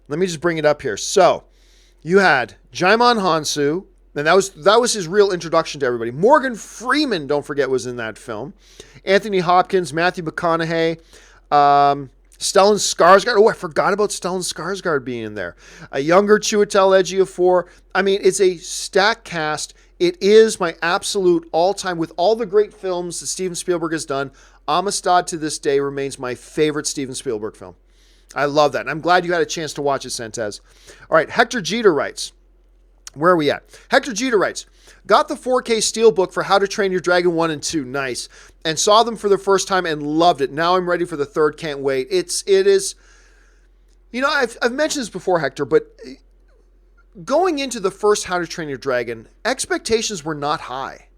Speaker 1: Let me just bring it up here. So you had Djimon Hounsou, and that was his real introduction to everybody. Morgan Freeman, don't forget, was in that film. Anthony Hopkins, Matthew McConaughey, Stellan Skarsgård. Oh, I forgot about Stellan Skarsgård being in there. A younger Chiwetel Ejiofor. I mean, it's a stacked cast. It is my absolute all-time, with all the great films that Steven Spielberg has done, Amistad to this day remains my favorite Steven Spielberg film. I love that. And I'm glad you had a chance to watch it, Santez. All right, Hector Jeter writes, where are we at? Hector Jeter writes, got the 4K Steelbook for How to Train Your Dragon 1 and 2. Nice. And saw them for the first time and loved it. Now I'm ready for the third. Can't wait. It is, you know, I've mentioned this before, Hector, but going into the first How to Train Your Dragon, expectations were not high.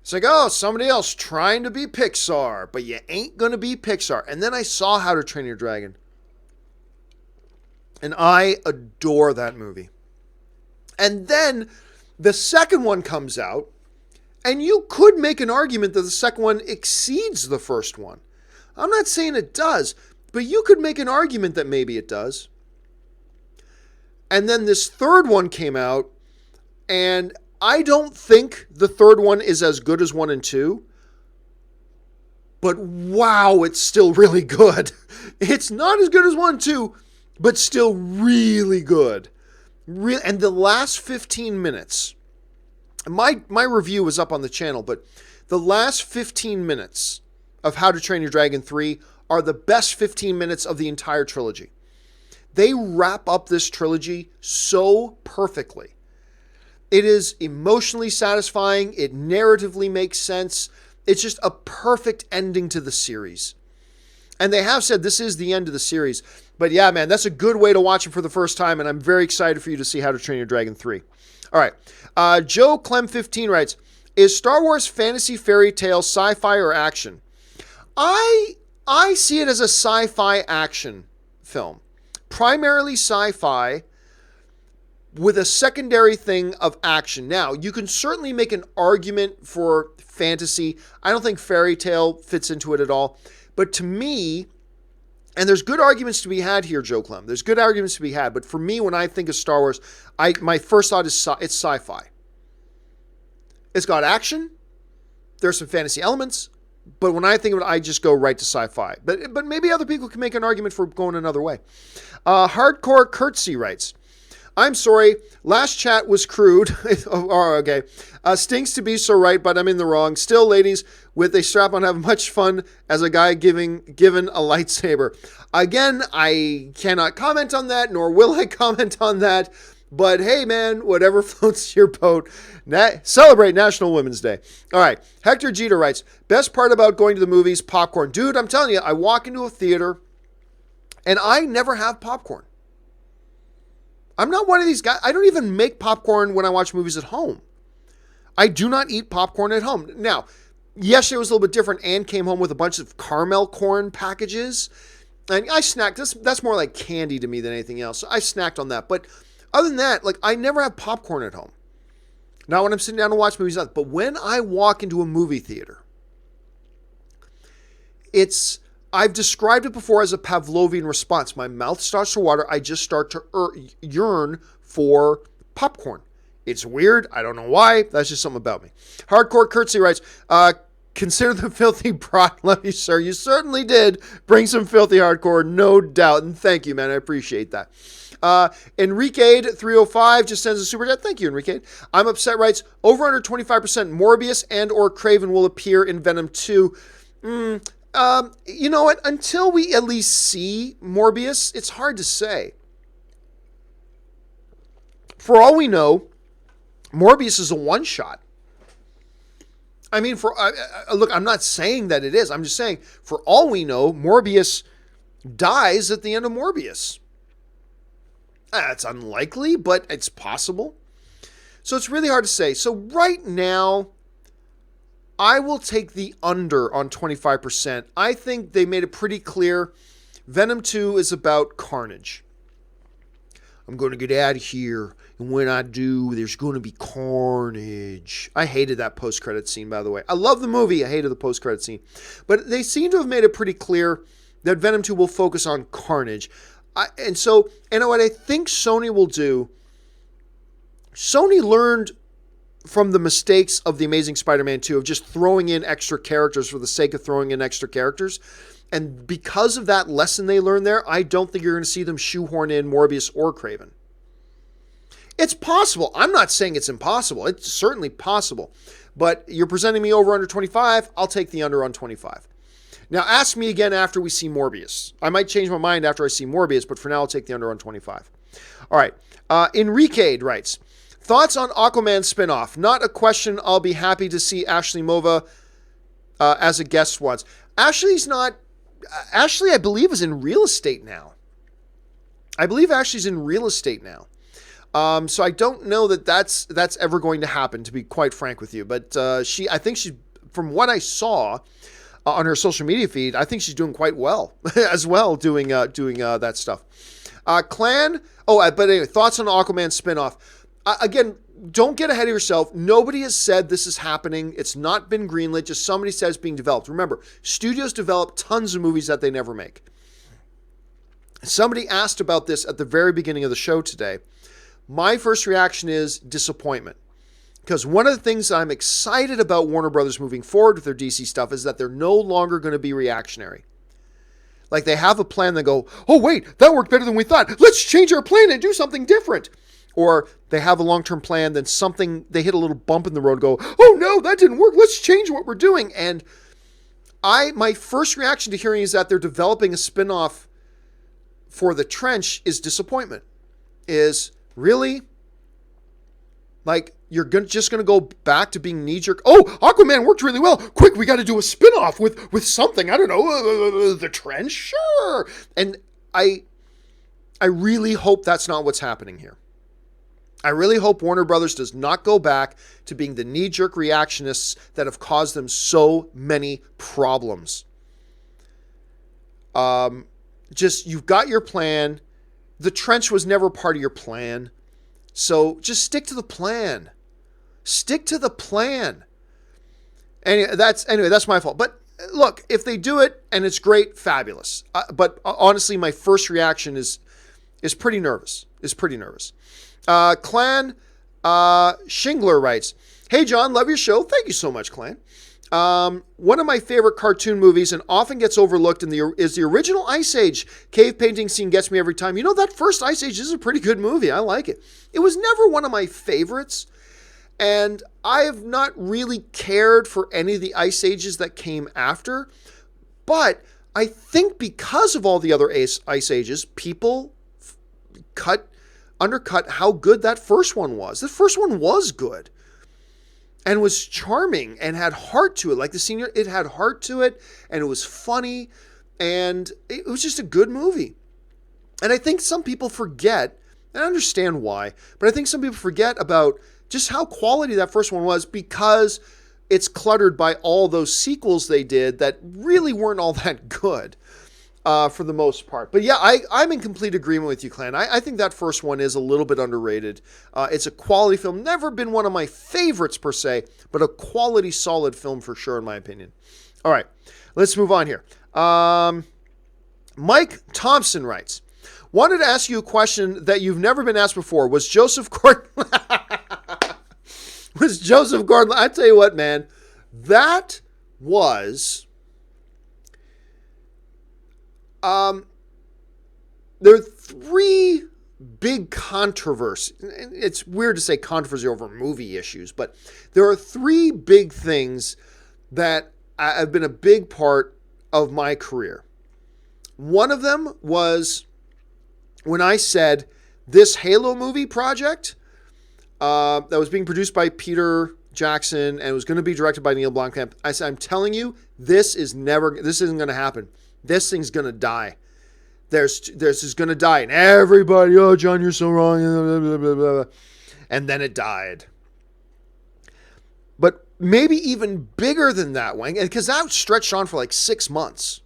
Speaker 1: It's like, oh, somebody else trying to be Pixar, but you ain't going to be Pixar. And then I saw How to Train Your Dragon. And I adore that movie. And then the second one comes out, and you could make an argument that the second one exceeds the first one. I'm not saying it does, but you could make an argument that maybe it does. And then this third one came out, and I don't think the third one is as good as 1 and 2, but wow, it's still really good. It's not as good as 1 and 2, but still really good. And the last 15 minutes, my review was up on the channel, but the last 15 minutes of How to Train Your Dragon 3 are the best 15 minutes of the entire trilogy. They wrap up this trilogy so perfectly. It is emotionally satisfying. It narratively makes sense. It's just a perfect ending to the series. And they have said this is the end of the series. But yeah, man, that's a good way to watch it for the first time. And I'm very excited for you to see How to Train Your Dragon 3. All right. Joe Clem15 writes, is Star Wars fantasy, fairy tale, sci-fi, or action? I see it as a sci-fi action film. Primarily sci-fi, with a secondary thing of action. Now, you can certainly make an argument for fantasy. I don't think fairy tale fits into it at all. But to me, and there's good arguments to be had here, Joe Clem. There's good arguments to be had. But for me, when I think of Star Wars, my first thought is it's sci-fi. It's got action. There's some fantasy elements. But when I think of it, I just go right to sci-fi. But maybe other people can make an argument for going another way. Hardcore Curtsy writes, I'm sorry, last chat was crude. Oh, okay. Stinks to be so right, but I'm in the wrong. Still, ladies with a strap-on have much fun as a guy given a lightsaber. Again, I cannot comment on that, nor will I comment on that. But hey, man, whatever floats your boat. Celebrate National Women's Day. All right. Hector Jeter writes, best part about going to the movies, popcorn. Dude, I'm telling you, I walk into a theater and I never have popcorn. I'm not one of these guys. I don't even make popcorn when I watch movies at home. I do not eat popcorn at home. Now, yesterday was a little bit different. Anne came home with a bunch of caramel corn packages. And I snacked. That's more like candy to me than anything else. So I snacked on that. But other than that, like, I never have popcorn at home. Not when I'm sitting down to watch movies. But when I walk into a movie theater, I've described it before as a Pavlovian response. My mouth starts to water. I just start to yearn for popcorn. It's weird. I don't know why. That's just something about me. Hardcore Curtsy writes, consider the filthy brat. Love you, sir. You certainly did bring some filthy hardcore, no doubt. And thank you, man. I appreciate that. Enrique305 just sends a super chat. Thank you, Enrique. I'm upset writes, over under 25% Morbius and or Craven will appear in Venom 2. You know what? Until we at least see Morbius, it's hard to say. For all we know, Morbius is a one-shot. I mean, look, I'm not saying that it is. I'm just saying, for all we know, Morbius dies at the end of Morbius. That's unlikely, but it's possible. So it's really hard to say. So right now, I will take the under on 25%. I think they made it pretty clear. Venom 2 is about carnage. I'm going to get out of here. And when I do, there's going to be carnage. I hated that post-credit scene, by the way. I love the movie. I hated the post-credit scene. But they seem to have made it pretty clear that Venom 2 will focus on carnage. And what I think Sony will do, Sony learned from the mistakes of The Amazing Spider-Man 2 of just throwing in extra characters for the sake of throwing in extra characters. And because of that lesson they learned there, I don't think you're going to see them shoehorn in Morbius or Craven. It's possible. I'm not saying it's impossible. It's certainly possible. But you're presenting me over under 25. I'll take the under on 25. Now, ask me again after we see Morbius. I might change my mind after I see Morbius, but for now, I'll take the under on 25. All right. Enrique writes, thoughts on Aquaman spinoff? Not a question. I'll be happy to see Ashley Mova as a guest once. Ashley, I believe, is in real estate now. So I don't know that that's ever going to happen, to be quite frank with you. But I think she, from what I saw on her social media feed, I think she's doing quite well as well, doing that stuff. But anyway, thoughts on Aquaman spinoff? Again, don't get ahead of yourself. Nobody has said this is happening. It's not been greenlit. Just somebody says it's being developed. Remember, studios develop tons of movies that they never make. Somebody asked about this at the very beginning of the show today. My first reaction is disappointment. Because one of the things I'm excited about Warner Brothers moving forward with their DC stuff is that they're no longer going to be reactionary. Like, they have a plan, they go, oh wait, that worked better than we thought. Let's change our plan and do something different. Or they have a long-term plan, then they hit a little bump in the road and go, oh no, that didn't work. Let's change what we're doing. And my first reaction to hearing is that they're developing a spinoff for The Trench is disappointment. Is, really? Like, you're just going to go back to being knee-jerk? Oh, Aquaman worked really well. Quick, we got to do a spinoff with something. I don't know, The Trench? Sure. And I really hope that's not what's happening here. I really hope Warner Brothers does not go back to being the knee-jerk reactionists that have caused them so many problems. You've got your plan. The Trench was never part of your plan. So just stick to the plan. Stick to the plan. Anyway, that's my fault. But look, if they do it and it's great, fabulous. But honestly, my first reaction is pretty nervous. Clan Shingler writes, hey John, love your show. Thank you so much, Clan. One of my favorite cartoon movies and often gets overlooked is the original Ice Age. Cave painting scene gets me every time. You know, that first Ice Age is a pretty good movie. I like it. It was never one of my favorites. And I have not really cared for any of the Ice Ages that came after. But I think because of all the other Ice Ages, people cut undercut how good that first one was. The first one was good and was charming and had heart to it. Like the senior, it had heart to it, and it was funny, and it was just a good movie. And I think some people forget, and I understand why, but I think some people forget about just how quality that first one was because it's cluttered by all those sequels they did that really weren't all that good for the most part. But yeah, I'm in complete agreement with you, Clan. I think that first one is a little bit underrated. It's a quality film. Never been one of my favorites per se, but a quality, solid film for sure, in my opinion. All right, let's move on here. Mike Thompson writes, wanted to ask you a question that you've never been asked before. Was Joseph Gordon... was Joseph Gordon... I tell you what, man. That was... there are three big controversies. It's weird to say controversy over movie issues, but there are three big things that have been a big part of my career. One of them was when I said this Halo movie project that was being produced by Peter Jackson and was going to be directed by Neil Blomkamp. I said, I'm telling you, this isn't going to happen. This thing's going to die. This is going to die. And everybody, oh, John, you're so wrong. Blah, blah, blah, blah. And then it died. But maybe even bigger than that one, because that stretched on for like 6 months.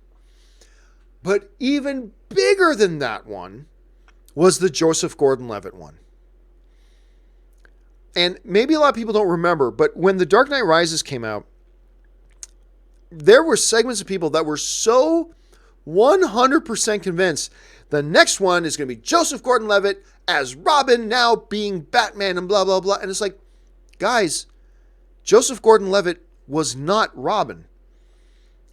Speaker 1: But even bigger than that one was the Joseph Gordon-Levitt one. And maybe a lot of people don't remember, but when The Dark Knight Rises came out, there were segments of people that were so 100% convinced the next one is going to be Joseph Gordon-Levitt as Robin, now being Batman and blah, blah, blah. And it's like, guys, Joseph Gordon-Levitt was not Robin.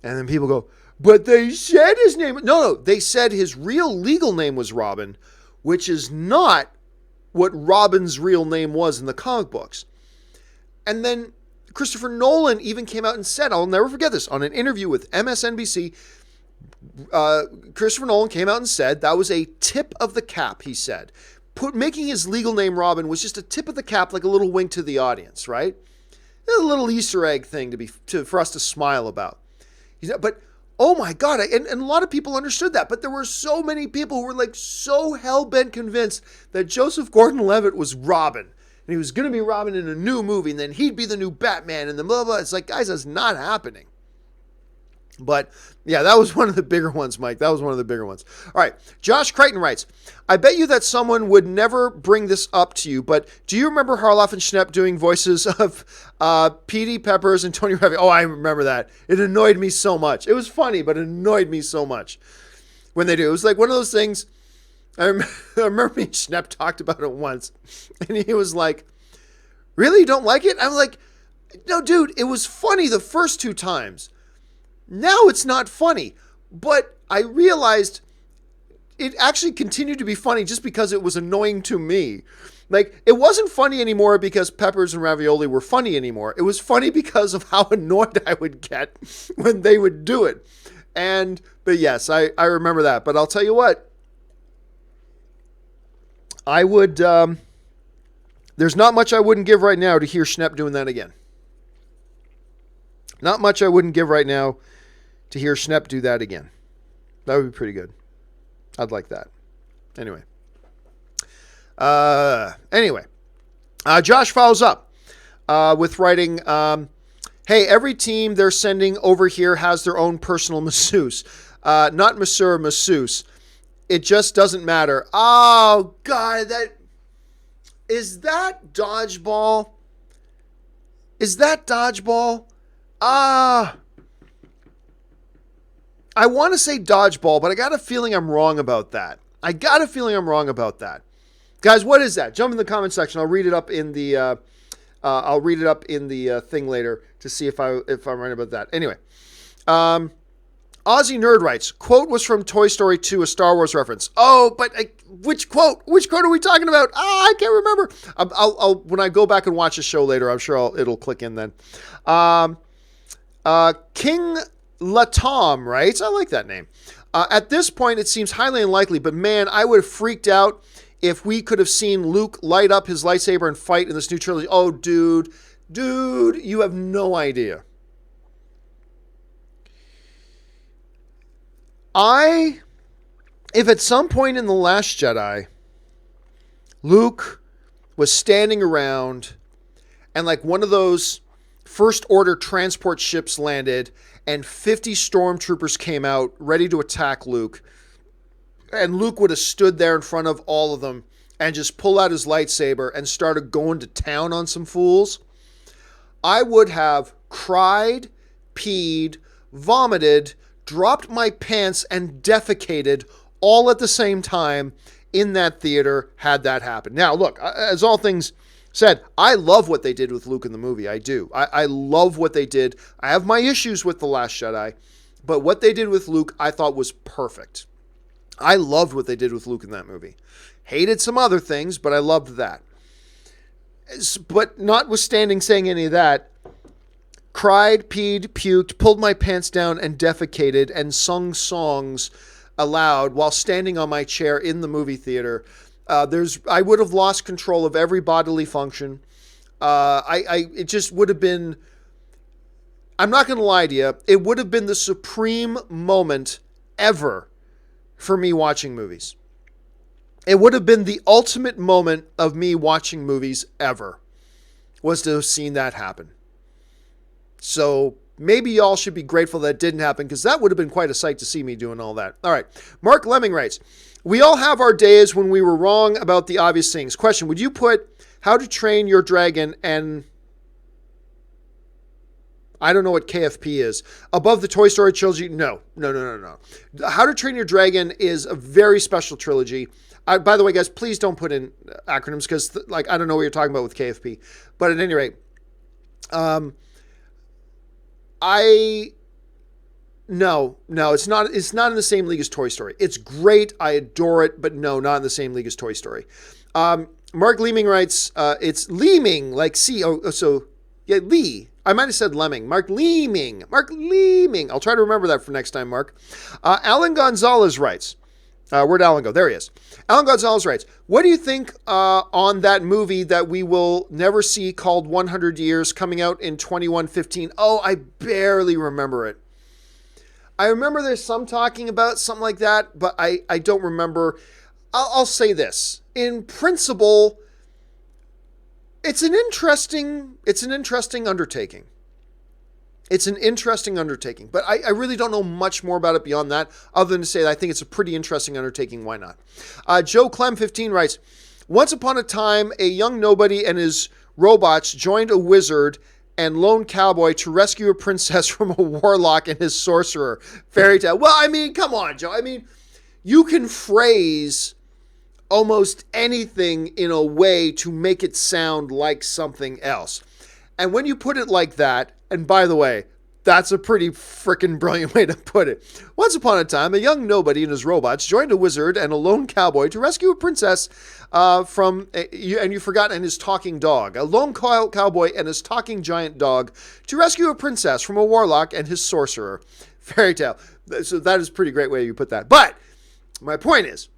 Speaker 1: And then people go, but they said his name. No, they said his real legal name was Robin, which is not what Robin's real name was in the comic books. And then Christopher Nolan even came out and said, I'll never forget this, on an interview with MSNBC, Christopher Nolan came out and said that was a tip of the cap, he said. Making his legal name Robin was just a tip of the cap, like a little wink to the audience, right? A little Easter egg thing for us to smile about. But oh my God, and a lot of people understood that, but there were so many people who were like so hell-bent convinced that Joseph Gordon-Levitt was Robin, and he was going to be Robin in a new movie, and then he'd be the new Batman, and then blah, blah. It's like, guys, that's not happening. But yeah, that was one of the bigger ones, Mike. That was one of the bigger ones. All right. Josh Crichton writes, I bet you that someone would never bring this up to you, but do you remember Harloff and Schnepp doing voices of Petey Peppers and Tony Ravi? Oh, I remember that. It annoyed me so much. It was funny, but it annoyed me so much when they do. It was like one of those things. I remember me and Schnepp talked about it once, and he was like, really? You don't like it? I'm like, no, dude, it was funny the first 2 times. Now it's not funny, but I realized it actually continued to be funny just because it was annoying to me. Like, it wasn't funny anymore because peppers and ravioli were funny anymore. It was funny because of how annoyed I would get when they would do it. But yes, I remember that. But I'll tell you what, I would, there's not much I wouldn't give right now to hear Schnepp doing that again. Not much I wouldn't give right now to hear Schnepp do that again. That would be pretty good. I'd like that. Anyway. Josh follows up with writing, hey, every team they're sending over here has their own personal masseuse. Not masseur, masseuse. It just doesn't matter. Oh, God, is that dodgeball? Is that dodgeball? I want to say dodgeball, but I got a feeling I'm wrong about that. Guys, what is that? Jump in the comment section. I'll read it up in the thing later to see if I'm right about that. Anyway, Aussie Nerd writes, quote was from Toy Story 2, a Star Wars reference. Oh, but which quote? Which quote are we talking about? I can't remember. I'll when I go back and watch the show later, I'm sure it'll click in then. King Latom writes, I like that name. At this point, it seems highly unlikely, but man, I would have freaked out if we could have seen Luke light up his lightsaber and fight in this new trilogy. Oh, dude, you have no idea. If at some point in The Last Jedi, Luke was standing around and like one of those First Order transport ships landed and 50 stormtroopers came out ready to attack Luke, and Luke would have stood there in front of all of them and just pulled out his lightsaber and started going to town on some fools, I would have cried, peed, vomited, dropped my pants, and defecated all at the same time in that theater had that happen. Now, look, as all things said, I love what they did with Luke in the movie. I do. I love what they did. I have my issues with The Last Jedi, but what they did with Luke, I thought was perfect. I loved what they did with Luke in that movie. Hated some other things, but I loved that. But notwithstanding saying any of that, cried, peed, puked, pulled my pants down, and defecated, and sung songs aloud while standing on my chair in the movie theater. I would have lost control of every bodily function. It just would have been, I'm not going to lie to you, it would have been the supreme moment ever for me watching movies. It would have been the ultimate moment of me watching movies ever, was to have seen that happen. So maybe y'all should be grateful that didn't happen, because that would have been quite a sight to see me doing all that. All right. Mark Lemming writes, we all have our days when we were wrong about the obvious things. Question, would you put How to Train Your Dragon and I don't know what KFP is above the Toy Story trilogy? No. How to Train Your Dragon is a very special trilogy. By the way, guys, please don't put in acronyms because I don't know what you're talking about with KFP. But at any rate, No, it's not in the same league as Toy Story. It's great. I adore it, but no, not in the same league as Toy Story. Mark Leeming writes, it's Leeming, like C. Lee. I might have said Lemming. Mark Leeming. I'll try to remember that for next time, Mark. Alan Gonzalez writes, where'd Alan go? There he is. Alan Gonzalez writes, what do you think on that movie that we will never see called 100 Years coming out in 2115? Oh, I barely remember it. I remember there's some talking about something like that, but I don't remember. I'll say this. In principle, it's an interesting undertaking. It's an interesting undertaking, but I really don't know much more about it beyond that, other than to say that I think it's a pretty interesting undertaking. Why not? Joe Clem 15 writes, once upon a time, a young nobody and his robots joined a wizard and lone cowboy to rescue a princess from a warlock and his sorcerer. Fairy tale. Well, I mean, come on, Joe. I mean, you can phrase almost anything in a way to make it sound like something else. And when you put it like that, and by the way, that's a pretty freaking brilliant way to put it. Once upon a time, a young nobody and his robots joined a wizard and a lone cowboy to rescue a princess and you forgot, and his talking dog. A lone cowboy and his talking giant dog to rescue a princess from a warlock and his sorcerer. Fairy tale. So that is a pretty great way you put that. But my point is,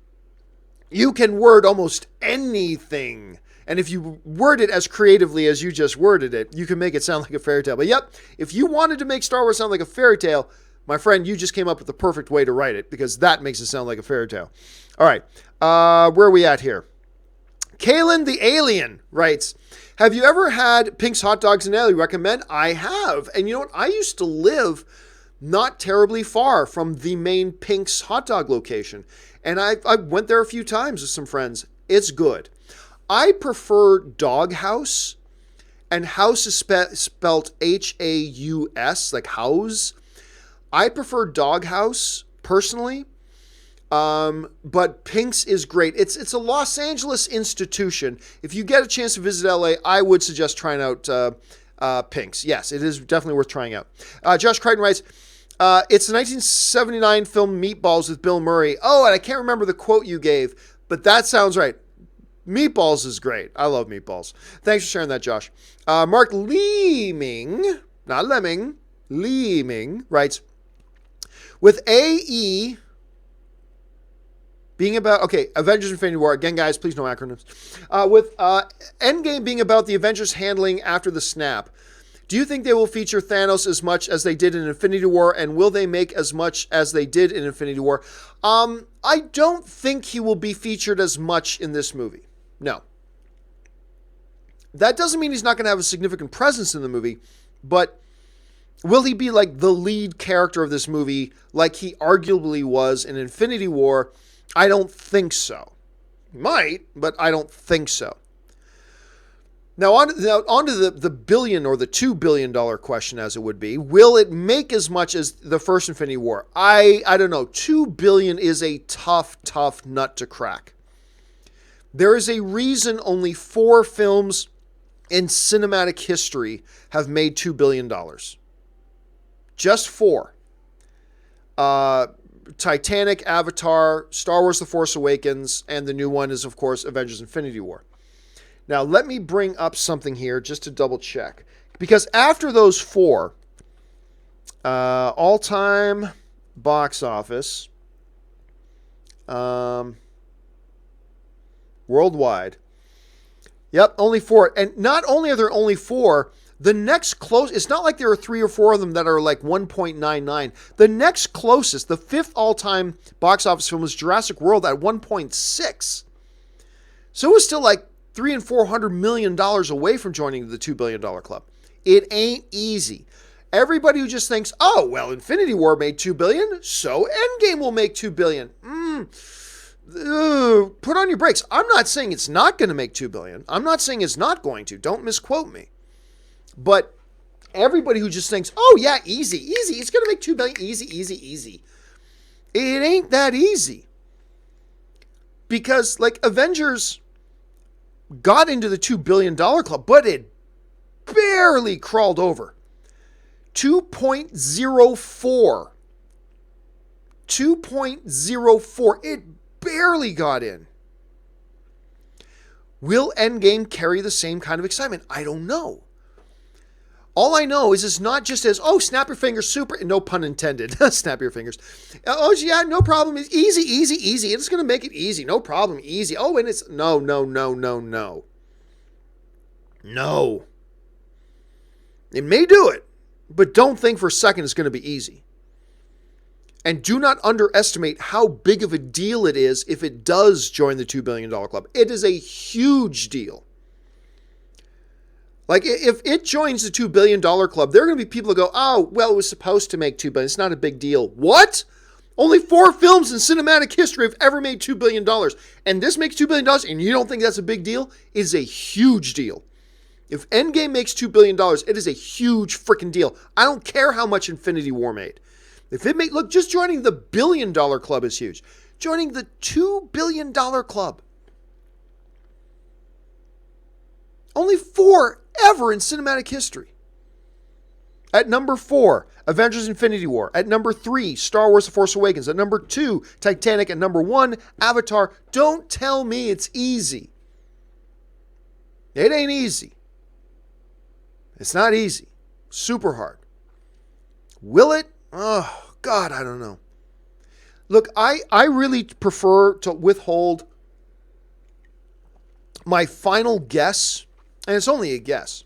Speaker 1: you can word almost anything. And if you word it as creatively as you just worded it, you can make it sound like a fairy tale. But yep, if you wanted to make Star Wars sound like a fairy tale, my friend, you just came up with the perfect way to write it, because that makes it sound like a fairy tale. All right, where are we at here? Kalen the Alien writes, have you ever had Pink's Hot Dogs in LA? Recommend? I have. And you know what? I used to live not terribly far from the main Pink's hot dog location. And I went there a few times with some friends. It's good. I prefer Doghouse, and house is spelled H-A-U-S, like house. I prefer Doghouse personally, but Pink's is great. It's a Los Angeles institution. If you get a chance to visit LA, I would suggest trying out Pink's. Yes, it is definitely worth trying out. Josh Crichton writes, it's the 1979 film Meatballs with Bill Murray. Oh, and I can't remember the quote you gave, but that sounds right. Meatballs is great. I love Meatballs. Thanks for sharing that, Josh. Mark Leeming, not Lemming, Leeming writes, with A-E being about, okay, Avengers Infinity War. Again, guys, please no acronyms. With Endgame being about the Avengers handling after the snap, do you think they will feature Thanos as much as they did in Infinity War, and will they make as much as they did in Infinity War? I don't think he will be featured as much in this movie. No. That doesn't mean he's not going to have a significant presence in the movie, but will he be like the lead character of this movie like he arguably was in Infinity War? I don't think so. He might, but I don't think so. Now, on to the billion or the $2 billion question, as it would be. Will it make as much as the first Infinity War? I don't know. $2 billion is a tough nut to crack. There is a reason only 4 films in cinematic history have made $2 billion. Just 4. Titanic, Avatar, Star Wars The Force Awakens, and the new one is, of course, Avengers Infinity War. Now, let me bring up something here just to double check. Because after those 4, all-time box office, worldwide, yep, only 4. And not only are there only 4, the next close, it's not like there are 3 or 4 of them that are like 1.99. The next closest, the 5th all-time box office film was Jurassic World at 1.6. So it was still like $300 and $400 million away from joining the $2 billion club. It ain't easy. Everybody who just thinks, oh, well, Infinity War made $2 billion, so Endgame will make $2 billion. Put on your brakes. I'm not saying it's not going to make $2 billion. I'm not saying it's not going to. Don't misquote me. But everybody who just thinks, oh, yeah, easy, it's going to make $2 billion, easy. It ain't that easy. Because, like, Avengers got into the $2 billion club, but it barely crawled over. 2.04. 2.04. It barely got in. Will Endgame carry the same kind of excitement? I don't know. All I know is it's not just as, oh, snap your fingers, super, no pun intended, snap your fingers. Oh, yeah, no problem. It's easy. It's going to make it easy. No problem. Easy. Oh, and it's, no. No. It may do it, but don't think for a second it's going to be easy. And do not underestimate how big of a deal it is if it does join the $2 billion club. It is a huge deal. Like, if it joins the $2 billion club, there are going to be people who go, oh, well, it was supposed to make $2 billion. It's not a big deal. What? Only 4 films in cinematic history have ever made $2 billion. And this makes $2 billion, and you don't think that's a big deal? It is a huge deal. If Endgame makes $2 billion, it is a huge freaking deal. I don't care how much Infinity War made. If it made, look, just joining the $1 billion club is huge. Joining the $2 billion club. Only 4 ever in cinematic history. At number 4, Avengers Infinity War. At number 3, Star Wars The Force Awakens. At number 2, Titanic. At number 1, Avatar. Don't tell me it's easy. It ain't easy. It's not easy. Super hard. Will it? Oh, God, I don't know. Look, I really prefer to withhold my final guess, and it's only a guess.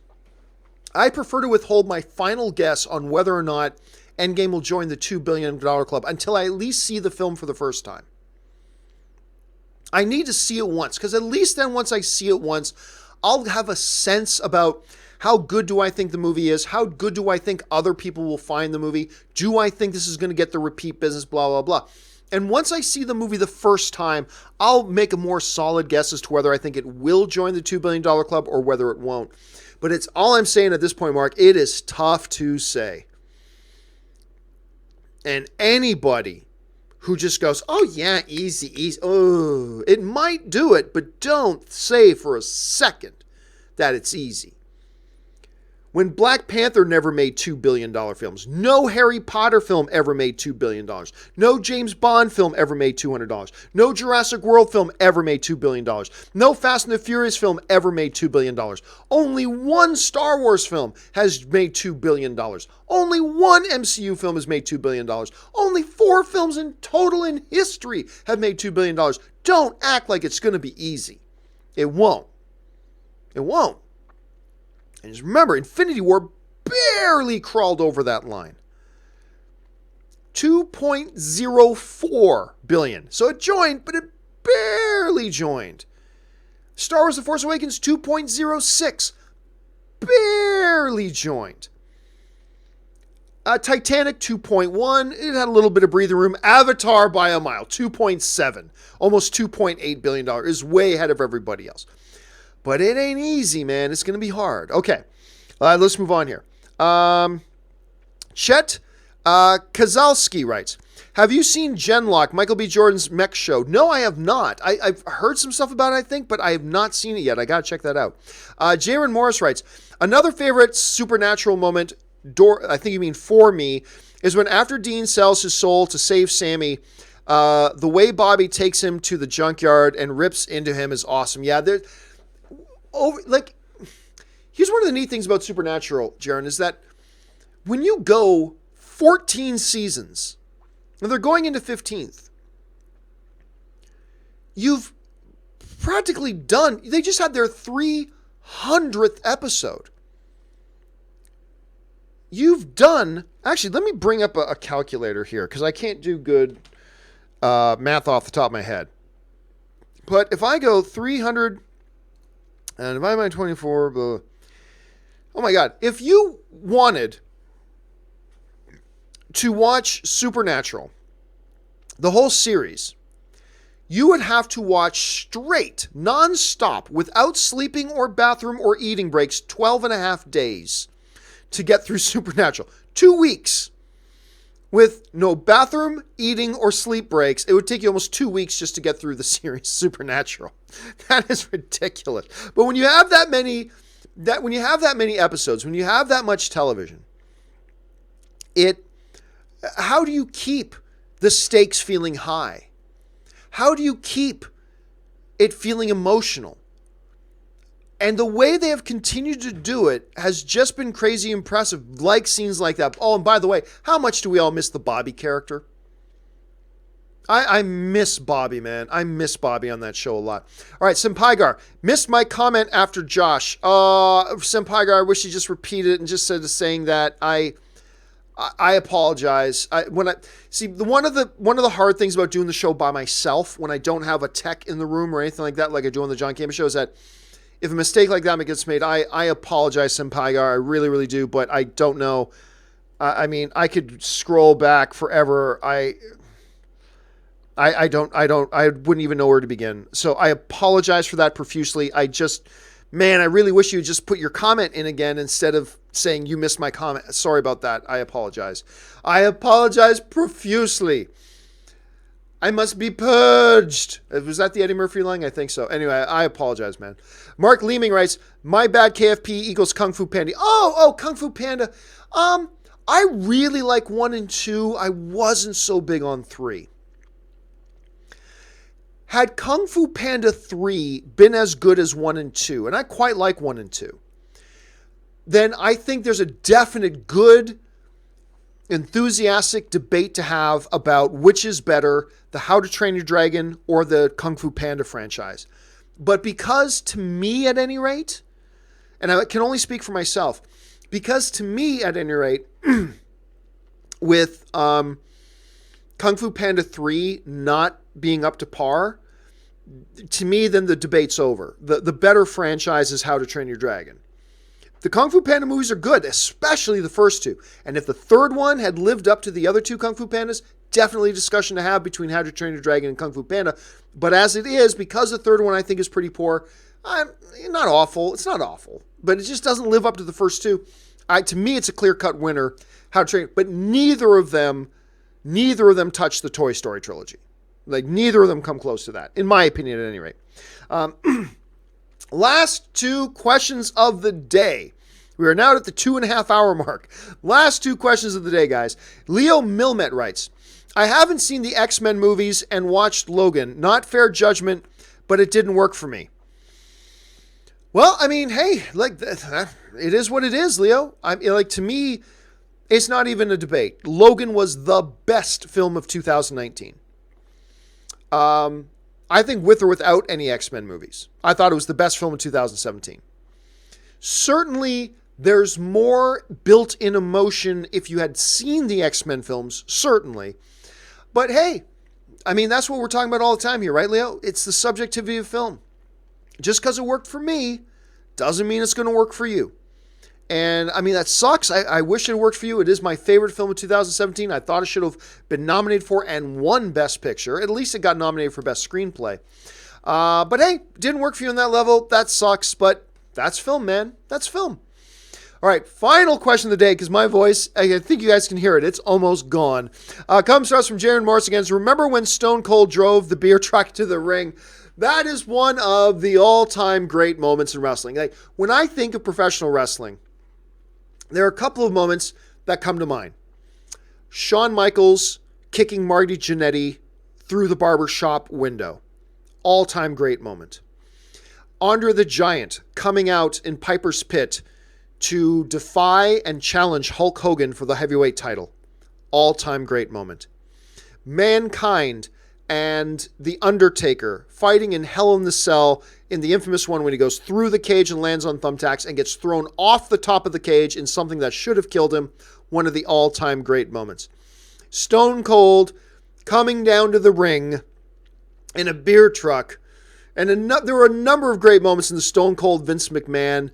Speaker 1: I prefer to withhold my final guess on whether or not Endgame will join the $2 billion club until I at least see the film for the first time. I need to see it once, because at least then once I see it once, I'll have a sense about how good do I think the movie is? How good do I think other people will find the movie? Do I think this is going to get the repeat business? Blah, blah, blah. And once I see the movie the first time, I'll make a more solid guess as to whether I think it will join the $2 billion club or whether it won't. But it's all I'm saying at this point, Mark. It is tough to say. And anybody who just goes, oh yeah, easy. Oh, it might do it, but don't say for a second that it's easy. When Black Panther never made $2 billion films. No Harry Potter film ever made $2 billion. No James Bond film ever made $200. No Jurassic World film ever made $2 billion. No Fast and the Furious film ever made $2 billion. Only one Star Wars film has made $2 billion. Only one MCU film has made $2 billion. Only 4 films in total in history have made $2 billion. Don't act like it's going to be easy. It won't. It won't. And just remember, Infinity War barely crawled over that line. 2.04 billion. So it joined, but it barely joined. Star Wars The Force Awakens, 2.06. Barely joined. Titanic, 2.1. It had a little bit of breathing room. Avatar by a mile, 2.7. Almost $2.8 billion. Is way ahead of everybody else. But it ain't easy, man. It's going to be hard. Okay. Let's move on here. Chet Kazalski writes, have you seen Genlock, Michael B. Jordan's mech show? No, I have not. I've heard some stuff about it, I think, but I have not seen it yet. I got to check that out. Jaron Morris writes, another favorite supernatural moment, I think you mean for me, is when after Dean sells his soul to save Sammy, the way Bobby takes him to the junkyard and rips into him is awesome. Yeah, here's one of the neat things about Supernatural, Jaron, is that when you go 14 seasons, and they're going into 15th, you've practically done, they just had their 300th episode. You've done, actually, let me bring up a calculator here, because I can't do good math off the top of my head. But if I go 300... and divide by 24, blah. Oh my God. If you wanted to watch Supernatural, the whole series, you would have to watch straight, nonstop, without sleeping or bathroom or eating breaks, 12 and a half days to get through Supernatural. 2 weeks with no bathroom, eating, or sleep breaks. It would take you almost 2 weeks just to get through the series Supernatural. That is ridiculous. But when you have that many episodes, when you have that much television, how do you keep the stakes feeling high? How do you keep it feeling emotional? And the way they have continued to do it has just been crazy impressive, like scenes like that. Oh, and by the way, how much do we all miss the Bobby character? I miss Bobby, man. I miss Bobby on that show a lot. All right, Sempaigar. Missed my comment after Josh. Sempaigar, I wish you just repeated it and just said saying that I apologize. One of the hard things about doing the show by myself when I don't have a tech in the room or anything like that, like I do on the John Campea show, is that if a mistake like that gets made, I apologize, Sempaigar. I really, really do, but I don't know. I mean, I could scroll back forever. I wouldn't even know where to begin. So I apologize for that profusely. I really wish you would just put your comment in again instead of saying you missed my comment. Sorry about that. I apologize. I apologize profusely. I must be purged. Was that the Eddie Murphy line? I think so. Anyway, I apologize, man. Mark Leeming writes, my bad KFP equals Kung Fu Panda. Oh, Kung Fu Panda. I really like 1 and 2. I wasn't so big on 3. Had Kung Fu Panda 3 been as good as 1 and 2, and I quite like 1 and 2, then I think there's a definite good, enthusiastic debate to have about which is better, the How to Train Your Dragon or the Kung Fu Panda franchise. But because to me, at any rate, and I can only speak for myself, because to me, at any rate, with Kung Fu Panda 3 not being up to par, to me, then the debate's over. The better franchise is How to Train Your Dragon. The Kung Fu Panda movies are good, especially the first 2. And if the third one had lived up to the other 2 Kung Fu Pandas, definitely a discussion to have between How to Train Your Dragon and Kung Fu Panda. But as it is, because the third one I think is pretty poor, not awful. It's not awful, but it just doesn't live up to the first 2. To me, it's a clear-cut winner, How to Train. But neither of them touch the Toy Story trilogy. Like, neither of them come close to that, in my opinion, at any rate. Last 2 questions of the day. We are now at the 2.5 hour mark. Last two questions of the day, guys. Leo Milmet writes, I haven't seen the X-Men movies and watched Logan. Not fair judgment, but it didn't work for me. Well, I mean, hey, like, it is what it is, Leo. To me, it's not even a debate. Logan was the best film of 2019. I think with or without any X-Men movies. I thought it was the best film of 2017. Certainly, there's more built-in emotion if you had seen the X-Men films, certainly. But hey, I mean, that's what we're talking about all the time here, right, Leo? It's the subjectivity of film. Just because it worked for me doesn't mean it's going to work for you. And I mean, that sucks. I wish it worked for you. It is my favorite film of 2017. I thought it should have been nominated for and won Best Picture. At least it got nominated for Best Screenplay. But hey, didn't work for you on that level. That sucks, but that's film, man. That's film. All right, final question of the day, because my voice, I think you guys can hear it. It's almost gone. Comes to us from Jaron Morris again. So remember when Stone Cold drove the beer truck to the ring? That is one of the all-time great moments in wrestling. Like, when I think of professional wrestling, there are a couple of moments that come to mind. Shawn Michaels kicking Marty Jannetty through the barbershop window. All-time great moment. Andre the Giant coming out in Piper's Pit to defy and challenge Hulk Hogan for the heavyweight title. All-time great moment. Mankind and The Undertaker fighting in Hell in the Cell in the infamous one when he goes through the cage and lands on thumbtacks and gets thrown off the top of the cage in something that should have killed him. One of the all-time great moments. Stone Cold coming down to the ring in a beer truck. And there were a number of great moments in the Stone Cold Vince McMahon,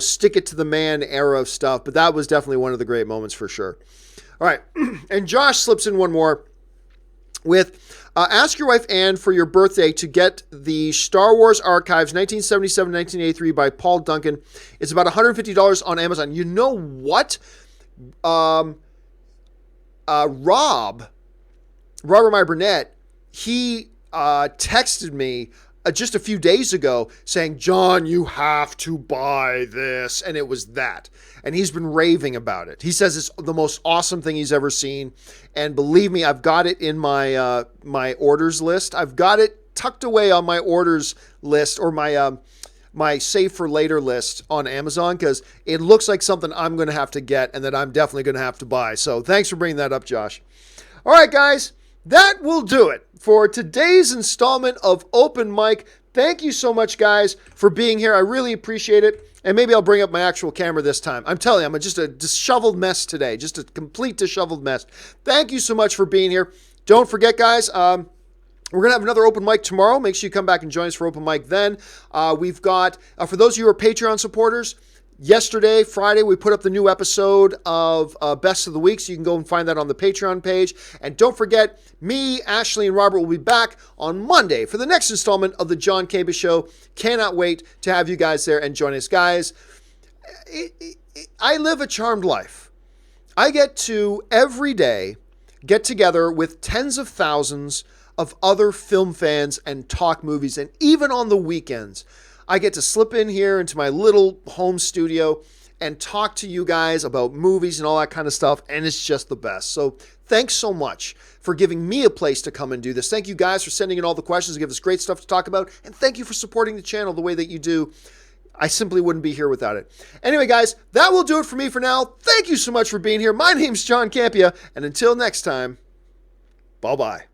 Speaker 1: stick it to the man era of stuff. But that was definitely one of the great moments for sure. All right. And Josh slips in one more with, ask your wife Ann for your birthday to get the Star Wars Archives 1977-1983 by Paul Duncan. It's about $150 on Amazon. You know what? Robert Meyer Burnett, he texted me just a few days ago saying, John, you have to buy this. And it was that. And he's been raving about it. He says it's the most awesome thing he's ever seen. And believe me, I've got it in my my orders list. I've got it tucked away on my orders list or my save for later list on Amazon because it looks like something I'm going to have to get and that I'm definitely going to have to buy. So thanks for bringing that up, Josh. All right, guys. That will do it for today's installment of Open Mic. Thank you so much, guys, for being here. I really appreciate it. And maybe I'll bring up my actual camera this time. I'm telling you, I'm just a disheveled mess today. Just a complete disheveled mess. Thank you so much for being here. Don't forget, guys, we're going to have another open mic tomorrow. Make sure you come back and join us for open mic then. We've got, for those of you who are Patreon supporters, yesterday, Friday, we put up the new episode of Best of the Week, so you can go and find that on the Patreon page. And don't forget, me, Ashley, and Robert will be back on Monday for the next installment of the John Campea Show. Cannot wait to have you guys there and join us. Guys, I live a charmed life. I get to, every day, get together with tens of thousands of other film fans and talk movies, and even on the weekends, I get to slip in here into my little home studio and talk to you guys about movies and all that kind of stuff, and it's just the best. So thanks so much for giving me a place to come and do this. Thank you guys for sending in all the questions and give us great stuff to talk about, and thank you for supporting the channel the way that you do. I simply wouldn't be here without it. Anyway, guys, that will do it for me for now. Thank you so much for being here. My name's John Campea, and until next time, bye-bye.